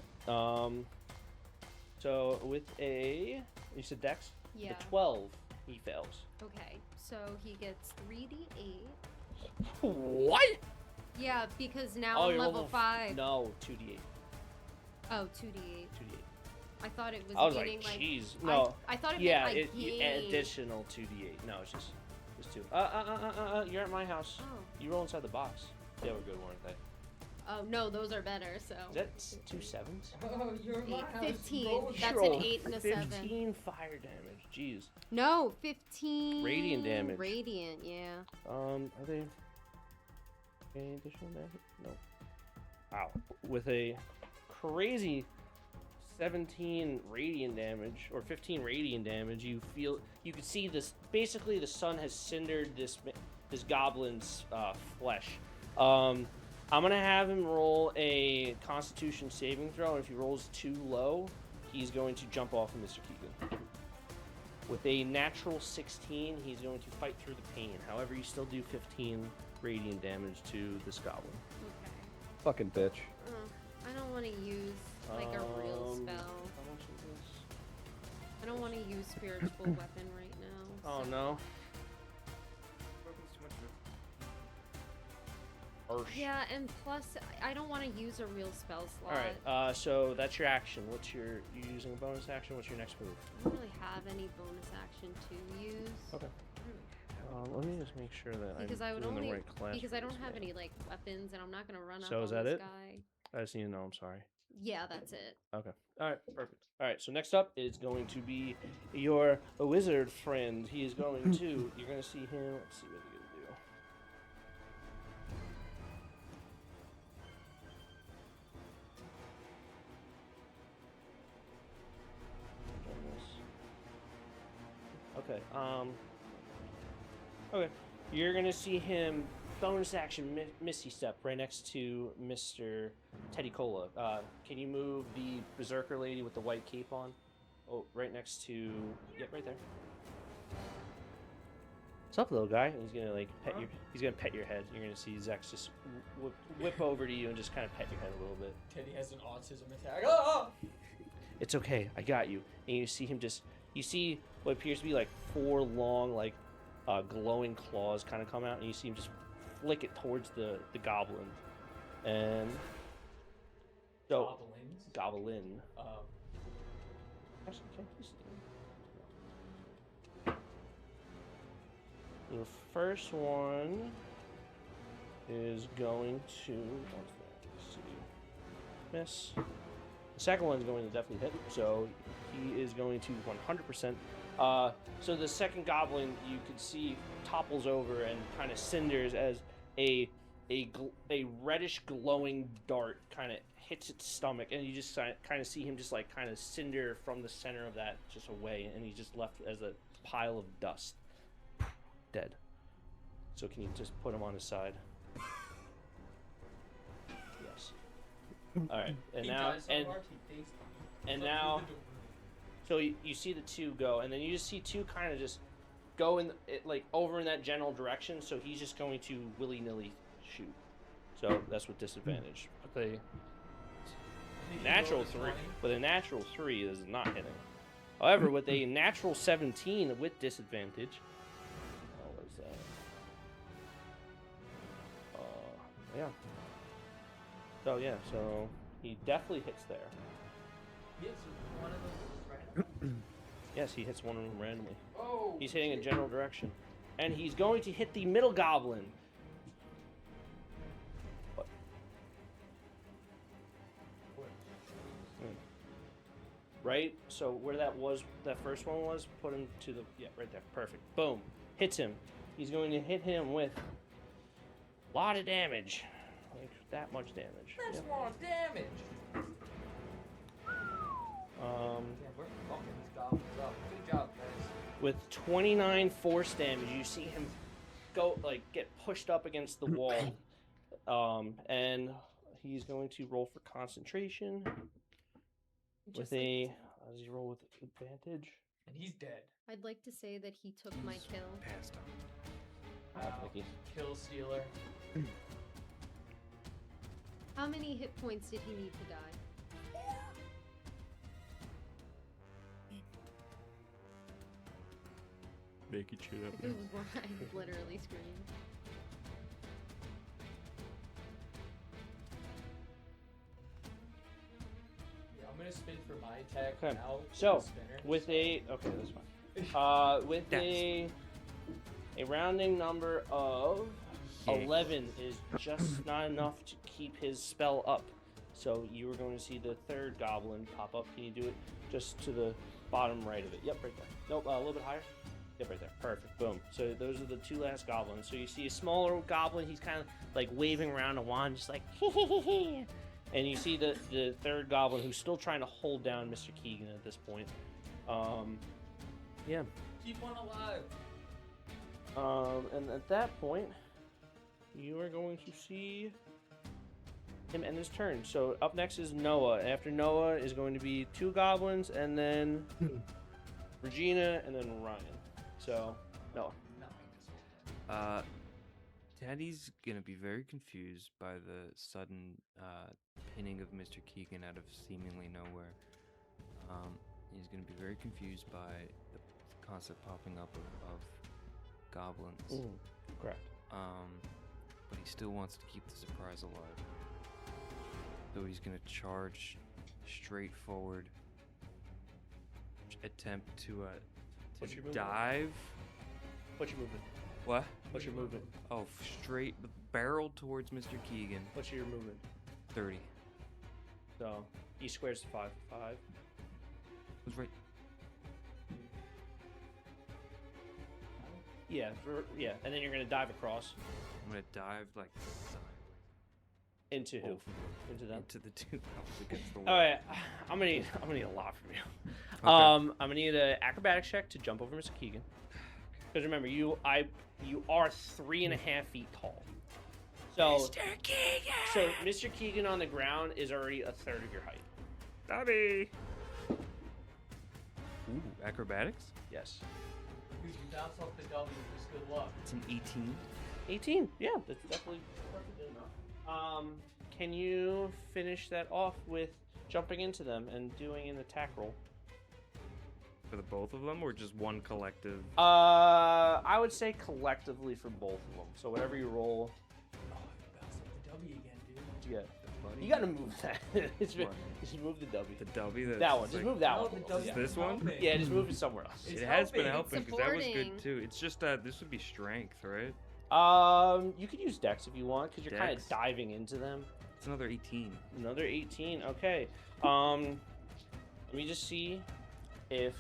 So with a, you said Dex. yeah. The 12, he fails. Okay, so he gets 3d8. What? Yeah, because now I'm you're level 5. No, 2d8. Oh, 2d8. 2d8. I thought it was I was getting like, like. jeez. No. I thought it Yeah, meant like gain. additional 2d8. No, it's just 2. You're at my house. Oh. You roll inside the box. They were good, weren't they? Oh no, those are better. So. Is that 2 sevens? Oh, you're in my house. 15. Roll That's She an rolled 8 and a 7. 15 fire damage. Jeez. No, 15. Radiant damage. Radiant, yeah. Are they any additional damage? No. Wow. With a crazy 17 radiant damage or 15 radiant damage, you can see this. Basically, the sun has cindered this goblin's flesh. I'm gonna have him roll a Constitution saving throw, and if he rolls too low, he's going to jump off of Mr. Keegan. With a natural 16, he's going to fight through the pain. However, you still do 15 radiant damage to this goblin. Okay. Fucking bitch. I don't want to use like a real spell. How much is this? I don't want to use spiritual weapon right now. Oh so- no. Yeah, and plus, I don't want to use a real spell slot. All right. So that's your action. You using a bonus action? What's your next move? I don't really have any bonus action to use. Okay. Let me just make sure that Because I'm I would doing only the right class. because for I don't this have game. any like weapons, and I'm not gonna run up So on is that this it? guy. I just need to know. I'm sorry. Yeah, that's it. Okay. All right. Perfect. All right. So next up is going to be your wizard friend. He is going to. You're going to see him. Let's see what he's going to do. Okay. Okay. You're gonna see him bonus action Misty Step right next to Mr. Teddy Cola. Can you move the berserker lady with the white cape on? Oh, right next to. Yep, right there. What's up, little guy? And he's gonna like pet your. He's gonna pet your head. You're gonna see Zex just whip over to you and just kind of pet your head a little bit. Teddy has an autism attack. Oh! It's okay, I got you. And you see him just. You see what appears to be like 4 long, like, glowing claws kind of come out, and you see him just flick it towards the goblin. And. So. Goblins. Goblin. Actually, can't you see? The first one is going to. Let's see. Miss. The second one's going to definitely hit, so he is going to 100%. So the second goblin, you can see, topples over and kind of cinders as a reddish glowing dart kind of hits its stomach, and you just kind of see him just like kind of cinder from the center of that just away, and he's just left as a pile of dust, dead. So can you just put him on his side? Yes. All right, and now, so you see the two go, and then you just see two kind of just go like over in that general direction. So he's just going to willy-nilly shoot. So that's with disadvantage. Okay. Natural 3, with a natural 3 is not hitting. However, with a natural 17 with disadvantage, what was that? Yeah. So yeah, so he definitely hits there. Yes, one of those is random. Yes, he hits one of them randomly. Oh! He's hitting in general direction, and he's going to hit the middle goblin. What? Right? So where that first one was, put him to the, yeah, right there. Perfect. Boom. Hits him. He's going to hit him with a lot of damage. Like that much damage. That's Yep. a lot of damage! Um, Yeah, we're fucking these goblins up. Good job, guys. with 29 force damage, you see him go, like, get pushed up against the wall. And he's going to roll for concentration. With a, does he roll with advantage? And he's dead. I'd like to say that he took my kill. Passed on. Wow. Mickey. Kill stealer. How many hit points did he need to die? Make it shit up. If it was one, I literally screamed. Yeah, I'm gonna spin for my attack Okay, now. so, Spinner. with a, okay, that's fine. With a rounding number of 11 is just not enough to keep his spell up. So you are going to see the third goblin pop up. Can you do it just to the bottom right of it? Yep, right there. Nope, a little bit higher. Yep, right there. Perfect. Boom. So those are the two last goblins. So you see a smaller goblin. He's kind of like waving around a wand, just like and you see the third goblin who's still trying to hold down Mr. Keegan at this point. Yeah. Keep one alive. And at that point, you are going to see him end his turn. So up next is Noah. After Noah is going to be two goblins, and then Regina, and then Ryan. So, Noah. Daddy's gonna be very confused by the sudden pinning of Mr. Keegan out of seemingly nowhere. He's gonna be very confused by the concept popping up of goblins. Correct. but he still wants to keep the surprise alive. So he's gonna charge straight forward. Attempt to What's your movement? dive. What's your movement? What? What's your movement? Oh, straight barrel towards Mr. Keegan. What's your movement? 30. So E squares 5. 5. Who's right? Yeah, yeah, and then you're gonna dive across I'm gonna dive like sideways. into who? Both of them. Into them. Into the two up against the wall. All right, I'm gonna need a lot from you. Okay. I'm gonna need an acrobatics check to jump over Mr. Keegan. Because remember, you are 3.5 feet tall. So Mr. Keegan! So Mr. Keegan on the ground is already a third of your height. Dobby! Ooh, acrobatics? Yes. Dude, you bounce off the W. Just good luck. It's an 18. 18. Yeah, that's definitely good enough. Can you finish that off with jumping into them and doing an attack roll? For the both of them, or just one collective? I would say collectively for both of them. So whatever you roll, Oh, you bounced off the W again, dude. what you get? Buddy? You gotta move that. What? Just move the W. The W that's That one. Just like- move that No, one. the Yeah. W Is this one? helping. Yeah, just move it somewhere else. It's It has been helping. helping because that was supporting. good too. It's just this would be strength, right? You could use Dex if you want, because you're kind of Dex? diving into them. It's another 18. Another 18. Okay. Let me just see if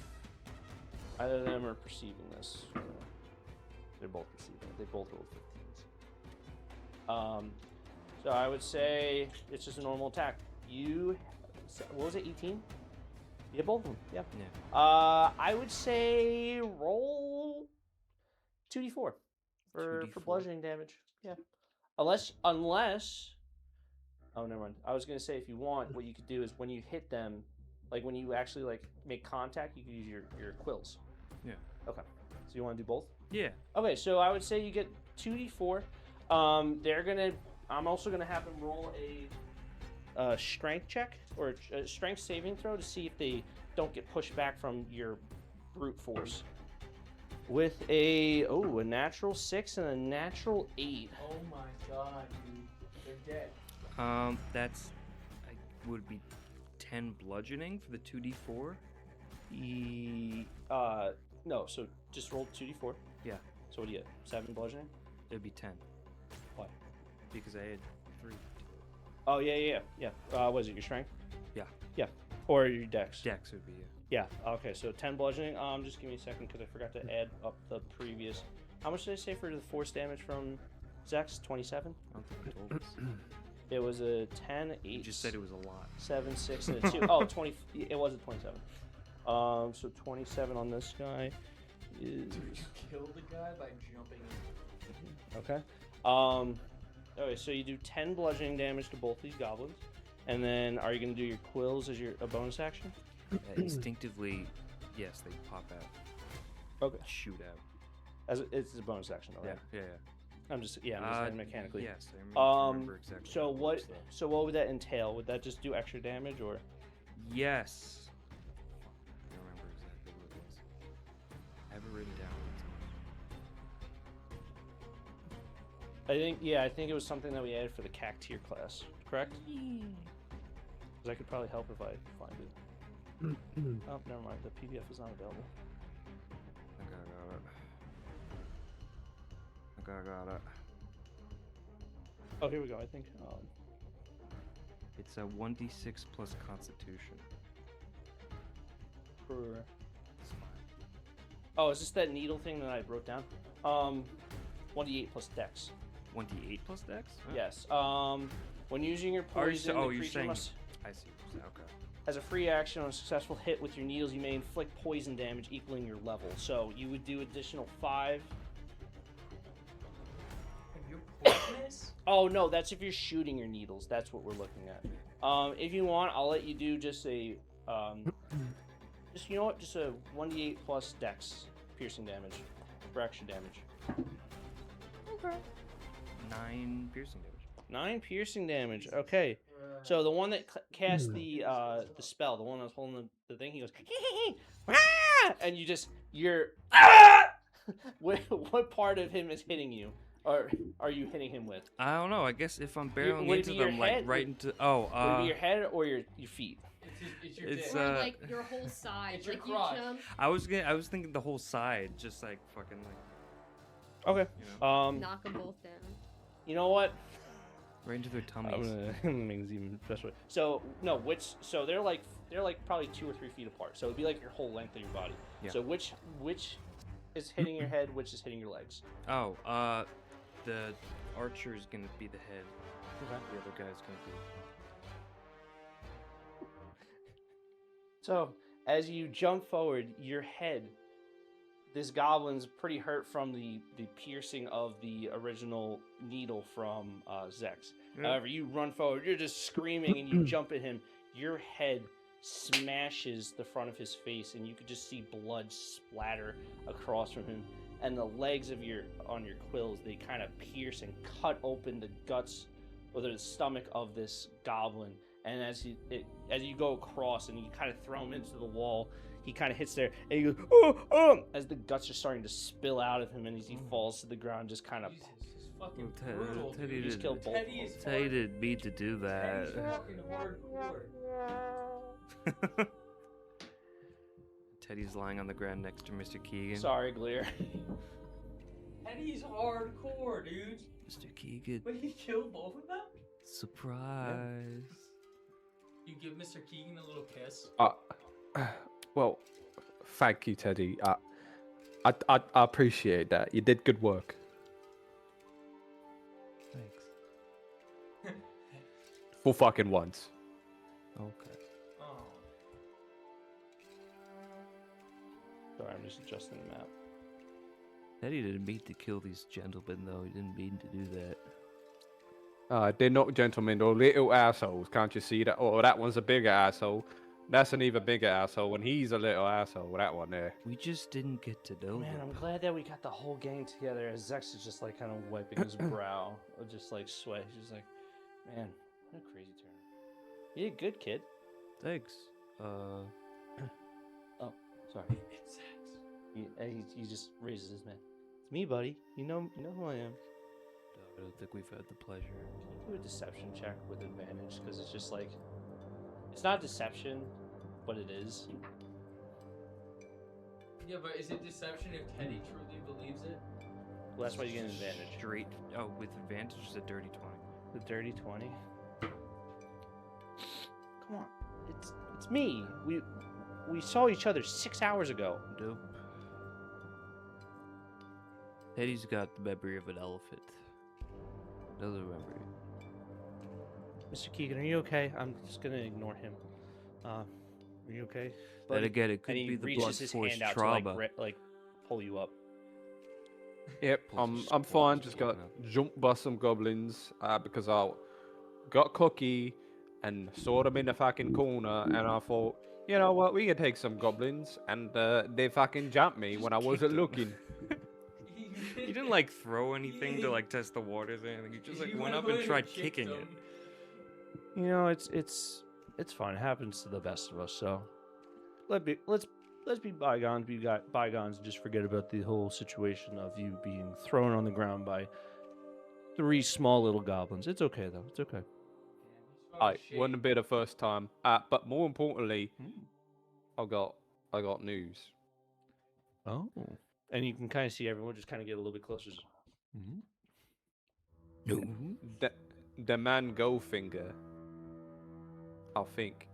either of them are perceiving this. They're both perceiving it. They both rolled 15s. So I would say it's just a normal attack. What was it? 18? Yeah, both of them. Yeah. Yeah. I would say roll 2d4 for 2d4. bludgeoning damage. Yeah. Unless. Oh, never mind. I was gonna say if you want, what you could do is when you hit them, like when you actually like make contact, you could use your quills. Yeah. Okay. So you want to do both? Yeah. Okay. So I would say you get 2d4. I'm also gonna have them roll a strength check or a strength saving throw to see if they don't get pushed back from your brute force. With a natural 6 and a natural 8. Oh my god, dude. They're dead. That's would be 10 bludgeoning for the 2d4. No, so just roll 2d4. Yeah. So what do you get? 7 bludgeoning? It'd be 10 Why? because I had 3. Oh, yeah. Was it your strength? Yeah. Yeah. Or your dex? Dex would be Yeah. Okay, so 10 bludgeoning. Just give me a second because I forgot to add up the previous. How much did I say for the force damage from Zex? 27? I don't think I told us. It was a 10, 8. You just said it was a lot. 7, 6, and a 2. Oh, 20. It was a 27. So 27 on this guy is. Dude, you killed the guy by jumping in. Okay. Okay, so you do 10 bludgeoning damage to both these goblins. And then are you going to do your quills as a bonus action? Instinctively, yes, they pop out. Okay. Shoot out. It's a bonus action, though, right? Yeah. I'm just saying mechanically. Yes, I remember exactly. So how it what? works, though. So what would that entail? Would that just do extra damage, or? Yes. I don't remember exactly what it was. I have it written down. I think it was something that we added for the CAC tier class, correct? Because I could probably help if I find it. Oh, never mind. The PDF is not available. I got it. Oh, here we go. I think. It's a 1d6 plus Constitution. For. It's fine. Oh, is this that needle thing that I wrote down? 1d8 plus Dex. 1d8 plus Dex? Huh? Yes. When using your Are you poison, sa- the you're creature saying- must. I see. Okay. As a free action on a successful hit with your needles, you may inflict poison damage equaling your level. So you would do additional 5. And you're poisonous? Oh no, that's if you're shooting your needles. That's what we're looking at. If you want, I'll let you do just a, just you know what, just a 1d8 plus Dex piercing damage for extra damage. Okay. 9 piercing damage. 9 piercing damage. Okay. So the one that cast the spell, the one that's holding the thing, he goes, and you're what part of him is hitting you? or are you hitting him with? I don't know. I guess if I'm barreling would it into be your them, like head? right into. Would it be your head or your feet? It's your It's, dick. Or uh, like your whole side, It's your like you crotch. jump. I was thinking the whole side, just like fucking like. Okay. You know, Knock them both down. You know what? right into their tummies. I'm gonna make this even special. So no, so they're like probably 2 or 3 feet apart. So it'd be like your whole length of your body. Yeah. So which is hitting your head, which is hitting your legs? Oh, the archer is gonna be the head. Okay. The other guy's gonna be. So as you jump forward, your head, this goblin's pretty hurt from the piercing of the original needle from Zex. Yeah. However, you run forward, you're just screaming, and you jump at him. Your head smashes the front of his face, and you could just see blood splatter across from him. And the legs of your quills, they kind of pierce and cut open the guts or the stomach of this goblin. And as you go across and you kind of throw him into the wall, he kind of hits there and he goes, oh, as the guts are starting to spill out of him, and as he falls to the ground, just kind of. Jesus, this is fucking Well, brutal. Teddy dude. You just did- killed both. Teddy is Teddy didn't mean to do Teddy's that. fucking hardcore. Teddy's lying on the ground next to Mr. Keegan. Sorry, Gleer. Teddy's hardcore, dude. Mr. Keegan, But he killed both of them? surprise. You give Mr. Keegan a little kiss? Well, thank you, Teddy. I appreciate that. You did good work. Thanks. For fucking once. Okay. Oh. Sorry, I'm just adjusting the map. Teddy didn't mean to kill these gentlemen, though. He didn't mean to do that. They're not gentlemen, they're little assholes. Can't you see that? Oh, that one's a bigger asshole. That's an even bigger asshole, and he's a little asshole. That one there. We just didn't get to know Man, I'm them. glad that we got the whole gang together. As Zex is just like kind of wiping his brow, or just like sweat. He's just like, man, what a crazy turn. You did good, kid. Thanks. Oh, sorry. It's sex. He just raises his hand. It's me, buddy. You know who I am. I don't think we've had the pleasure. Can you do a deception check with advantage? Because it's just like, it's not deception, but it is. Yeah, but is it deception if Teddy truly believes it? Well, that's why you get an advantage. Straight. Oh, with advantage is a dirty 20. The dirty 20. Come on, it's me. We saw each other 6 hours ago. Nope. Teddy's got the memory of an elephant. Another memory. Mr. Keegan, are you okay? I'm just gonna ignore him. Are you okay? Then buddy? again, it could And he be the reaches blood his force hand out trauma. to like pull you up. Yep, Pulls I'm his fine. squad Just got now. jumped by some goblins because I got cocky and saw them in the fucking corner, and I thought, you know what, we can take some goblins, and they fucking jumped me when I wasn't looking. You didn't like throw anything to like test the waters or anything. You just like You went up went and in tried kicked kicking it. him. You know, it's fine. It happens to the best of us. So let's be bygones. Be bygones. And just forget about the whole situation of you being thrown on the ground by 3 small little goblins. It's okay though. It's okay. I wouldn't be the first time. But more importantly, I got news. Oh. And you can kind of see everyone just kind of get a little bit closer. No. The man Goldfinger, I think.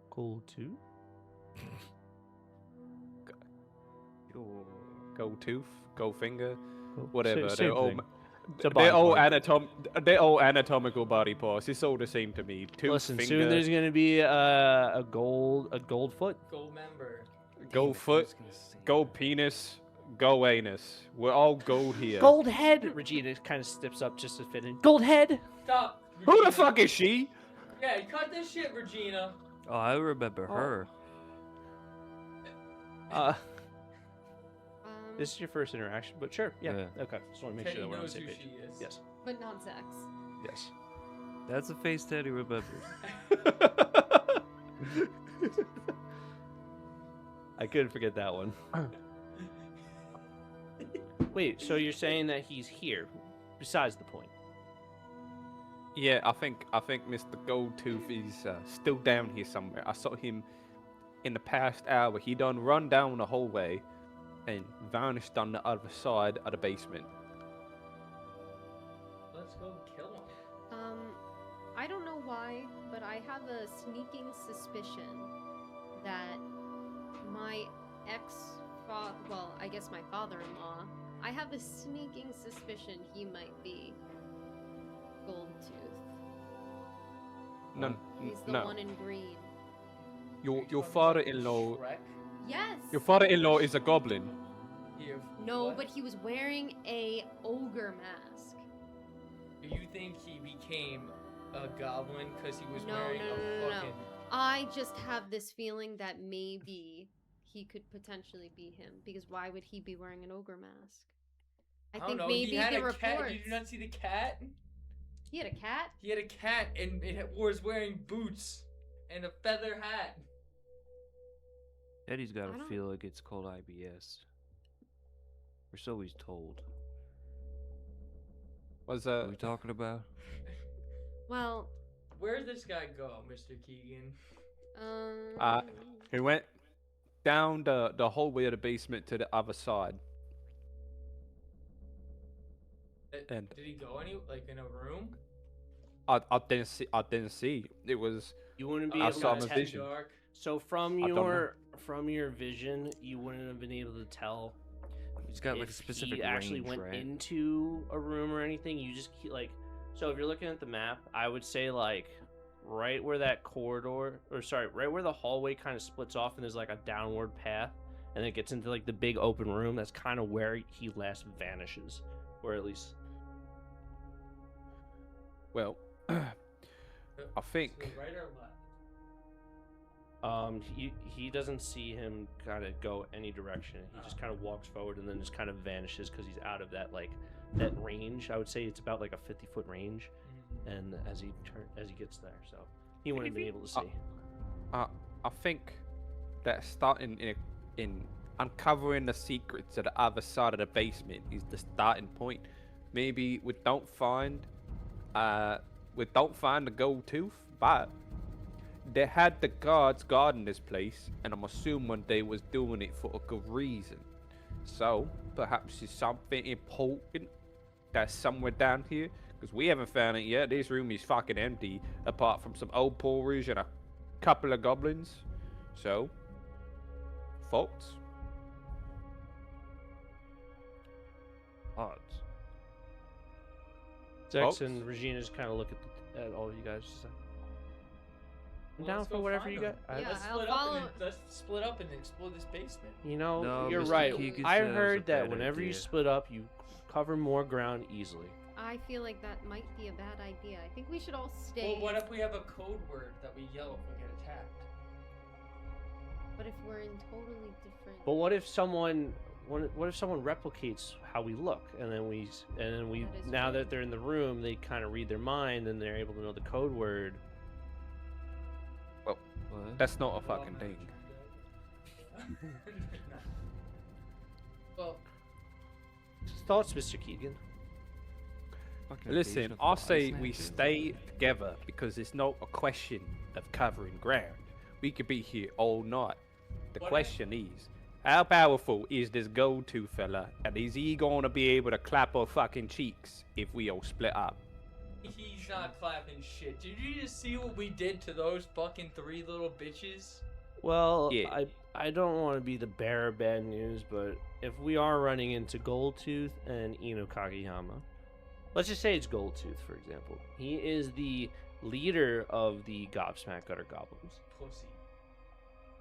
Cool too. Gold tooth, Goldfinger, Cool. whatever. Same They're all, thing. It's a they're all body they're all anatomical body parts. It's all the same to me. Tooth, Listen, finger, soon there's gonna be a gold foot. Gold member. gold foot, gold penis, gold anus. We're all gold here. Gold head. Regina kind of steps up just to fit in. Gold head. Stop. Who the Regina. fuck is she? Yeah, cut this shit, Regina. Oh, I remember her. This is your first interaction, but sure, yeah. Yeah. Okay, just want to make Teddy sure that we're on the knows same who page. she is. Yes, But not sex. yes. That's a face Teddy remembers. I couldn't forget that one. Wait, so you're saying that he's here? besides the point. Yeah, I think Mr. Goldtooth is still down here somewhere. I saw him in the past hour. He done run down the hallway and vanished on the other side of the basement. Let's go kill him. I don't know why, but I have a sneaking suspicion that my well, I guess my father-in-law, I have a sneaking suspicion he might be Goldtooth. No, He's the no. one in green. Your father-in-law. Shrek? Yes! Your father-in-law is a goblin. No, What? but he was wearing a ogre mask. You think he became a goblin because he was No, wearing no, a no, no, no. fucking... I just have this feeling that maybe he could potentially be him, because why would he be wearing an ogre mask? I don't think know, maybe he had the a reports. cat. Did you not see the cat? He had a cat? He had a cat and it was wearing boots and a feather hat. Eddie's got I to don't- feel like it's called IBS. Or so he's told. Was What are we talking about? Well, Where'd this guy go, Mr. Keegan? He went down the hallway of the basement to the other side. And Did he go in a room? I didn't see. It was You wouldn't be I able saw to him tell. vision. Dark. So from I don't know. your vision, you wouldn't have been able to tell He's got like a if specific he actually range, went right? into a room or anything. You just like, so if you're looking at the map, I would say like right where that corridor, or sorry, right where the hallway kind of splits off and there's like a downward path, and it gets into like the big open room. That's kind of where he last vanishes, or at least. well. I think So right or left? He doesn't see him kind of go any direction. He just kind of walks forward and then just kind of vanishes because he's out of that that range. I would say it's about like a 50-foot range, and as he gets there, so he wouldn't have been able to see. I think that starting in uncovering the secrets of the other side of the basement is the starting point. Maybe we don't find the gold tooth, but they had the guards guarding this place, and I'm assuming they was doing it for a good reason. So perhaps it's something important that's somewhere down here, because we haven't found it yet. This room is fucking empty, apart from some old porridge and a couple of goblins. So, thoughts? Odds. Zex and Regina just kind of look at all of you guys. Just like, I'm down let's for go whatever find you him. got. Yeah, Let's I'll split up follow- let's split up and explore this basement. You know, No, you're Mr. right. Keegan I said it was a heard that bad whenever you idea. split up, you cover more ground easily. I feel like that might be a bad idea. I think we should all stay. Well, what if we have a code word that we yell if we get attacked? But if we're in totally different. But what if someone replicates how we look, and then we That is now true. that they're in the room, they kind of read their mind and they're able to know the code word. What? That's not a fucking thing. Well, Thoughts, Mr. Keegan? Fucking Listen, invasion of I the say Ice we Nation. stay together because it's not a question of covering ground. We could be here all night. The What if- question is, how powerful is this gold tooth fella, and is he gonna be able to clap our fucking cheeks if we all split up? he's not clapping shit. Did you just see what we did to those fucking three little bitches? Well, Yeah. I don't want to be the bearer of bad news, but if we are running into Goldtooth and Ino Kageyama, let's just say it's Goldtooth, for example. He is the leader of the Gobsmack Gutter Goblins. Pussy.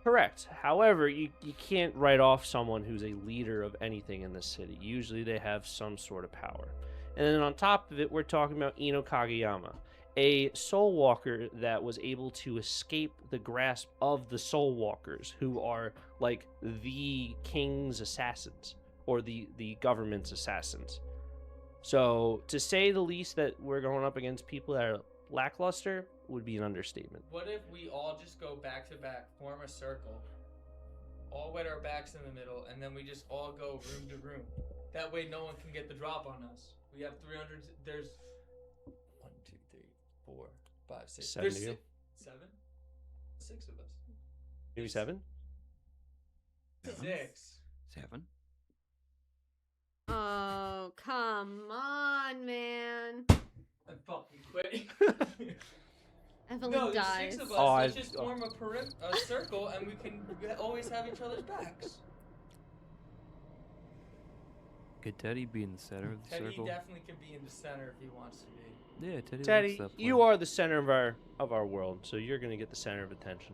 Correct. However, you can't write off someone who's a leader of anything in this city. Usually they have some sort of power. And then on top of it, we're talking about Ino Kageyama, a soul walker that was able to escape the grasp of the soul walkers, who are like the king's assassins or the government's assassins. So to say the least that we're going up against people that are lackluster would be an understatement. What if we all just go back to back, form a circle, all with our backs in the middle, and then we just all go room to room? That way no one can get the drop on us. We have 300. There's 1, 2, 3, 4, 5, 6. Seven There's to go. 7? 6 of us. Maybe 7? 6. 7. Oh, come on, man. I'm fucking quitting. Evelyn No, there's dies. 6 of us. Oh, Let's I- just form a circle, and we can always have each other's backs. Could Teddy be in the center of the Teddy circle? definitely can be in the center if he wants to be. Yeah, Teddy. Teddy, likes that you plan. are the center of our world, so you're gonna get the center of attention.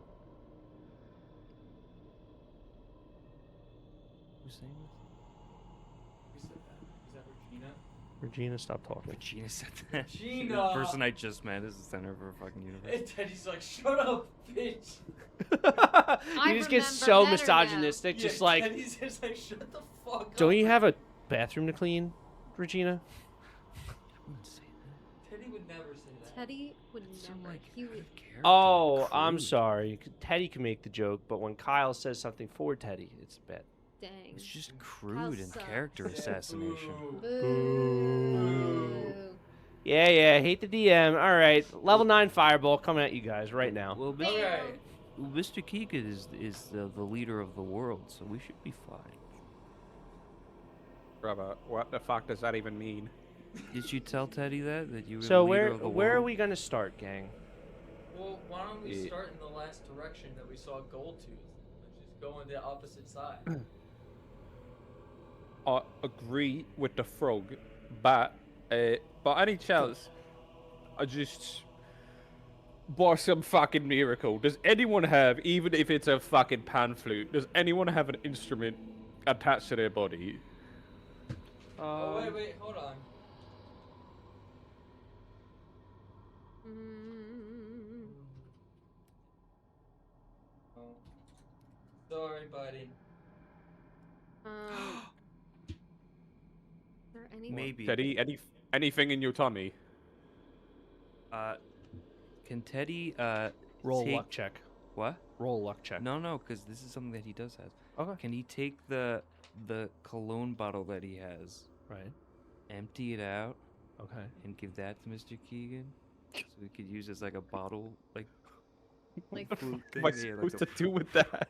Who's saying this? Who said that? Is that Regina? Regina, stop talking. Regina said that. Regina! The person I just met is the center of her fucking universe. And Teddy's like, shut up, bitch. You just get remember so better misogynistic, just like, Teddy's just like, shut the fuck up. don't you have a bathroom to clean, Regina? I wouldn't say that. Teddy would never say that. Teddy would So, never. like, He out would. of character, Oh, I'm crude. sorry. Teddy can make the joke, but when Kyle says something for Teddy, it's bad. Dang. It's just crude and sucks. character Yeah, assassination. boo. Boo. Yeah, hate the DM. All right, level 9 fireball coming at you guys right now. Well, Boo. Alright. Mr. Keegan is the leader of the world, so we should be fine. Brother, what the fuck does that even mean? Did you tell Teddy that you were So the leader of the where are world? we gonna start, gang? Well, why don't we Yeah. start in the last direction that we saw Goldtooth? Let's just go on the opposite side. I agree with the frog, but by any chance, I just by some fucking miracle, does anyone have, even if it's a fucking pan flute, does anyone have an instrument attached to their body? Oh, wait, hold on. Mm. Oh. Sorry, buddy. Is there any? Maybe. Teddy, anything in your tummy? Can Teddy Roll a take luck check. what? Roll a luck check. No, because this is something that he does have. Okay. Can he take the cologne bottle that he has, Right. empty it out, Okay. and give that to Mr. Keegan, so we could use as like a bottle, like Like, flute thing? What am I Yeah, like supposed a- to do with that?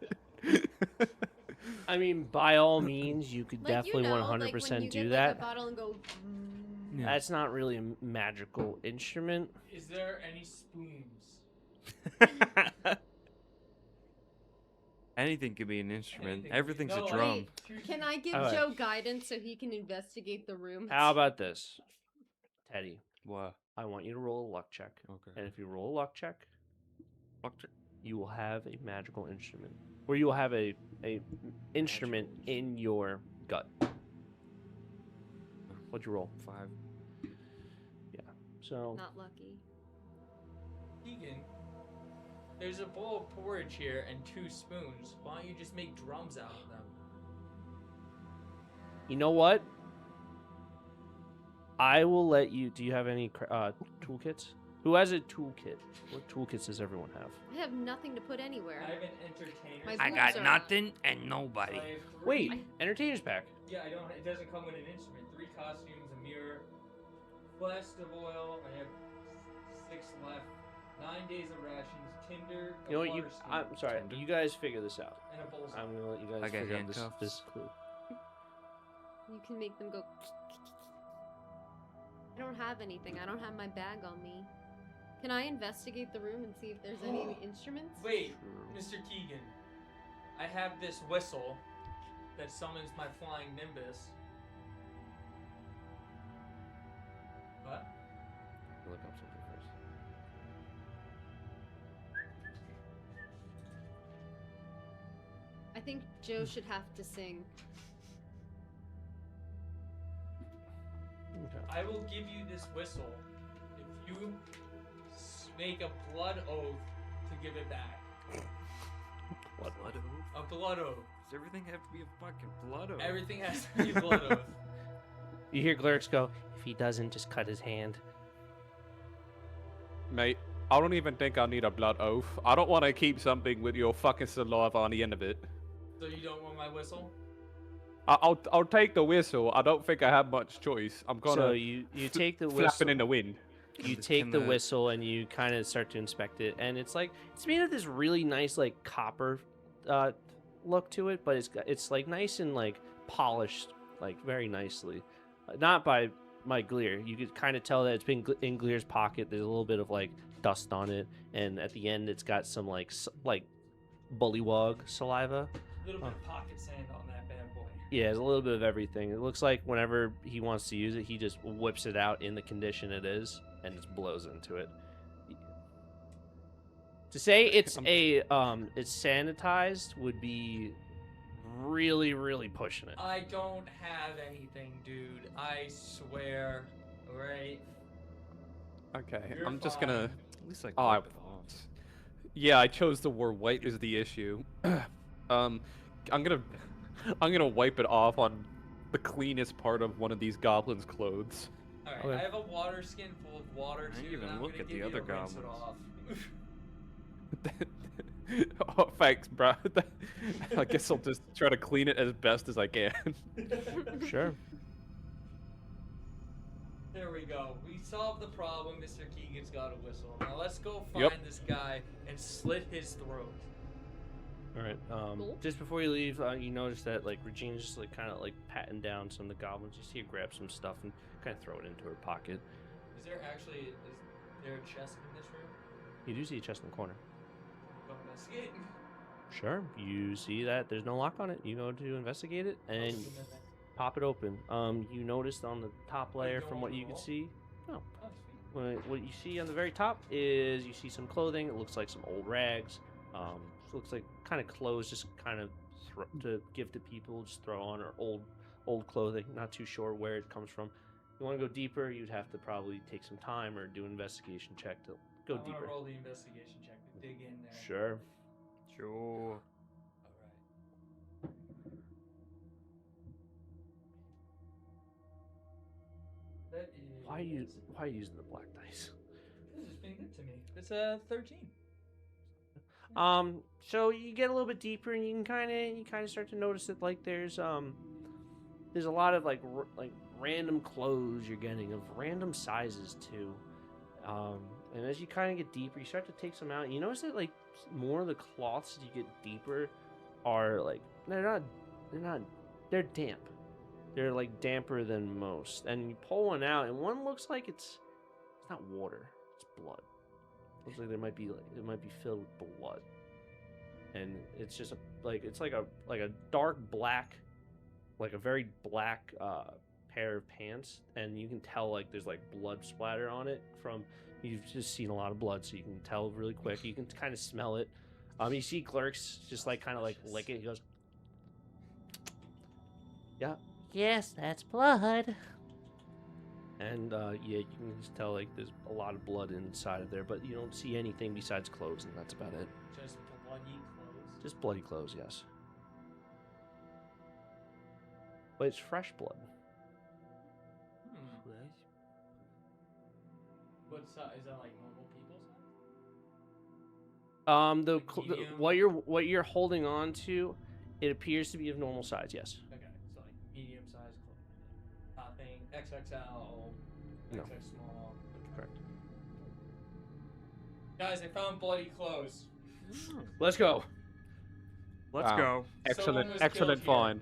I mean, by all means, you could like, definitely you know, 100% like when you do get, that. Like, a bottle and go. Yeah. That's not really a magical instrument. Is there any spoons? Anything could be an instrument. Anything. Everything's No, a drum. Wait, can I give Alright. Joe guidance so he can investigate the room? How about this, Teddy? What? I want you to roll a luck check, Okay. and if you roll a luck check, Doctor- you will have a magical instrument, or you will have a instrument in your gut. What'd you roll? 5. So Not lucky. Keegan, there's a bowl of porridge here and 2 spoons. Why don't you just make drums out of them? you know what? I will let you. Do you have any toolkits? Who has a toolkit? What toolkits does everyone have? I have nothing to put anywhere. I have an entertainer. My I boobs got are- nothing and nobody. I have 3 Wait, entertainers pack. Yeah, I don't. It doesn't come with an instrument. 3 costumes, a mirror, flask of oil. I have 6 left. 9 days of rations. Tinder. You know what? water ski, I'm sorry. Tinder. You guys figure this out. and a bowl. I'm gonna let you guys I got figure out this handcuffs. clue. You can make them go. I don't have anything. I don't have my bag on me. Can I investigate the room and see if there's any instruments? Wait, Mr. Keegan. I have this whistle that summons my flying nimbus. What? Look up something first. I think Joe should have to sing. Okay. I will give you this whistle if you make a blood oath to give it back. Blood oath? A blood oath. Does everything have to be a fucking blood oath? Everything has to be a blood oath. You hear Glyrix go, if he doesn't, just cut his hand. Mate, I don't even think I need a blood oath. I don't want to keep something with your fucking saliva on the end of it. So you don't want my whistle? I'll take the whistle. I don't think I have much choice. I'm gonna So you take the whistle. flapping in the wind. You Can take the the- whistle and you kind of start to inspect it, and it's like it's made of this really nice like copper look to it, but it's like nice and like polished, like very nicely. Not by my Gleer. You could kind of tell that it's been in Gleer's pocket. There's a little bit of like dust on it, and at the end, it's got some like bullywug saliva. A little bit of pocket sand on that bad boy. Yeah, there's a little bit of everything. It looks like whenever he wants to use it, he just whips it out in the condition it is and just blows into it. To say it's it's sanitized would be really, really pushing it. I don't have anything, dude. I swear. Alright? Okay, You're I'm just fine. gonna. At least like. Oh, I wipe it off. Yeah, I chose the word white is the issue. I'm gonna wipe it off on the cleanest part of one of these goblins' clothes. Alright, Okay. I have a water skin full of water I too. didn't even and I'm look gonna at the give you other to rinse it goblins. off. Oh, thanks, bro. I guess I'll just try to clean it as best as I can. Sure. There we go. We solved the problem. Mr. Keegan's got a whistle. Now let's go find Yep. this guy and slit his throat. All right. Cool. Just before you leave, you notice that like Regina's just like kind of like patting down some of the goblins. You see her grab some stuff and kind of throw it into her pocket. Is there a chest in this room? You do see a chest in the corner. Go investigate. Sure. You see that there's no lock on it. You go to investigate it and Open it then. pop it open. You noticed on the top layer, go from on what the you can wall? see, no. Oh, sweet. What you see on the very top is you see some clothing. It looks like some old rags. It looks like kind of clothes, just kind of to give to people, just throw on, or old clothing. Not too sure where it comes from. If you want to go deeper, you'd have to probably take some time or do an investigation check to go I want deeper. to roll the investigation check to dig in there. Sure. Sure. All right. That is. Why are you using the black dice? This is being good to me. It's a 13. So you get a little bit deeper, and you kind of start to notice that like there's a lot of like random clothes you're getting of random sizes too. And as you kind of get deeper, you start to take some out. And you notice that like more of the cloths as you get deeper are like they're damp. They're like damper than most. And you pull one out, and one looks like it's not water, it's blood. Looks like it might be filled with blood, and it's just it's like a dark black, like a very black pair of pants, and you can tell like there's like blood splatter on it from you've just seen a lot of blood, so you can tell really quick. You can kind of smell it. You see Clerks just like kind of like lick it. He goes, "Yeah, yes, that's blood." And yeah, you can just tell like there's a lot of blood inside of there, but you don't see anything besides clothes, and that's about it. Just bloody clothes. Just bloody clothes, yes. But it's fresh blood. What size? Is that like normal people size? Like medium? What you're holding on to, it appears to be of normal size. Yes. Okay, so like medium sized clothes. Nothing XXL, No. XX small. Correct. Guys, I found bloody clothes. Let's go. Let's Wow. go. Someone was Excellent killed here. find.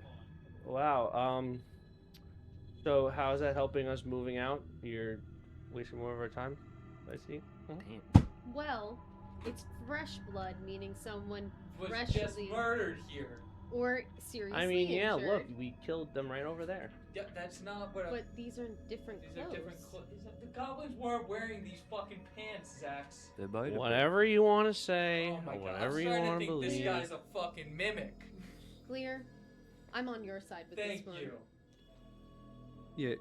Wow. So how is that helping us moving out? You're wasting more of our time. I see. Damn. Well, it's fresh blood, meaning someone Was just freshly murdered here. or seriously I mean, yeah. injured. Look, we killed them right over there. Yeah, that's not what. But these are different These clothes. are different clothes. The goblins weren't wearing these fucking pants, Zax. They might have been. Whatever you want to say, Oh my or god, whatever I'm you starting want to to think this believe. guy's a fucking mimic. Gleer, I'm on your side with Thank this one. you. Yeah,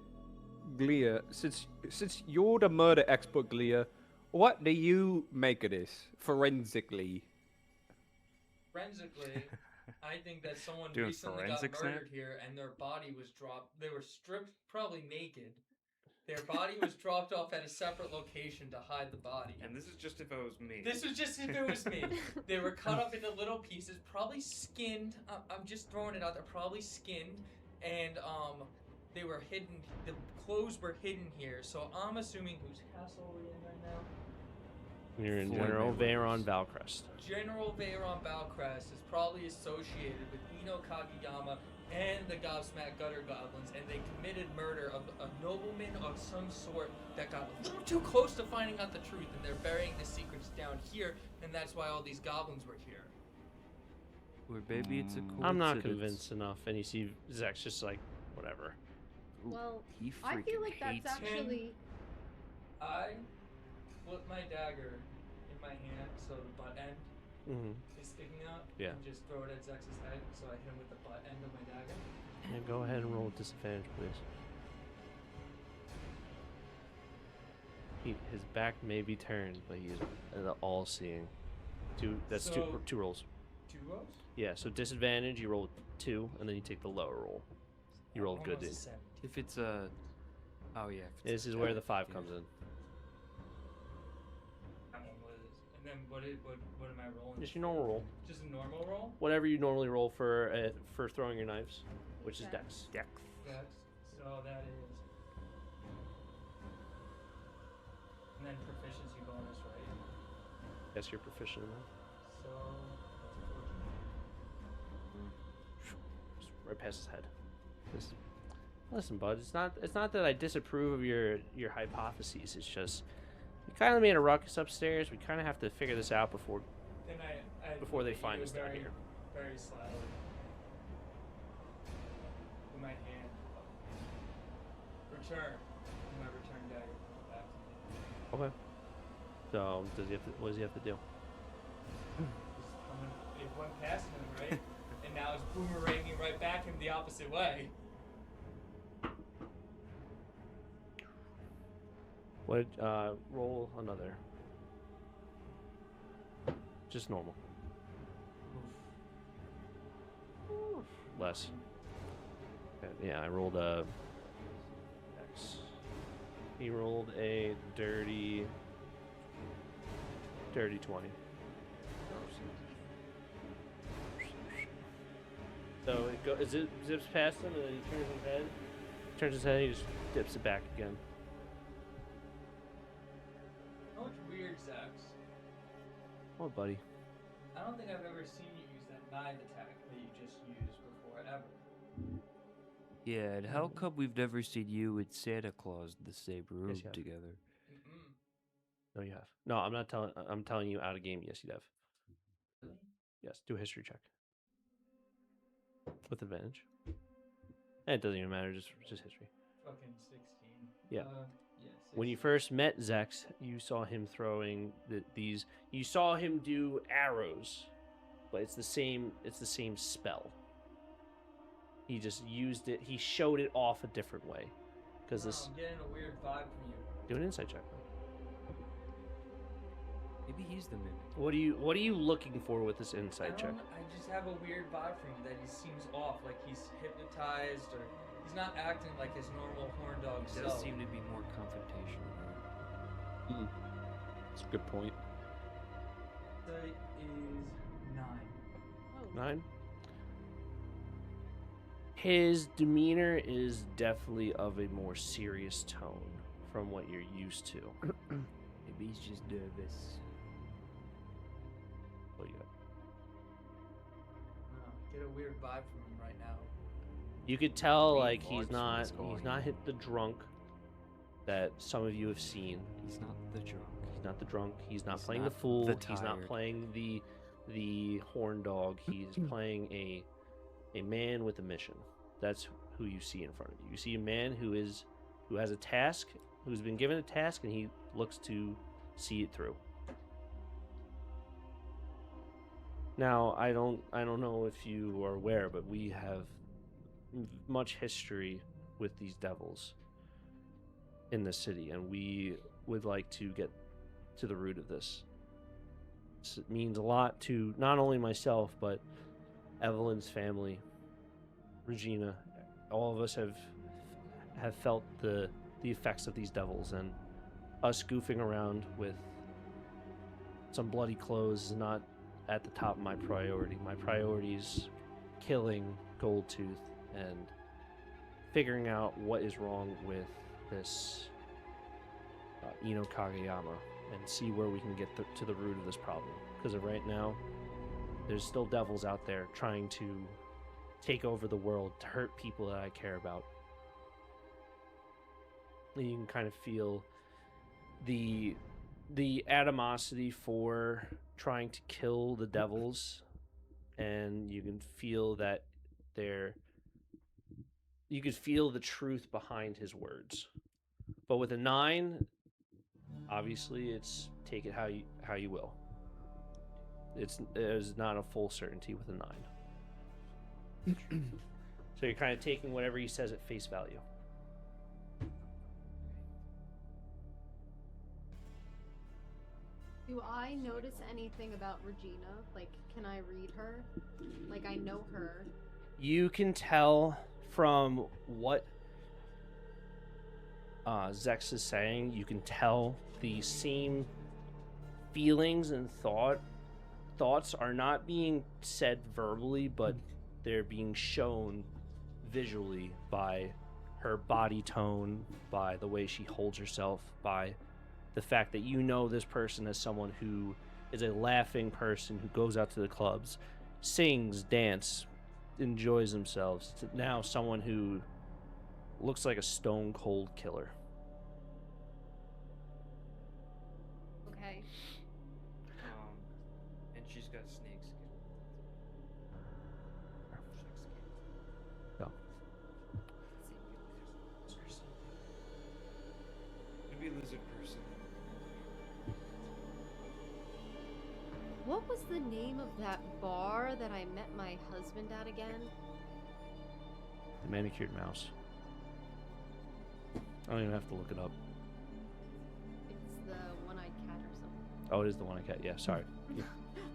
Gleer, since you're the murder expert, Gleer, what do you make of this forensically? Forensically, I think that someone Doing recently got forensics now? murdered here and their body was dropped. They were stripped, probably naked. Their body was dropped off at a separate location to hide the body. And this is just if it was me. This was just if it was me. They were cut up into little pieces, probably skinned. I'm just throwing it out there. Probably skinned and they were hidden. The clothes were hidden here, so I'm assuming whose castle are we in right now? You're in Floyd General Mayweather's. Veyron Valcrest. General Veyron Balcrest is probably associated with Ino Kageyama and the Gobsmack Gutter Goblins, and they committed murder of a nobleman of some sort that got a little too close to finding out the truth, and they're burying the secrets down here, and that's why all these goblins were here. Or maybe it's a coincidence. I'm not convinced enough, and you see Zach's just like, whatever. Ooh, Well, he I feel like freaking that's hates it. actually. I flip my dagger in my hand so the butt end Mm-hmm. is sticking out, Yeah. and just throw it at Zex's head, so I hit him with the butt end of my dagger. Yeah, go ahead and roll with disadvantage, please. His back may be turned, but he is all-seeing. That's So- two rolls. 2 rolls? Yeah, so disadvantage, you roll 2, and then you take the lower roll. You rolled good, Almost a dude. 17. If it's a... Oh, yeah. if it's This a is where the death, 5 yeah. comes in. That one was. And then what am I rolling? Just your normal roll. Just a normal roll? Whatever you normally roll for throwing your knives, which is dex. Dex. Yes. So that is. And then proficiency bonus, right? Yes, you're proficient in that. So Just right past his head. Listen, bud. It's not that I disapprove of your hypotheses. It's just we kind of made a ruckus upstairs. We kind of have to figure this out before. then I Before they look at find you us down very, here. Very slyly. With my hand. Return. And my return dagger back to me. Okay. So what does he have to do? It went past him, right? And now it's boomeranging right back in the opposite way. What? Roll another. Just normal. Less. Okay, yeah, I rolled a X. He rolled a dirty 20. So it zips past him, and then he turns his head, he just dips it back again. You know what's weird, Zax? Oh, buddy. I don't think I've ever seen you use that knife attack that you just used before, ever. Yeah, and how come we've never seen you and Santa Claus in the same room you have. together? Mm-mm. No, you have. No, I'm not telling. I'm telling you out of game. Yes, you have. Really? Yes, do a history check with advantage. And it doesn't even matter. Just history. Fucking 16. Yeah. Yeah, 16. When you first met Zex, you saw him throwing these. You saw him do arrows, but it's the same. It's the same spell. He just used it. He showed it off a different way, because this. I'm getting a weird vibe from you. Do an insight check. Maybe he's the mimic. What are you looking for with this insight check? I just have a weird vibe from him that he seems off, like he's hypnotized or he's not acting like his normal horn dog He does self. seem to be more confrontational. That's a good point. That is 9. Oh, 9. His demeanor is definitely of a more serious tone from what you're used to. Maybe he's just nervous. What you got? Get a weird vibe from him right now. You could tell Three like vibes he's from not this guy. hit the drunk that some of you have seen. He's not the drunk. He's not the drunk. He's not He's playing not the fool. the He's not tired. playing the horn dog. He's playing a man with a mission. That's who you see in front of you. You see a man who has a task, who's been given a task, and he looks to see it through. Now, I don't know if you are aware, but we have much history with these devils in the city, and we would like to get to the root of this. It means a lot to not only myself, but Evelyn's family, Regina. All of us have felt the effects of these devils, and us goofing around with some bloody clothes is not at the top of my priority. My priority is killing Goldtooth and figuring out what is wrong with this Ino Kageyama and see where we can get to the root of this problem. Because of right now, there's still devils out there trying to take over the world to hurt people that I care about. And you can kind of feel the animosity for trying to kill the devils, and you can feel that you could feel the truth behind his words. But with a 9, obviously it's take it how you will. There's not a full certainty with a 9. So you're kind of taking whatever he says at face value. Do I notice anything about Regina? Like, can I read her? Like, I know her. You can tell from what Zex is saying, you can tell the same feelings and thoughts are not being said verbally, but they're being shown visually by her body tone, by the way she holds herself, by the fact that you know this person as someone who is a laughing person who goes out to the clubs, sings, dance, enjoys themselves, to now someone who looks like a stone cold killer. Okay. And she's got snake skin. Oh. Maybe a lizard person. What was the name of that bar that I met my husband at again? The Manicured Mouse. I don't even have to look it up. It's the one-eyed cat or something. Oh, it is the one I cat. Yeah, sorry. Yeah.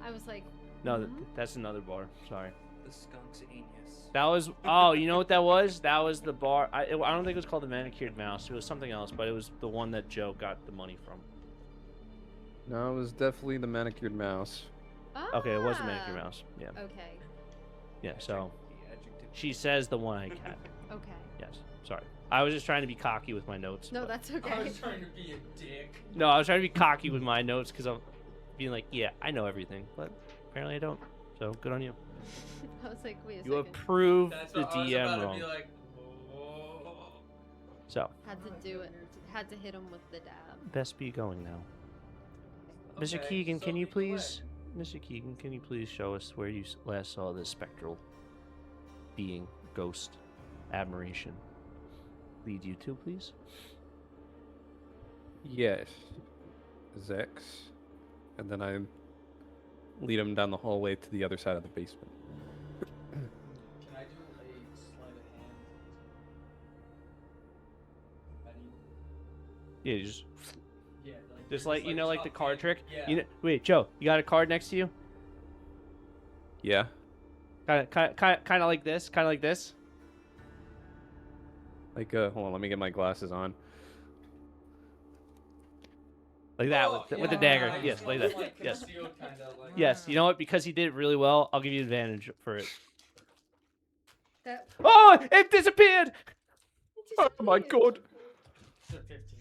I was like, No, that's another bar. Sorry. The Skunk's Anus. That was, oh, you know what that was? That was the bar. I don't think it was called the Manicured Mouse. It was something else, but it was the one that Joe got the money from. No, it was definitely the Manicured Mouse. Okay, it was the Manicured Mouse. Yeah. Okay. Yeah, so The adjective. she says the one-eyed cat. Okay. Yes. Sorry. I was just trying to be cocky with my notes. No, but- that's I okay. was trying to be a dick. No, I was trying to be cocky with my notes because I'm being like, yeah, I know everything, but apparently I don't. So good on you. I was like, wait a You second. approved That's the what I was DM about wrong. to be like. "Whoa." So Had to do it. Had to hit him with the dab. best be going now. Mr. Okay, Keegan, so can you lead the way. please, Mr. Keegan, can you please show us where you last saw this spectral being, ghost, admiration? Lead you to, please. Yes. Zex. And then I lead him down the hallway to the other side of the basement. Can I do a sleight of hand? How do you- Yeah, just Yeah, just like you know, like the top card hand. trick. Yeah. You know, wait, Joe, you got a card next to you? Yeah. Kind of like this, kind of like this. Like, hold on, let me get my glasses on. Like that, Oh, with the yeah, dagger. nice. Yes, like It's that. Yes. concealed kinda, like- Yes, you know what? Because he did it really well, I'll give you advantage for it. That. Oh, it disappeared! Oh my god! It's a 15.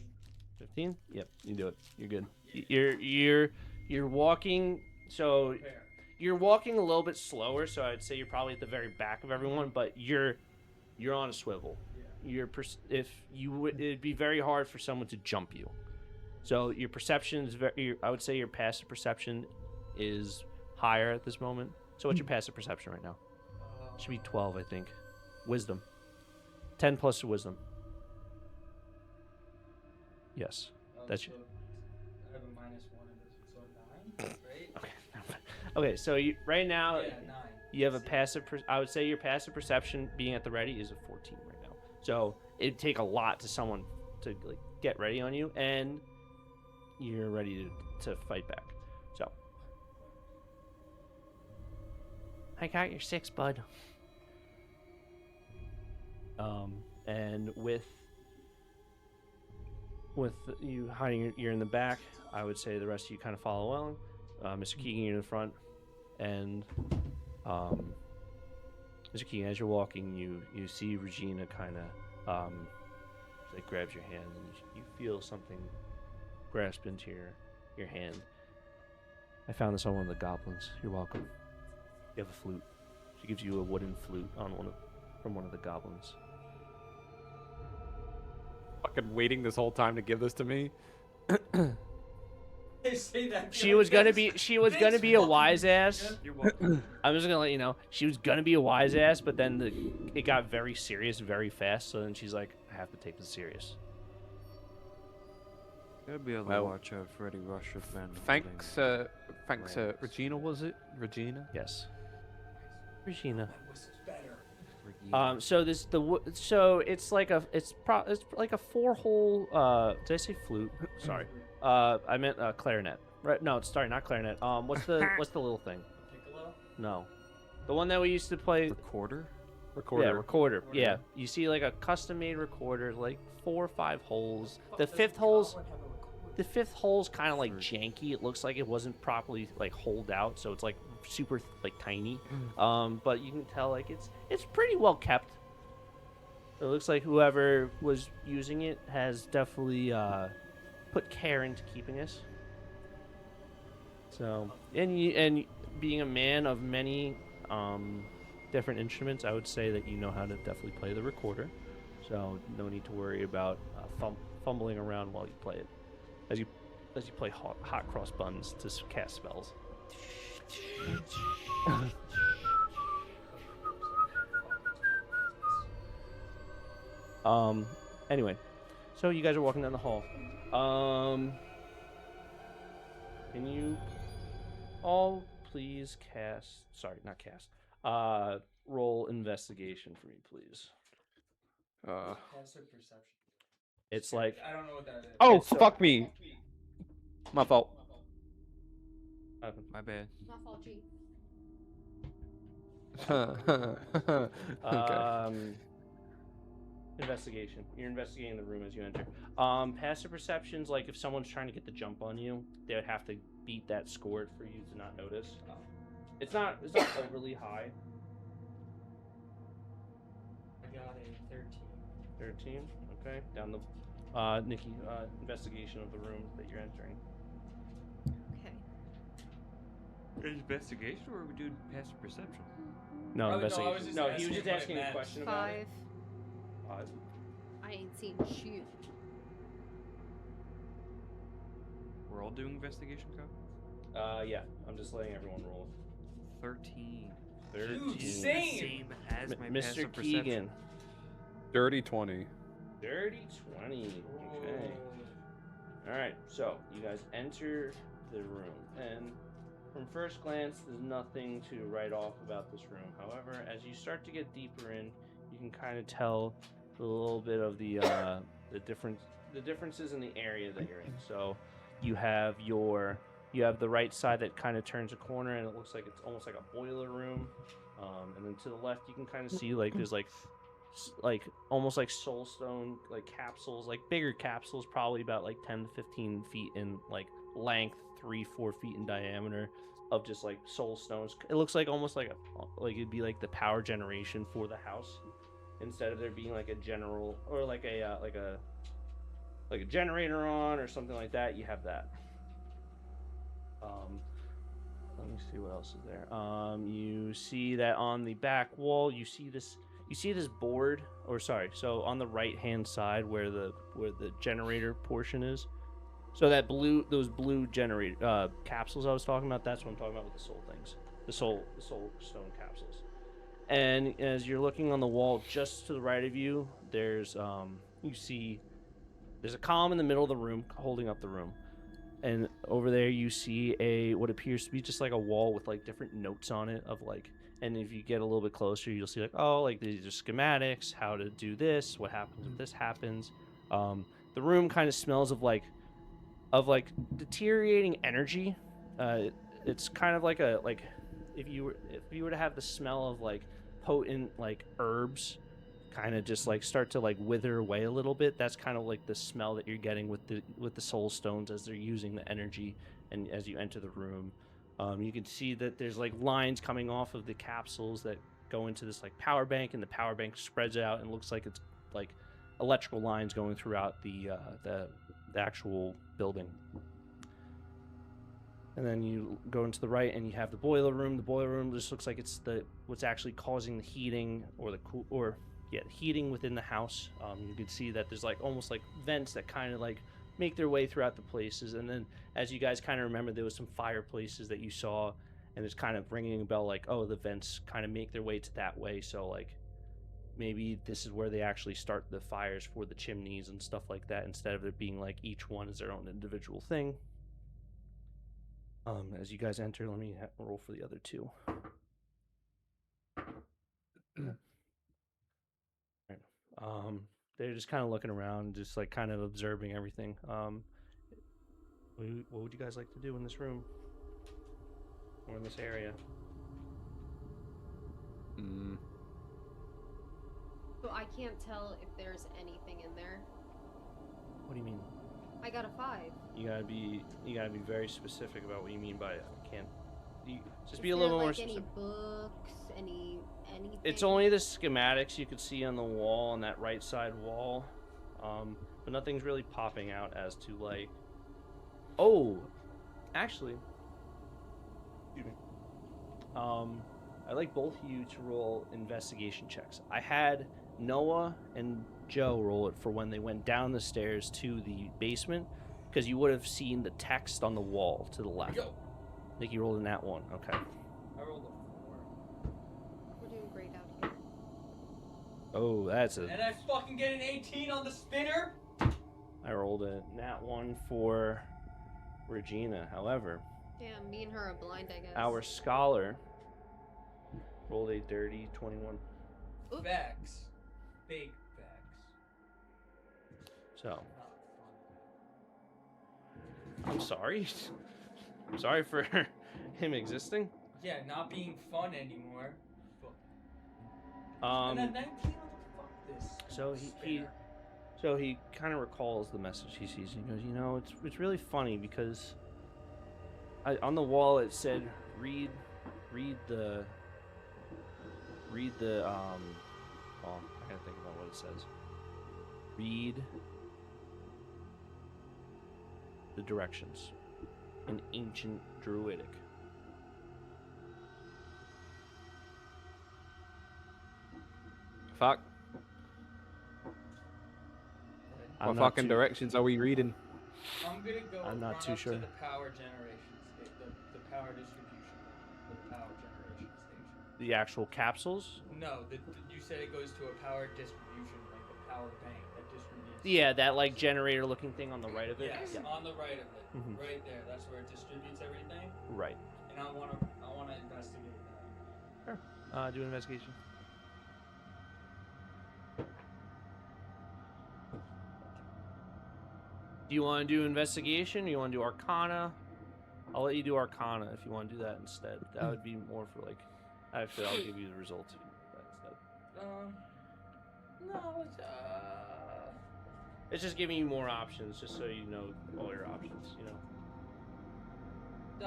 15? Yep, you do it. You're good. You're walking. So Fair. you're walking a little bit slower. So I'd say you're probably at the very back of everyone, but you're on a swivel. Yeah. It'd be very hard for someone to jump you. So your perception is I would say your passive perception is higher at this moment. So what's your passive perception right now? Should be 12, I think. Wisdom. 10 plus wisdom. Yes. That's so I have a -1 in this, so 9, right? Okay. So right now Yeah, 9. you have a passive. I would say your passive perception being at the ready is a 14 right now. So it'd take a lot to someone to like get ready on you, and you're ready to fight back. So I got your 6, bud. And with you hiding, you're in the back. I would say the rest of you kind of follow along. Mr. Keegan, you're in the front, and Mr. Keegan, as you're walking, you see Regina kind of It grabs your hand, and you feel something grasp into your hand. I found this on one of the goblins. You're welcome. You have a flute. She gives you a wooden flute from one of the goblins. Fucking waiting this whole time to give this to me. They say that. She was gonna be a wise ass. You're welcome. I'm just gonna let you know. She was gonna be a wise ass, but then it got very serious very fast. So then she's like, I have to take this serious. Gotta be able to Well, watch out for any Russian men. Thanks, Regina, was it? Regina? Yes. Regina. Was better. So it's like a 4-hole. Did I say flute? Sorry. I meant clarinet. Right? No, sorry, not clarinet. What's the little thing? Piccolo? No, the one that we used to play. Recorder? Recorder. Yeah, recorder. Yeah, you see like a custom-made recorder, like 4 or 5 holes. The fifth hole's kind of like janky. It looks like it wasn't properly like holed out, so it's like super like tiny. But you can tell like it's pretty well kept. It looks like whoever was using it has definitely put care into keeping this. So, and being a man of many different instruments, I would say that you know how to definitely play the recorder. So no need to worry about fumbling around while you play it, as you play hot cross buns to cast spells. Anyway, so you guys are walking down the hall. Can you all please roll investigation for me, please. Passive perception. It's like, I don't know what that is. Oh, It's so- fuck me. My fault. My bad. Not fault, G. Okay. Investigation. You're investigating the room as you enter. Passive perception's like if someone's trying to get the jump on you, they would have to beat that score for you to not notice. It's not overly high. I got a 13. 13. Okay. Down the Nikki, investigation of the room that you're entering. Okay. Investigation, or are we doing passive perception? No, Oh, no, I was investigation. just No, he asking was just what it asking a meant. question about it. 5. 5. I ain't seen shit. We're all doing investigation, Kyle? Yeah. I'm just letting everyone roll. 13. 13. Dude, same. Same as my Mr. passive Keegan. perception. Dirty 20. Dirty 20. Okay. Alright, so you guys enter the room, and from first glance, there's nothing to write off about this room. However, as you start to get deeper in, you can kind of tell a little bit of the differences in the area that you're in. So you have the right side that kind of turns a corner, and it looks like it's almost like a boiler room. And then to the left, you can kind of see like there's like almost like soulstone like capsules, like bigger capsules, probably about like 10 to 15 feet in like length, 3-4 feet in diameter, of just like soul stones. It looks like almost like it'd be like the power generation for the house, instead of there being like a general or like a generator on or something like that. You have that. Let me see what else is there. You see that on the back wall, you see this board, or sorry, so on the right hand side where the generator portion is. So those blue generator capsules I was talking about, that's what I'm talking about with the soul things. The soul stone capsules. And as you're looking on the wall just to the right of you, there's a column in the middle of the room holding up the room. And over there you see what appears to be just like a wall with like different notes on it of like, and if you get a little bit closer, you'll see like, oh, like these are schematics, how to do this, what happens if this happens. The room kind of smells of deteriorating energy. It's kind of like if you were to have the smell of like potent like herbs kind of just like start to like wither away a little bit. That's kind of like the smell that you're getting with the soul stones as they're using the energy. And as you enter the room, you can see that there's like lines coming off of the capsules that go into this like power bank, and the power bank spreads out and looks like it's like electrical lines going throughout the actual building. And then you go into the right, and you have the boiler room. The boiler room just looks like it's what's actually causing the heating heating within the house. You can see that there's like almost like vents that kind of like make their way throughout the places. And then, as you guys kind of remember, there was some fireplaces that you saw, and it's kind of ringing a bell like, oh, the vents kind of make their way to that way. So like maybe this is where they actually start the fires for the chimneys and stuff like that, instead of it being like each one is their own individual thing. As you guys enter, let me roll for the other two. They're just kind of looking around, just like kind of observing everything. What would you guys like to do in this room or in this area? So I can't tell if there's anything in there. What do you mean? I got a 5. You gotta be very specific about what you mean by it. I can't. Just Is be a there, little like, more any specific. books, anything? It's only the schematics you could see on the wall, on that right side wall, but nothing's really popping out as to like. Oh, actually, excuse me. I'd like both of you to roll investigation checks. I had Noah and Joe roll it for when they went down the stairs to the basement, because you would have seen the text on the wall to the left. Yo. Nick, you rolled in that one. Okay. I rolled a 4. We're doing great out here. Oh, that's a. And I fucking get an 18 on the spinner? I rolled a nat 1 for Regina. However, Yeah, me and her are blind, I guess. our scholar rolled a dirty 21. Oops. Facts. Big facts. So, Not fun. I'm sorry. I'm sorry for him existing. Yeah, not being fun anymore. Fuck. And Um, then 19 fuck this. so he kind of recalls the message he sees. He goes, you know, it's really funny because on the wall it said, read the well, I gotta think about what it says. Read the directions in ancient Druidic. Fuck. I'm What not fucking too- directions are we reading? I'm gonna go. I'm not run too up sure. To the power generation station, the power distribution, the power generation station. The actual capsules? No, you said it goes to a power distribution, like the power bank that distributes. Yeah, that like generator looking thing on the right of it. Yes, Yeah. on the right of it, Mhm. right there. That's where it distributes everything, Right. and I wanna investigate that. Do an investigation. Do you want to do investigation or you want to do Arcana? I'll let you do Arcana if you want to do that instead. That would be more for like. Actually, I'll give you the results of that instead. No, It's just giving you more options, just so you know all your options. You know.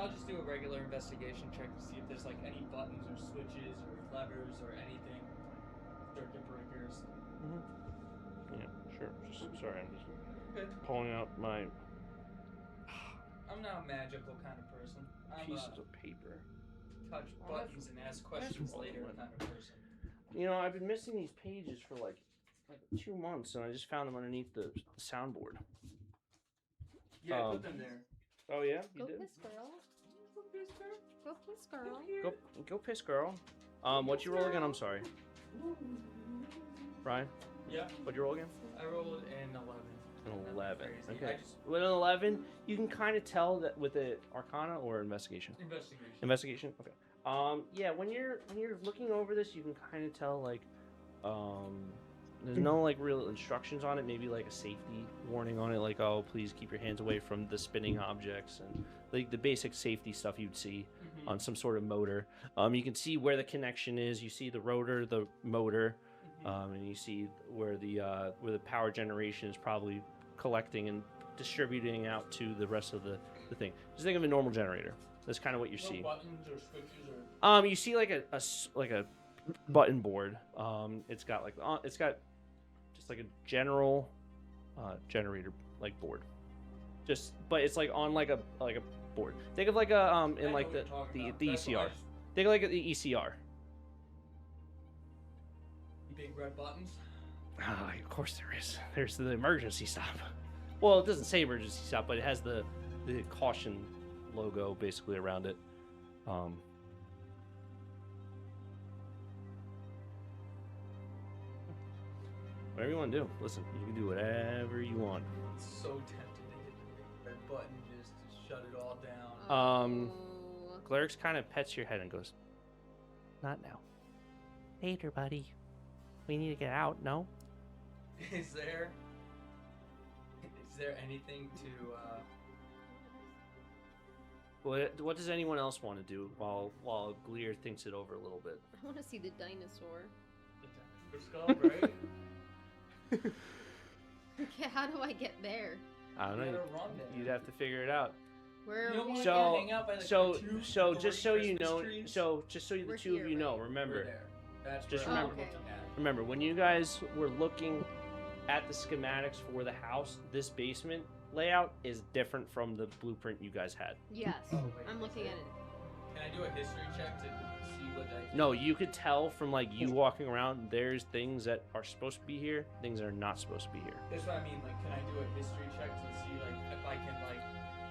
I'll just do a regular investigation check to see if there's like any buttons or switches or levers or anything, circuit breakers. Yeah, sure. Sorry, I'm just Okay. pulling out my I'm not a magical kind of person. I'm pieces a of paper. touch buttons and ask questions later kind of person. You know, I've been missing these pages for like 2 months, and I just found them underneath the soundboard. Yeah, put them there. Oh yeah, you Go did. piss, girl. Go piss, girl. Go piss, girl. What'd you roll again? I'm sorry, Brian. Yeah, What'd you roll again? I rolled an 11. An Nothing 11. crazy. Okay. I just With an 11, you can kind of tell that with the Arcana or Investigation. investigation. Investigation. Okay. Yeah, when you're looking over this, you can kind of tell like, there's no like real instructions on it. Maybe like a safety warning on it, like, oh, please keep your hands away from the spinning objects and like the basic safety stuff you'd see on some sort of motor. You can see where the connection is. You see the rotor, the motor, and you see where the power generation is probably collecting and distributing out to the rest of the thing. Just think of a normal generator. That's kind of what you No see. buttons or switches or. You see like a button board. It's got just like a general generator like board. But it's like on like a board. Think of like a in like the ECR. Think of like the ECR. Big red buttons. Of course there is. There's the emergency stop. Well, it doesn't say emergency stop, but it has the caution logo basically around it. Whatever you want to do. Listen, you can do whatever you want. It's so tempting to hit the big red button just to shut it all down. Oh. Clerix kind of pets your head and goes, "Not now. Later, buddy. We need to get out, no?" Is there anything to What does anyone else want to do while Gleer thinks it over a little bit? I want to see the dinosaur. skull, right? Okay, how do I get there? I don't You know. gotta run there. You'd have to figure it out. Where You don't are we? wanna So- hang out by the So two just so you Christmas know, trees? just so the We're two of here, you know, right? remember, We're there. That's Just where I'm remember- looking at. remember when you guys were looking at the schematics for the house, this basement layout is different from the blueprint you guys had. Yes, Oh, wait, I'm looking at it. Can I do a history check to see what I No, you could tell from like you walking around, there's things that are supposed to be here, things that are not supposed to be here. That's what I mean. Like, can I do a history check to see like if I can like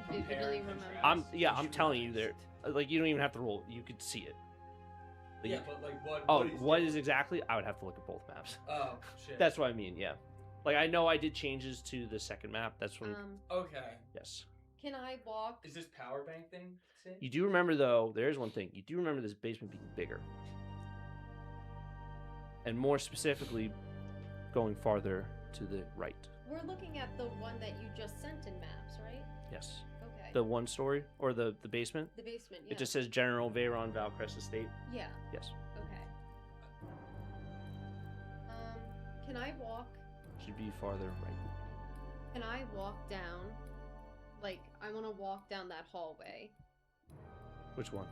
compare Vividly and remember. contrast? I'm telling you there. Like you don't even have to roll. You could see it. Like, Yeah, but like what? oh, what different? is exactly? I would have to look at both maps. Oh shit. That's what I mean. Yeah. Like I know I did changes to the second map. That's when. okay. Yes. Can I walk? Is this power bank thing? You do remember though. There's one thing. You do remember this basement being bigger, and more specifically, going farther to the right. We're looking at the one that you just sent in maps, right? Yes. Okay. The one story or the basement. The basement. Yeah. It just says General Veyron Valcrest Estate. Yeah. Yes. Okay. Can I walk? Should be farther right. Can I walk down? Like, I want to walk down that hallway. Which one?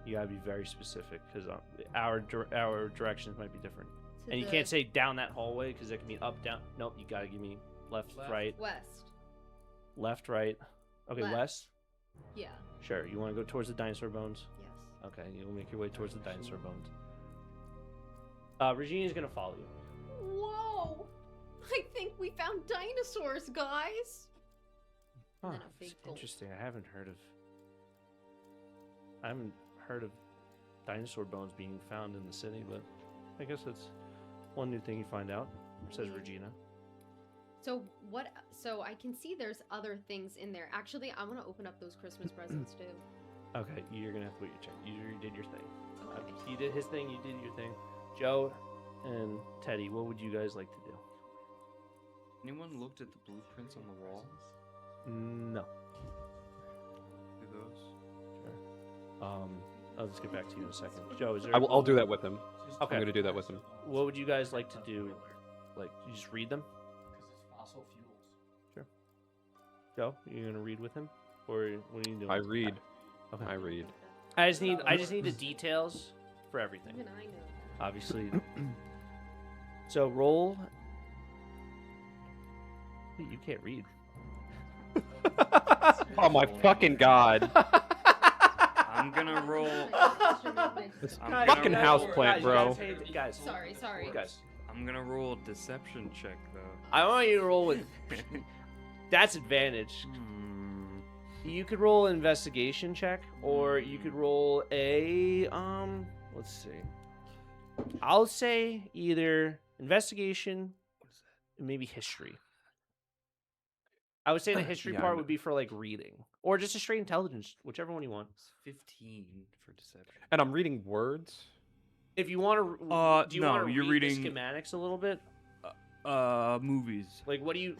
You gotta be very specific because our directions might be different. To And you the can't say down that hallway because it can be up, down. Nope, you gotta give me left, Left. right, west. left, right. Okay, Left. west. Yeah. Sure. You want to go towards the dinosaur bones? Yes. Okay, you'll make your way towards the dinosaur bones. Regina's gonna follow you. Whoa! I think we found dinosaurs, guys. Huh, And then a big it's gulp. interesting. I haven't heard of dinosaur bones being found in the city, but I guess that's one new thing you find out. Says Yeah. Regina. So what? So I can see there's other things in there. Actually, I want to open up those Christmas presents too. Okay, you're gonna have to put your check. You already did your thing. Okay. He did his thing. You did your thing. Joe and Teddy, what would you guys like to do? Anyone looked at the blueprints on the wall? No. Do those? I'll just get back to you in a second. Joe, is there? I'll do that with him. Okay. I'm gonna do that with him. What would you guys like to do? Like, you just read them? Because it's fossil fuels. Joe, you gonna read with him, or what are you doing? I read. Okay. I read. I just need the details for everything. Even I know that. Obviously. So roll. Wait, you can't read. Oh my fucking god! I'm gonna roll. Guys, I'm fucking gonna house roll- plant, you bro. gotta say- guys, Sorry. guys. I'm gonna roll a deception check though. I want you to roll with. That's advantage. You could roll an investigation check, or you could roll a Let's see. I'll say either investigation, maybe history. I would say the history Yeah, part I'm- would be for like reading, or just a straight intelligence, whichever one you want. It's 15 for deception. And I'm reading words. If you want to, do you no, want to you're read reading- the schematics a little bit? Movies. Like, what do you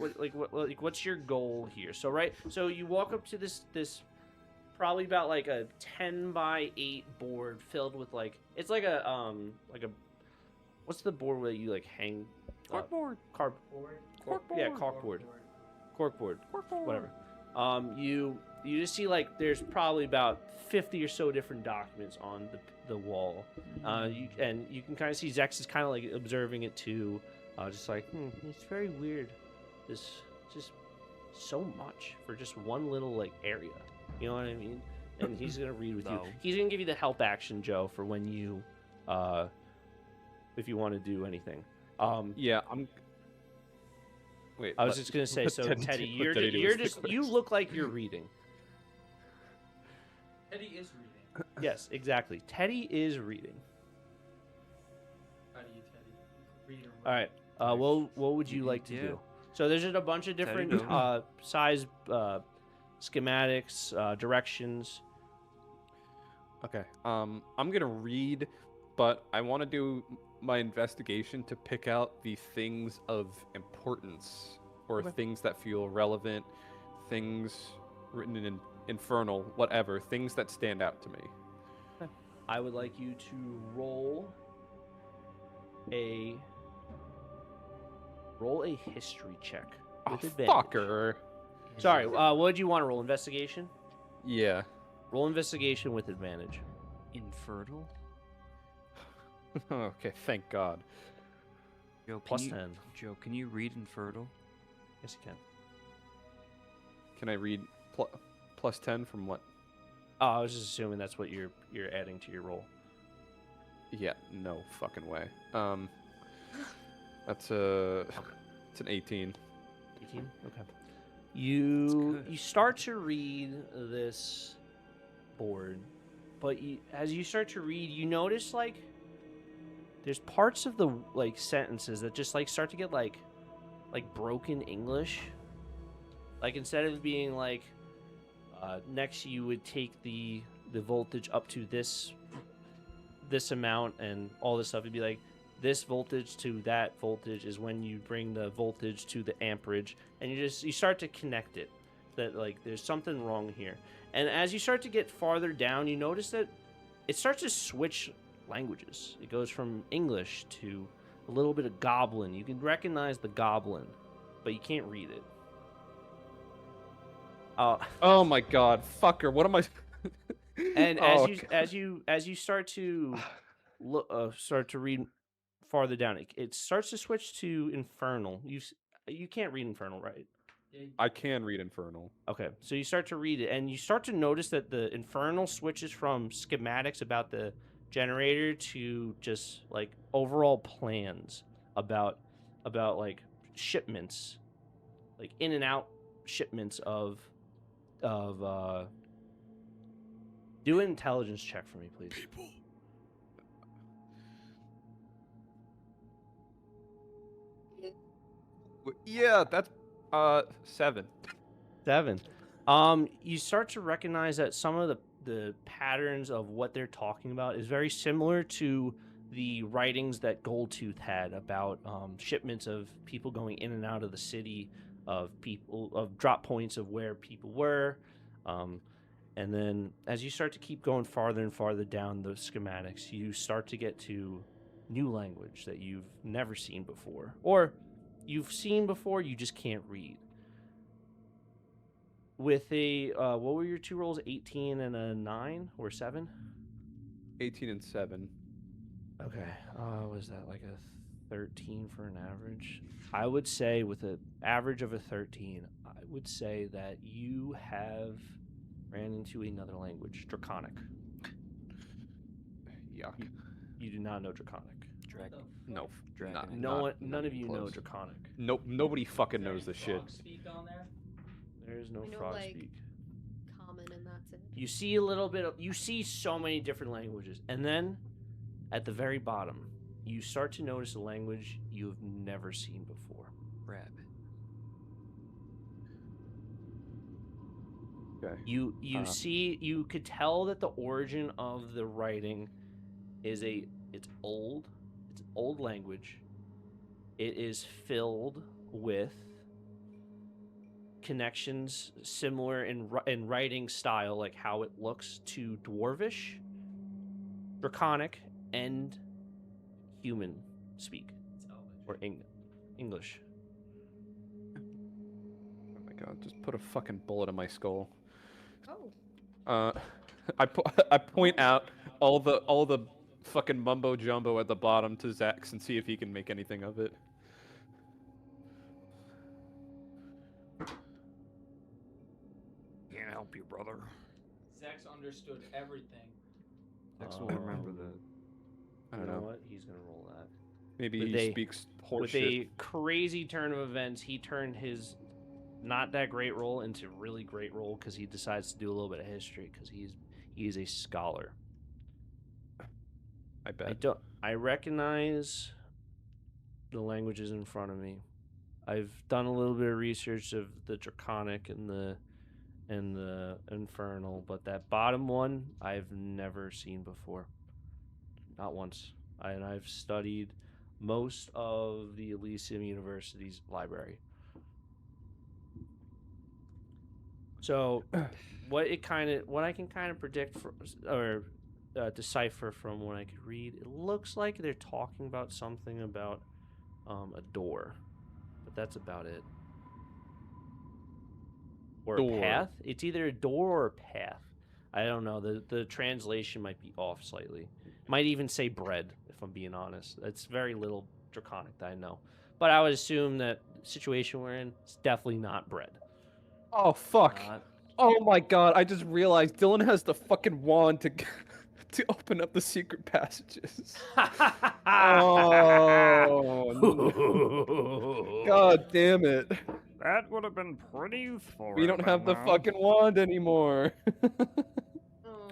what's your goal here? So so you walk up to this probably about like a 10x8 board filled with like it's like a what's the board where you like hang Corkboard. Yeah, corkboard. Corkboard. Whatever. You just see like there's probably about 50 or so different documents on the wall. You can kind of see Zex is kind of like observing it too. Just like, it's very weird. This just so much for just one little like area. You know what I mean? And he's gonna read with you. No. He's gonna give you the help action, Joe, for when you, if you want to do anything. Yeah, I'm. Wait. I was just gonna say, so Teddy, you look like you're reading. Teddy is reading. Yes, exactly. Teddy is reading. How do you, Teddy? Read or All right. What would you like to Yeah. do? So there's just a bunch of different Teddy, size schematics, directions. Okay. I'm gonna read, but I want to do my investigation to pick out the things of importance or things that feel relevant, things written in Infernal, whatever, things that stand out to me. I would like you to roll a history check with Oh, advantage. fucker. Sorry, what did you want to roll? Investigation? Yeah. Roll investigation with advantage. Infertile? Okay, thank God. Joe, Plus 10. Joe, can you read infertile? Yes, you can. Can I read plus 10 from what? Oh, I was just assuming that's what you're adding to your roll. Yeah, no fucking way. It's an 18. 18? Okay. You good. start to read this board, but as you start to read, you notice like there's parts of the like sentences that just like start to get like broken English. Like instead of being like next you would take the voltage up to this amount and all this stuff, it'd be like this voltage to that voltage is when you bring the voltage to the amperage, and you start to connect it, that like there's something wrong here. And as you start to get farther down, you notice that it starts to switch languages. It goes from English to a little bit of Goblin. You can recognize the Goblin, but you can't read it. Oh my God, fucker! What am I? And Oh, as you start to start to read farther down, it starts to switch to Infernal. You can't read Infernal, right? I can read Infernal. Okay, so you start to read it, and you start to notice that the Infernal switches from schematics about the generator to just like overall plans about like shipments, like in and out shipments of do an intelligence check for me, please. Yeah, that's 7. 7. You start to recognize that some of the patterns of what they're talking about is very similar to the writings that Goldtooth had about shipments of people going in and out of the city, of drop points of where people were. And then as you start to keep going farther and farther down the schematics, you start to get to new language that you've never seen before, or you've seen before, you just can't read. With a, what were your two rolls? 18 and a 9 or 7? 18 and 7. Okay. Was that like a 13 for an average? I would say with an average of a 13, I would say that you have ran into another language, Draconic. Yuck. You do not know Draconic. No. Dragon. None of you know close. Draconic. Nope. Nobody fucking knows this shit. Speak on there. There is no I know, frog like, speak. Common, and that's it. You see a little bit of, you see so many different languages, and then at the very bottom, you start to notice a language you've never seen before. Rabbit. Okay. You see, you could tell that the origin of the writing is it's old language. It is filled with connections similar in writing style, like how it looks, to Dwarvish, Draconic, and human speak, or English. Oh my God! Just put a fucking bullet in my skull. Oh. I point out all the fucking mumbo jumbo at the bottom to Zax and see if he can make anything of it. help you, brother. Zex understood everything. Dex will remember that. I You don't know know. what? He's gonna roll that. Maybe With he a- speaks horse With shit. a crazy turn of events, he turned his not that great roll into really great roll because he decides to do a little bit of history because he's a scholar. I bet. I recognize the languages in front of me. I've done a little bit of research of the Draconic and the Infernal, but that bottom one I've never seen before. Not once. And I've studied most of the Elysium University's library. So, what I can kind of predict or decipher from what I could read, it looks like they're talking about something about a door, but that's about it. Or Door. a path. It's either a door or a path. I don't know. The translation might be off slightly. Might even say bread, if I'm being honest. It's very little Draconic that I know. But I would assume that the situation we're in is definitely not bread. Oh, fuck. Oh my god, I just realized Dylan has the fucking wand to to open up the secret passages. Oh, no. God damn it. That would have been pretty useful. We don't have the fucking wand anymore. Oh.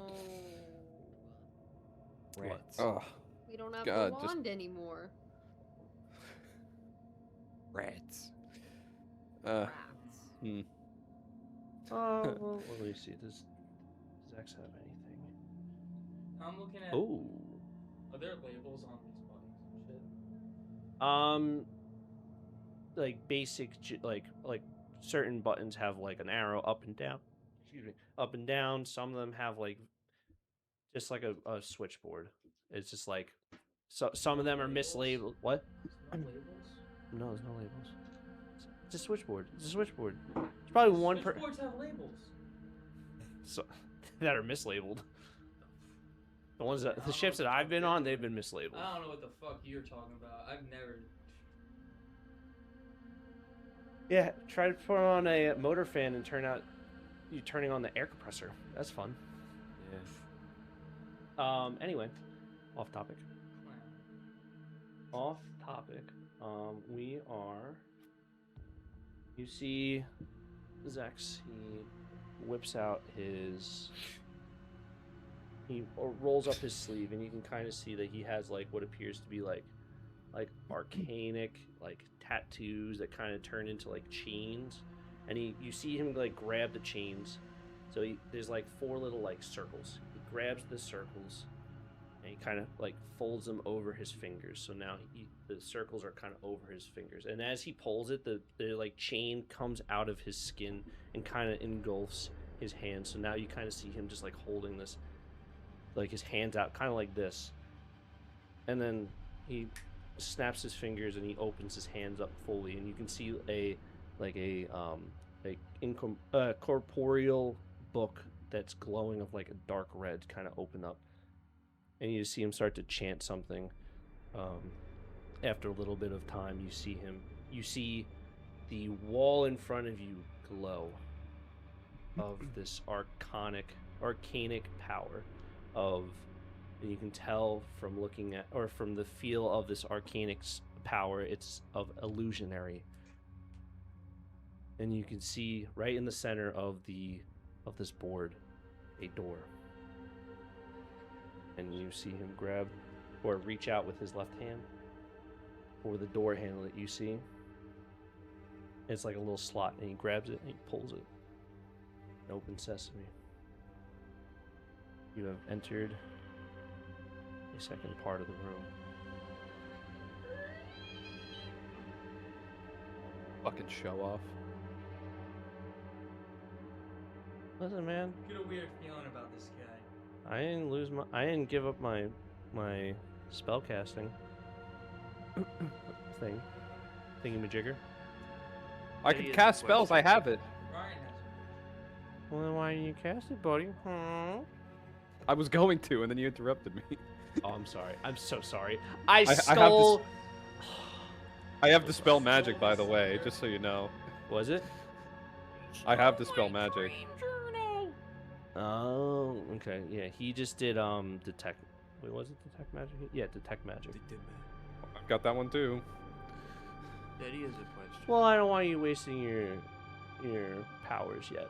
Rats. Oh, We don't have God, the just- wand anymore. Rats. uh, Rats. Well, let me see. Does Zex have anything? I'm looking at. Oh. Are there labels on these buttons and shit? Like basic, like certain buttons have like an arrow up and down. Excuse me, up and down. Some of them have like just like a switchboard. It's just like some of them are mislabeled. What? No labels? No, there's no labels. It's a switchboard. It's a switchboard. There's probably one per Switchboards have labels. that are mislabeled. The ones that the ships that I've been on, they've been mislabeled. I don't know what the fuck you're talking about. I've never. Yeah, try to put on a motor fan and you turning on the air compressor. That's fun. Yeah. Anyway, off topic. Off topic. We are. You see, Zex. He whips out his. He rolls up his sleeve, and you can kind of see that he has like what appears to be like arcanic like tattoos that kind of turn into like chains, and you see him like grab the chains. So there's like 4 little like circles. He grabs the circles, and he kind of like folds them over his fingers. So now the circles are kind of over his fingers, and as he pulls it, the like chain comes out of his skin and kind of engulfs his hand. So now you kind of see him just like holding this, like his hands out, kind of like this, and then he snaps his fingers and he opens his hands up fully, and you can see a corporeal book that's glowing of like a dark red kind of open up, and you see him start to chant something. After a little bit of time, you see the wall in front of you glow of this arcanic power of, and you can tell from looking at, or from the feel of this arcanic power, it's of illusionary. And you can see right in the center of this board a door, and you see him grab or reach out with his left hand for the door handle that you see. It's like a little slot, and he grabs it and he pulls it. Open sesame. You have entered a second part of the room. fucking show off. Listen, man, Get a weird feeling about this guy. I didn't give up my spellcasting thingamajigger. I can cast spells. I have it. Ryan has it. Well, then why didn't you cast it, buddy? I was going to, and then you interrupted me. Oh, I'm sorry. I'm so sorry. I I have stole. I have Dispel Magic, by the way, just so you know. Was it? I have Dispel Magic. Oh, okay. Yeah, he just did detect. Wait, was it detect magic? Yeah, detect magic. I've got that one too. Daddy has a question. Well, I don't want you wasting your powers yet.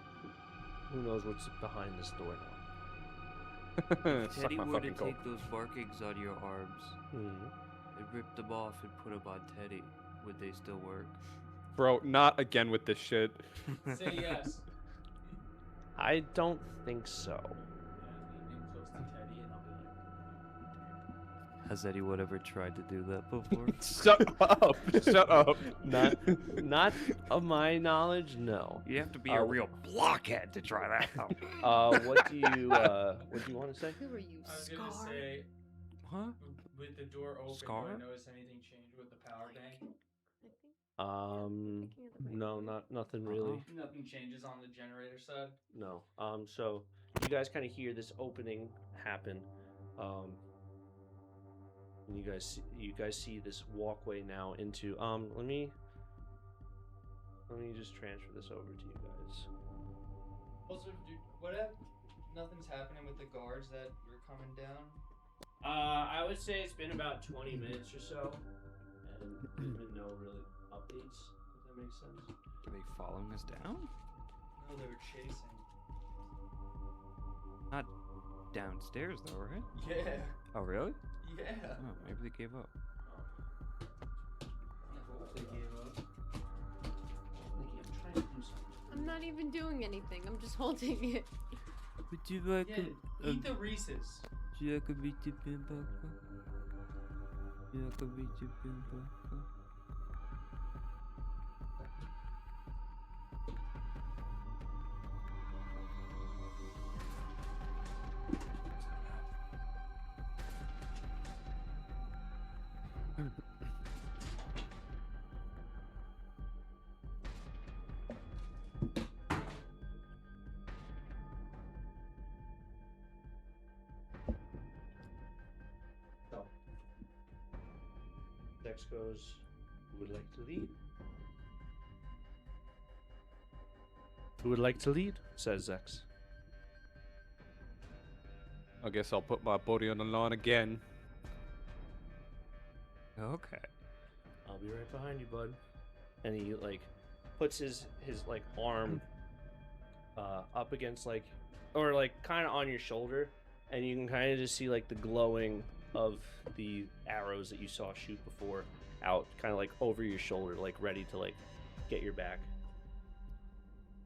Who knows what's behind this door now? If Suck Teddy my were to fucking cock. take those bark eggs out of your arms Hmm. and rip them off and put them on Teddy, would they still work? Bro, not again with this shit. Say yes. I don't think so. Yeah, lean in close to Teddy, and I'll be like, Has anyone ever tried to do that before? Shut up! Shut up! Not of my knowledge, no. You have to be a real blockhead to try that out. What do you want to say? Who are you, I was Scar? gonna say, Huh? with the door open, Scar? do I notice anything change with the power tank? I think Um, thinking of the right no, one. nothing really. Nothing changes on the generator side. No. So you guys kind of hear this opening happen. And you guys see this walkway now into let me just transfer this over to you guys. Also, what if nothing's happening with the guards that were coming down? I would say it's been about 20 minutes or so, and there's been no really updates, if that makes sense. Are they following us down? No, they were chasing. Not downstairs though, right? Yeah. Oh, really? Yeah. Oh, maybe they gave up. I hope they gave up. I'm trying to do something. I'm not even doing anything. I'm just holding it. Would you like Yeah, eat the Reese's. would you like a beach pin buckle? Would you like a beach pin buckle? So, Dex goes, who would like to lead? Who would like to lead? Says Zex. I guess I'll put my body on the line again. Okay. I'll be right behind you, bud. And he like puts his like arm up against like, or like kind of on your shoulder, and you can kind of just see like the glowing of the arrows that you saw shoot before out, kind of like over your shoulder, like ready to like get your back.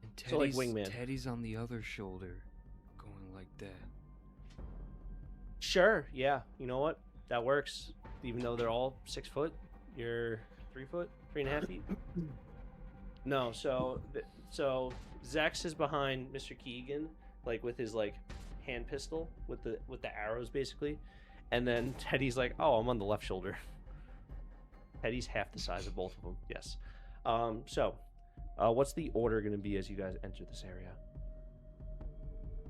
And So, like, wingman. Teddy's on the other shoulder, going like that. Sure, yeah. You know what? That works. Even though they're all 6 foot, you're 3 foot, 3.5 feet. No, so Zax is behind Mr. Keegan, like with his like hand pistol with the arrows basically, and then Teddy's like, oh, I'm on the left shoulder. Teddy's half the size of both of them. Yes. What's the order going to be as you guys enter this area?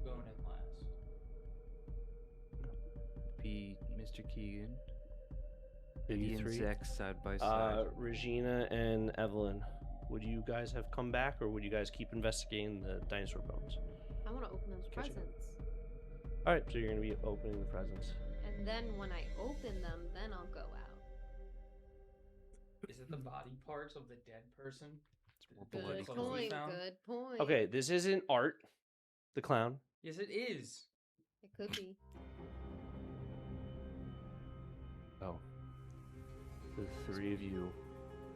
Going in last. Be Mr. Keegan. You Eddie and three? Zach side by side. Regina and Evelyn, would you guys have come back, or would you guys keep investigating the dinosaur bones? I want to open those Catch it. presents. All right, so you're going to be opening the presents. And then when I open them, then I'll go out. Is it the body parts of the dead person? More Good clothes we point. found? Good point. Okay, this isn't Art, the clown. Yes, it is. It could be. Oh. The three of you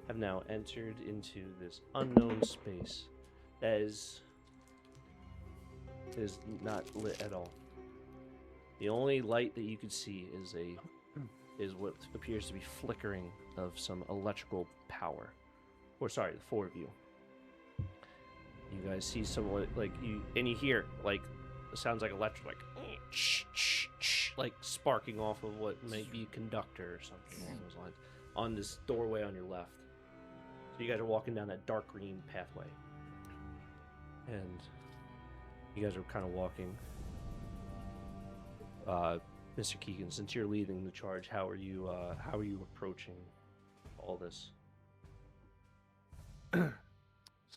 have now entered into this unknown space that is not lit at all. The only light that you could see is what appears to be flickering of some electrical power. Or sorry, the four of you. You guys see somewhat like you hear like it sounds like electric, like sparking off of what might be a conductor or something along those lines on this doorway on your left. So you guys are walking down that dark green pathway, and you guys are kind of walking. Mr. Keegan, since you're leading the charge, how are you approaching all this?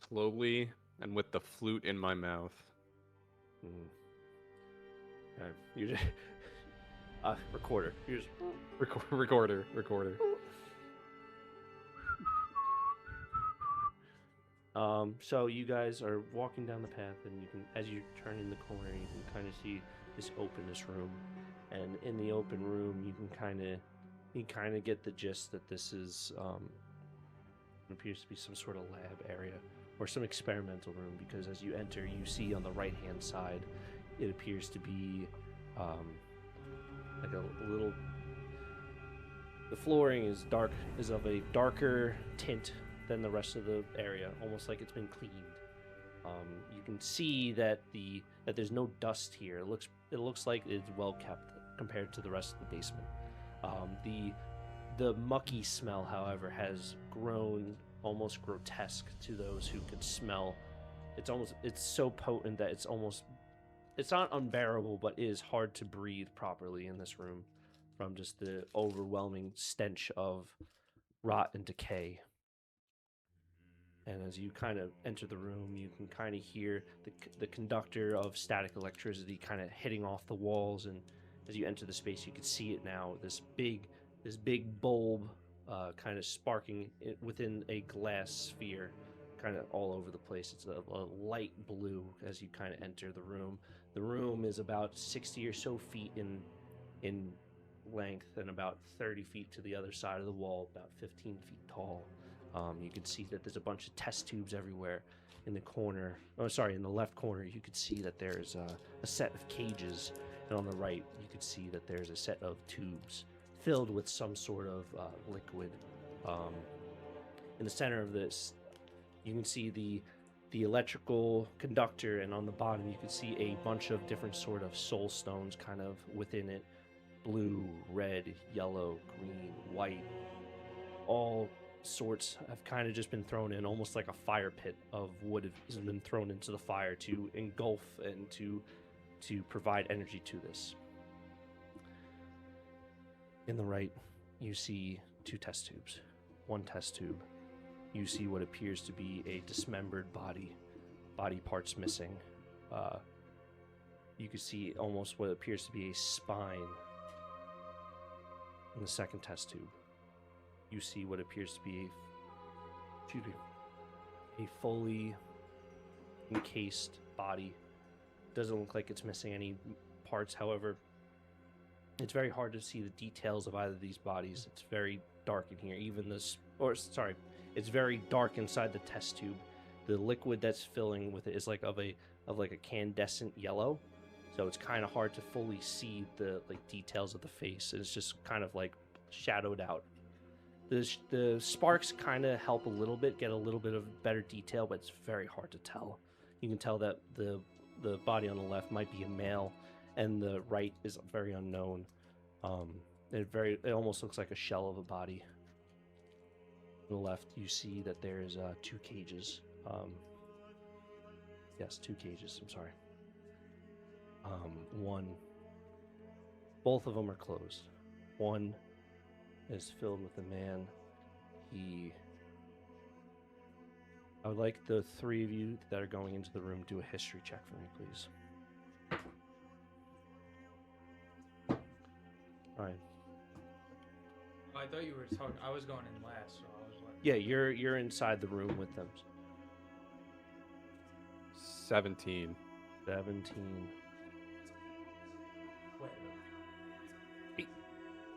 Slowly and with the flute in my mouth. You just recorder. You just Recorder. So you guys are walking down the path, and you can, as you turn in the corner, you can kind of see this room, and in the open room, you can kind of get the gist that this is appears to be some sort of lab area or some experimental room, because as you enter, you see on the right hand side, it appears to be like a little. The flooring is of a darker tint than the rest of the area, almost like it's been cleaned. You can see that there's no dust here. It looks like it's well kept compared to the rest of the basement. The mucky smell, however, has grown almost grotesque to those who could smell. It's so potent that it's not unbearable, but it is hard to breathe properly in this room from just the overwhelming stench of rot and decay. And as you kind of enter the room, you can kind of hear the conductor of static electricity kind of hitting off the walls. And as you enter the space, you can see it now. This big bulb kind of sparking within a glass sphere, kind of all over the place. It's a light blue as you kind of enter the room. The room is about 60 or so feet in length and about 30 feet to the other side of the wall, about 15 feet tall. You can see that there's a bunch of test tubes everywhere. In the corner, in the left corner, you could see that there's a set of cages, and on the right, you could see that there's a set of tubes filled with some sort of liquid. In the center of this, you can see the electrical conductor, and on the bottom, you can see a bunch of different sort of soul stones kind of within it. Blue, red, yellow, green, white, all sorts have kind of just been thrown in, almost like a fire pit of wood has been thrown into the fire to engulf and to provide energy to this. In the right, you see two test tubes. One test tube, you see what appears to be a dismembered body parts missing. You can see almost what appears to be a spine. In the second test tube, you see what appears to be a fully encased body. Doesn't look like it's missing any parts. However, it's very hard to see the details of either of these bodies. It's very dark in here. It's very dark inside the test tube. The liquid that's filling with it is like of a candescent yellow. So it's kind of hard to fully see the details of the face. It's just kind of like shadowed out. The sparks kind of help a little bit, get a little bit of better detail, but it's very hard to tell. You can tell that the body on the left might be a male, and the right is very unknown. It almost looks like a shell of a body. On the left, you see that there's two cages. Yes, two cages. I'm sorry. Both of them are closed. One is filled with a man. I would like the three of you that are going into the room do a history check for me, please. All right. I thought you were talking. I was going in last, so I was like. Yeah, you're inside the room with them. 17. 17. Wait. 8.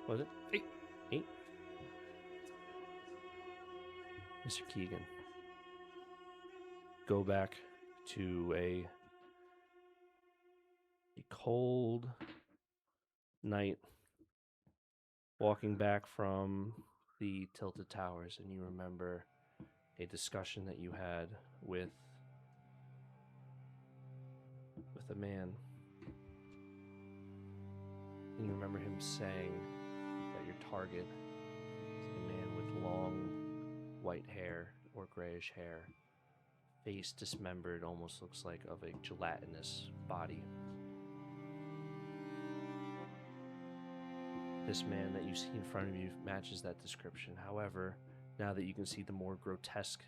Was it? 8. 8. Mr. Keegan. Go back to a cold night, walking back from the Tilted Towers, and you remember a discussion that you had with a man. And you remember him saying that your target is a man with long white hair or grayish hair, face dismembered, almost looks like of a gelatinous body. This man that you see in front of you matches that description. However, now that you can see the more grotesque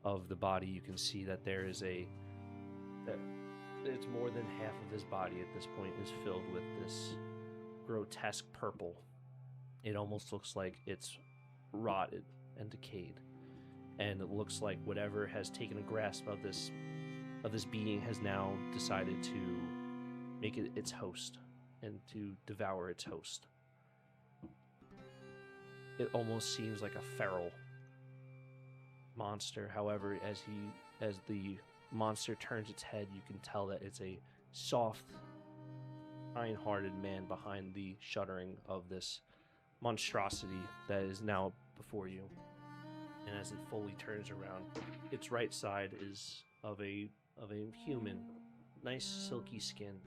of the body, you can see that there is it's more than half of his body at this point is filled with this grotesque purple. It almost looks like it's rotted and decayed, and it looks like whatever has taken a grasp of this being has now decided to make it its host and to devour its host. It almost seems like a feral monster. However, as the monster turns its head, you can tell that it's a soft, kind-hearted man behind the shuddering of this monstrosity that is now before you. And as it fully turns around, its right side is of a human, nice silky skin.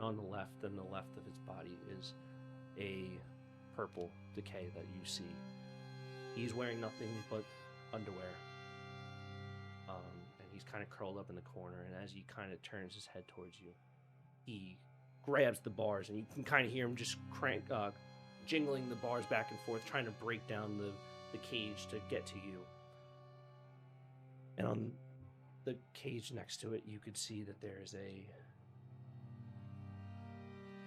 On the left of its body is a purple decay that you see. He's wearing nothing but underwear. And he's kind of curled up in the corner, and as he kind of turns his head towards you, he grabs the bars, and you can kind of hear him just jingling the bars back and forth, trying to break down the cage to get to you. And on the cage next to it, you could see that there is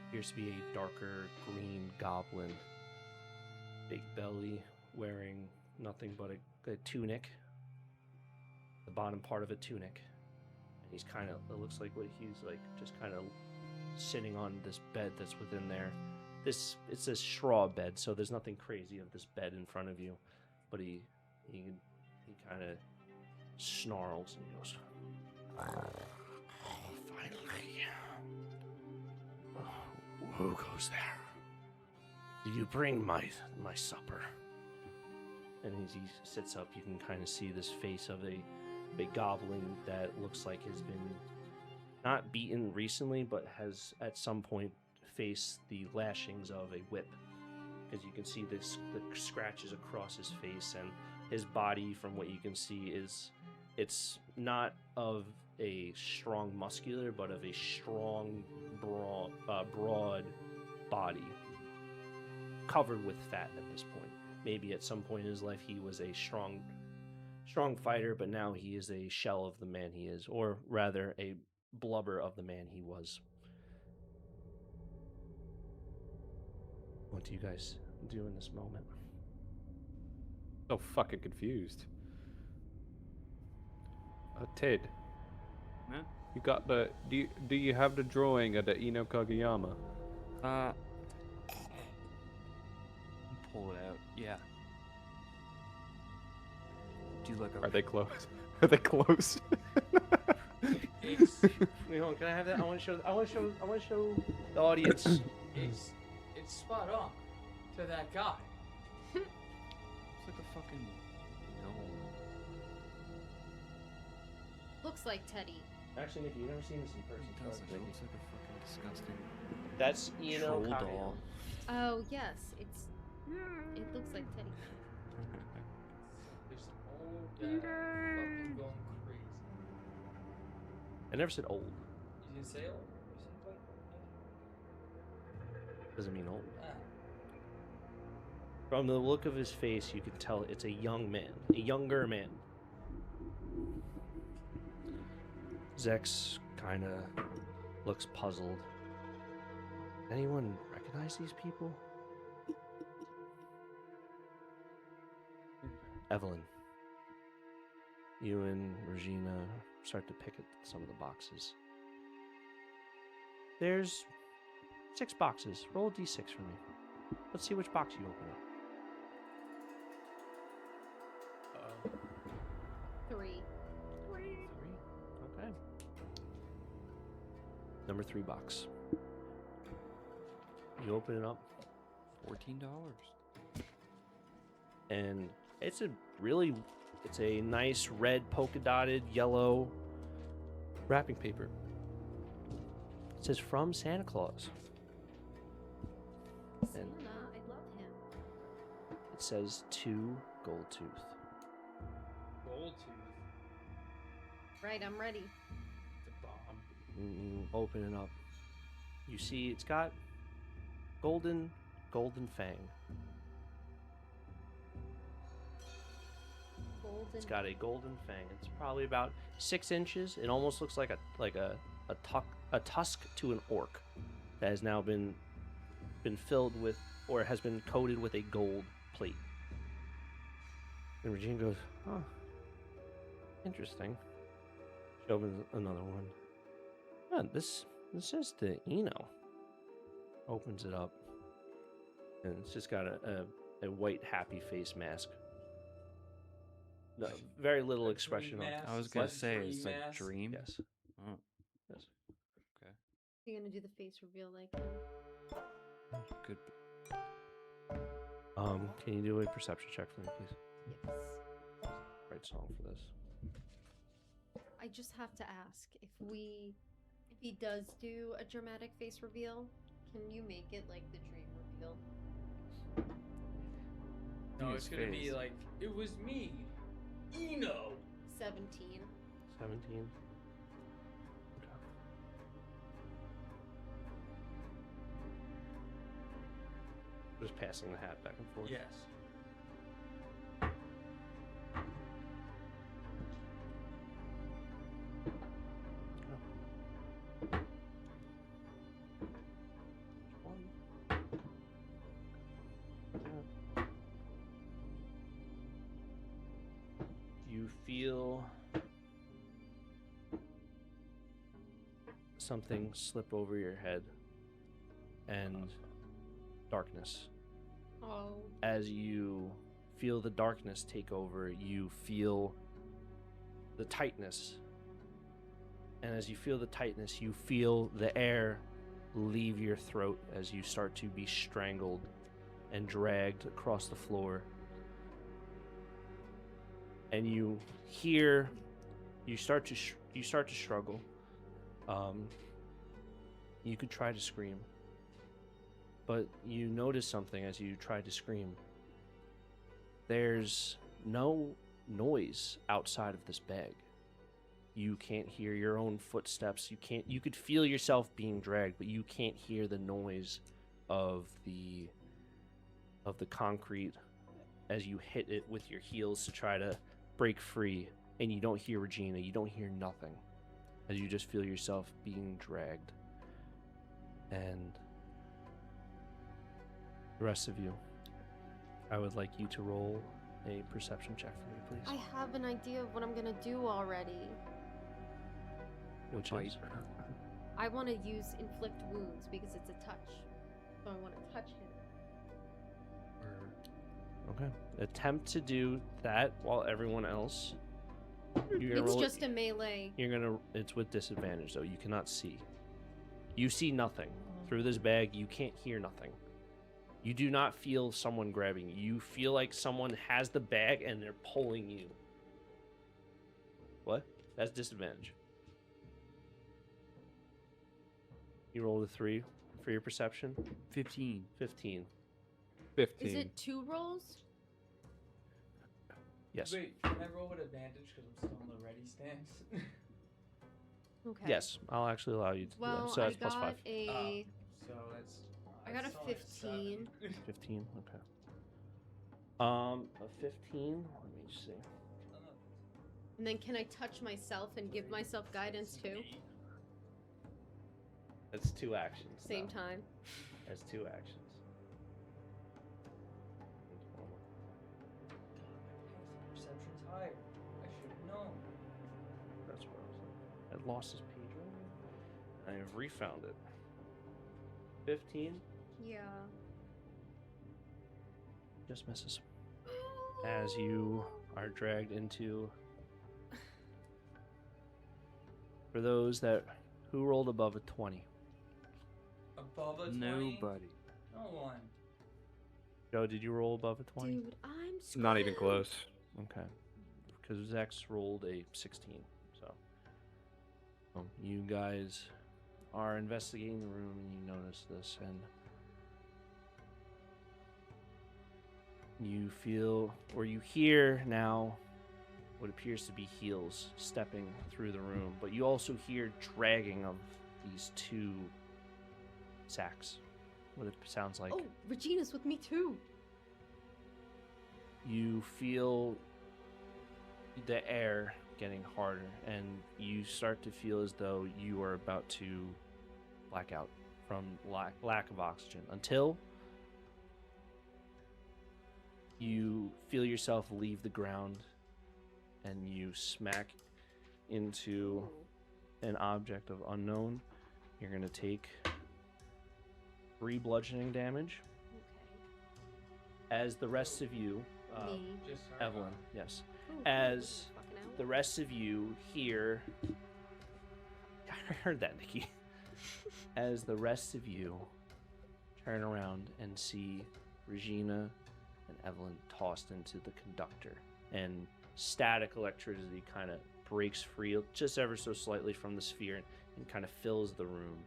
appears to be a darker green goblin, big belly, wearing nothing but a tunic, the bottom part of a tunic. And he's kind of, it looks like what he's like, just kind of sitting on this bed that's within there. It's a straw bed, so there's nothing crazy of this bed in front of you, but he kind of snarls and goes, "Finally. Who goes there? Did you bring my supper?" And as he sits up, you can kind of see this face of a big goblin that looks like has been not beaten recently, but has at some point faced the lashings of a whip. Because you can see the scratches across his face, and his body, from what you can see, it's not of a strong muscular, but of a strong, broad body, covered with fat at this point. Maybe at some point in his life he was a strong fighter, but now he is a shell of the man he is, or rather a blubber of the man he was. What do you guys do in this moment? So fucking confused. Ted, Huh? you got the do you have the drawing of the Ino Kageyama? Pull it out. Yeah. Do you like a? Are they close? Are they close? Wait, hold on, can I have that? I want to show the audience. It's spot on to that guy. It's like a fucking gnome. Looks like Teddy. Actually, Nikki, you've never seen this in person. It does. It looks like a fucking disgusting That's troll Kageyama. doll. Oh yes, it looks like Teddy. There's some old guy fucking going crazy. I never said old. You didn't say old? You said what? Doesn't mean old. Ah. From the look of his face, you can tell it's a young man, a younger man. Zex kind of looks puzzled. Anyone recognize these people? Evelyn, you and Regina start to pick at some of the boxes. There's 6 boxes. Roll a d6 for me. Let's see which box you open up. 3. 3. Okay. Number 3 box. You open it up, $14. and it's a nice red polka dotted yellow wrapping paper. It says from Santa Claus. Santa, I love him. It says to Gold Tooth. Gold tooth. Right, I'm ready. The bomb. Open it up. You see it's got golden fang. Golden. It's got a golden fang. It's probably about 6 inches. It almost looks like a a tusk to an orc that has now been filled with, or has been coated with a gold plate. And Regina goes, "Huh, interesting." She opens another one. Yeah, this is the Eno. Opens it up, and it's just got a white happy face mask. No, very little expression on it. I was It's gonna like say dream it's like mask. dream. Yes. Oh, Yes. You're gonna do the face reveal like good. Can you do a perception check for me, please? yes. Right song for this. I just have to ask if he does do a dramatic face reveal, can you make it like the dream reveal? No, His it's gonna be face. like, it was me, Eno. 17. 17. Okay. Just passing the hat back and forth. Yes. You feel something slip over your head and darkness. Oh. As you feel the darkness take over, you feel the tightness. And as you feel the tightness, you feel the air leave your throat as you start to be strangled and dragged across the floor. And you hear, you start to struggle. You could try to scream, but you notice something as you try to scream. There's no noise outside of this bag. You can't hear your own footsteps. You could feel yourself being dragged, but you can't hear the noise of the concrete as you hit it with your heels to try to break free. And you don't hear Regina. You don't hear nothing as you just feel yourself being dragged. And the rest of you, I would like you to roll a perception check for me, please. I have an idea of what I'm gonna do already. Which Fight. is? I want to use inflict wounds because it's a touch. So I want to touch him. Okay. Attempt to do that while everyone else. You're gonna It's roll just a melee. It's with disadvantage though. You cannot see. You see nothing. Through this bag, you can't hear nothing. You do not feel someone grabbing you. You feel like someone has the bag and they're pulling you. What? That's disadvantage. You rolled a 3 for your perception. 15. 15. 15. Is it 2 rolls? Yes. Wait, can I roll with advantage because I'm still in the ready stance? Okay. Yes, I'll actually allow you to do Well, that. So that's I plus got 5. a. So it's. I got a still have 15. 7. 15. Okay. A 15. Let me see. And then can I touch myself and give myself guidance too? That's 2 actions. Same though. time. That's 2 actions. Perception's higher. I should have known. That's what I was like. I lost this page earlier. I have refound it. 15 Yeah. just misses. As you are dragged into. For those who rolled above a 20. Above a 20? Nobody. No one. Joe, did you roll above a 20? Dude, I'm screwed. Not even close. Okay. Because Zex rolled a 16. So you guys are investigating the room and you notice this and you feel or you hear now what appears to be heels stepping through the room, but you also hear dragging of these 2 sacks. What it sounds like. Oh, Regina's with me too. You feel the air getting harder, and you start to feel as though you are about to black out from lack of oxygen until you feel yourself leave the ground and you smack into an object of unknown. You're going to take 3 bludgeoning damage. Okay. As the rest of you, Me. Just her. Evelyn, yes. Ooh, As fucking out. the rest of you hear, I heard that, Nikki. As the rest of you turn around and see Regina and Evelyn tossed into the conductor, and static electricity kind of breaks free just ever so slightly from the sphere and kind of fills the room.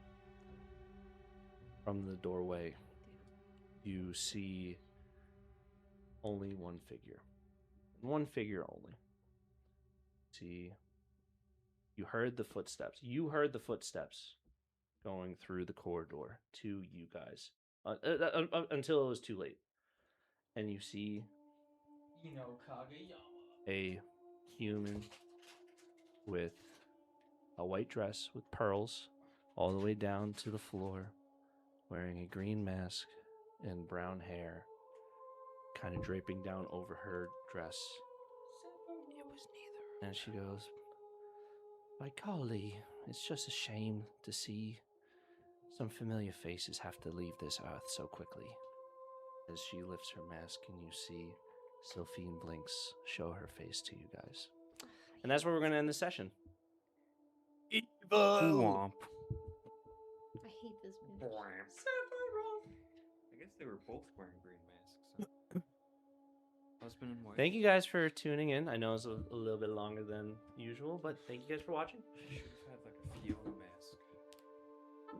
From the doorway, you see only one figure. One figure only. See, you heard the footsteps. You heard the footsteps going through the corridor to you guys until it was too late. And you see Kageyama. a human with a white dress with pearls all the way down to the floor, wearing a green mask and brown hair, kind of draping down over her dress. It was neither. And she goes, "By golly, it's just a shame to see some familiar faces have to leave this earth so quickly." As she lifts her mask and you see Sylphine Blinks show her face to you guys. And that's where we're going to end the session. Evil. Womp. I hate this bitch. I guess they were both wearing green masks. So. Husband and wife. Thank you guys for tuning in. I know it's a little bit longer than usual, but thank you guys for watching. Should have had like a Fiona mask.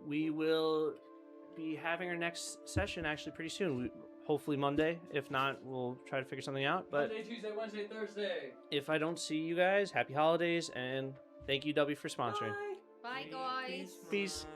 We will be having our next session actually pretty soon. Hopefully Monday. If not, we'll try to figure something out. But Monday, Tuesday, Wednesday, Thursday. if I don't see you guys, happy holidays, and thank you, W, for sponsoring. Bye, guys. Peace. Christmas.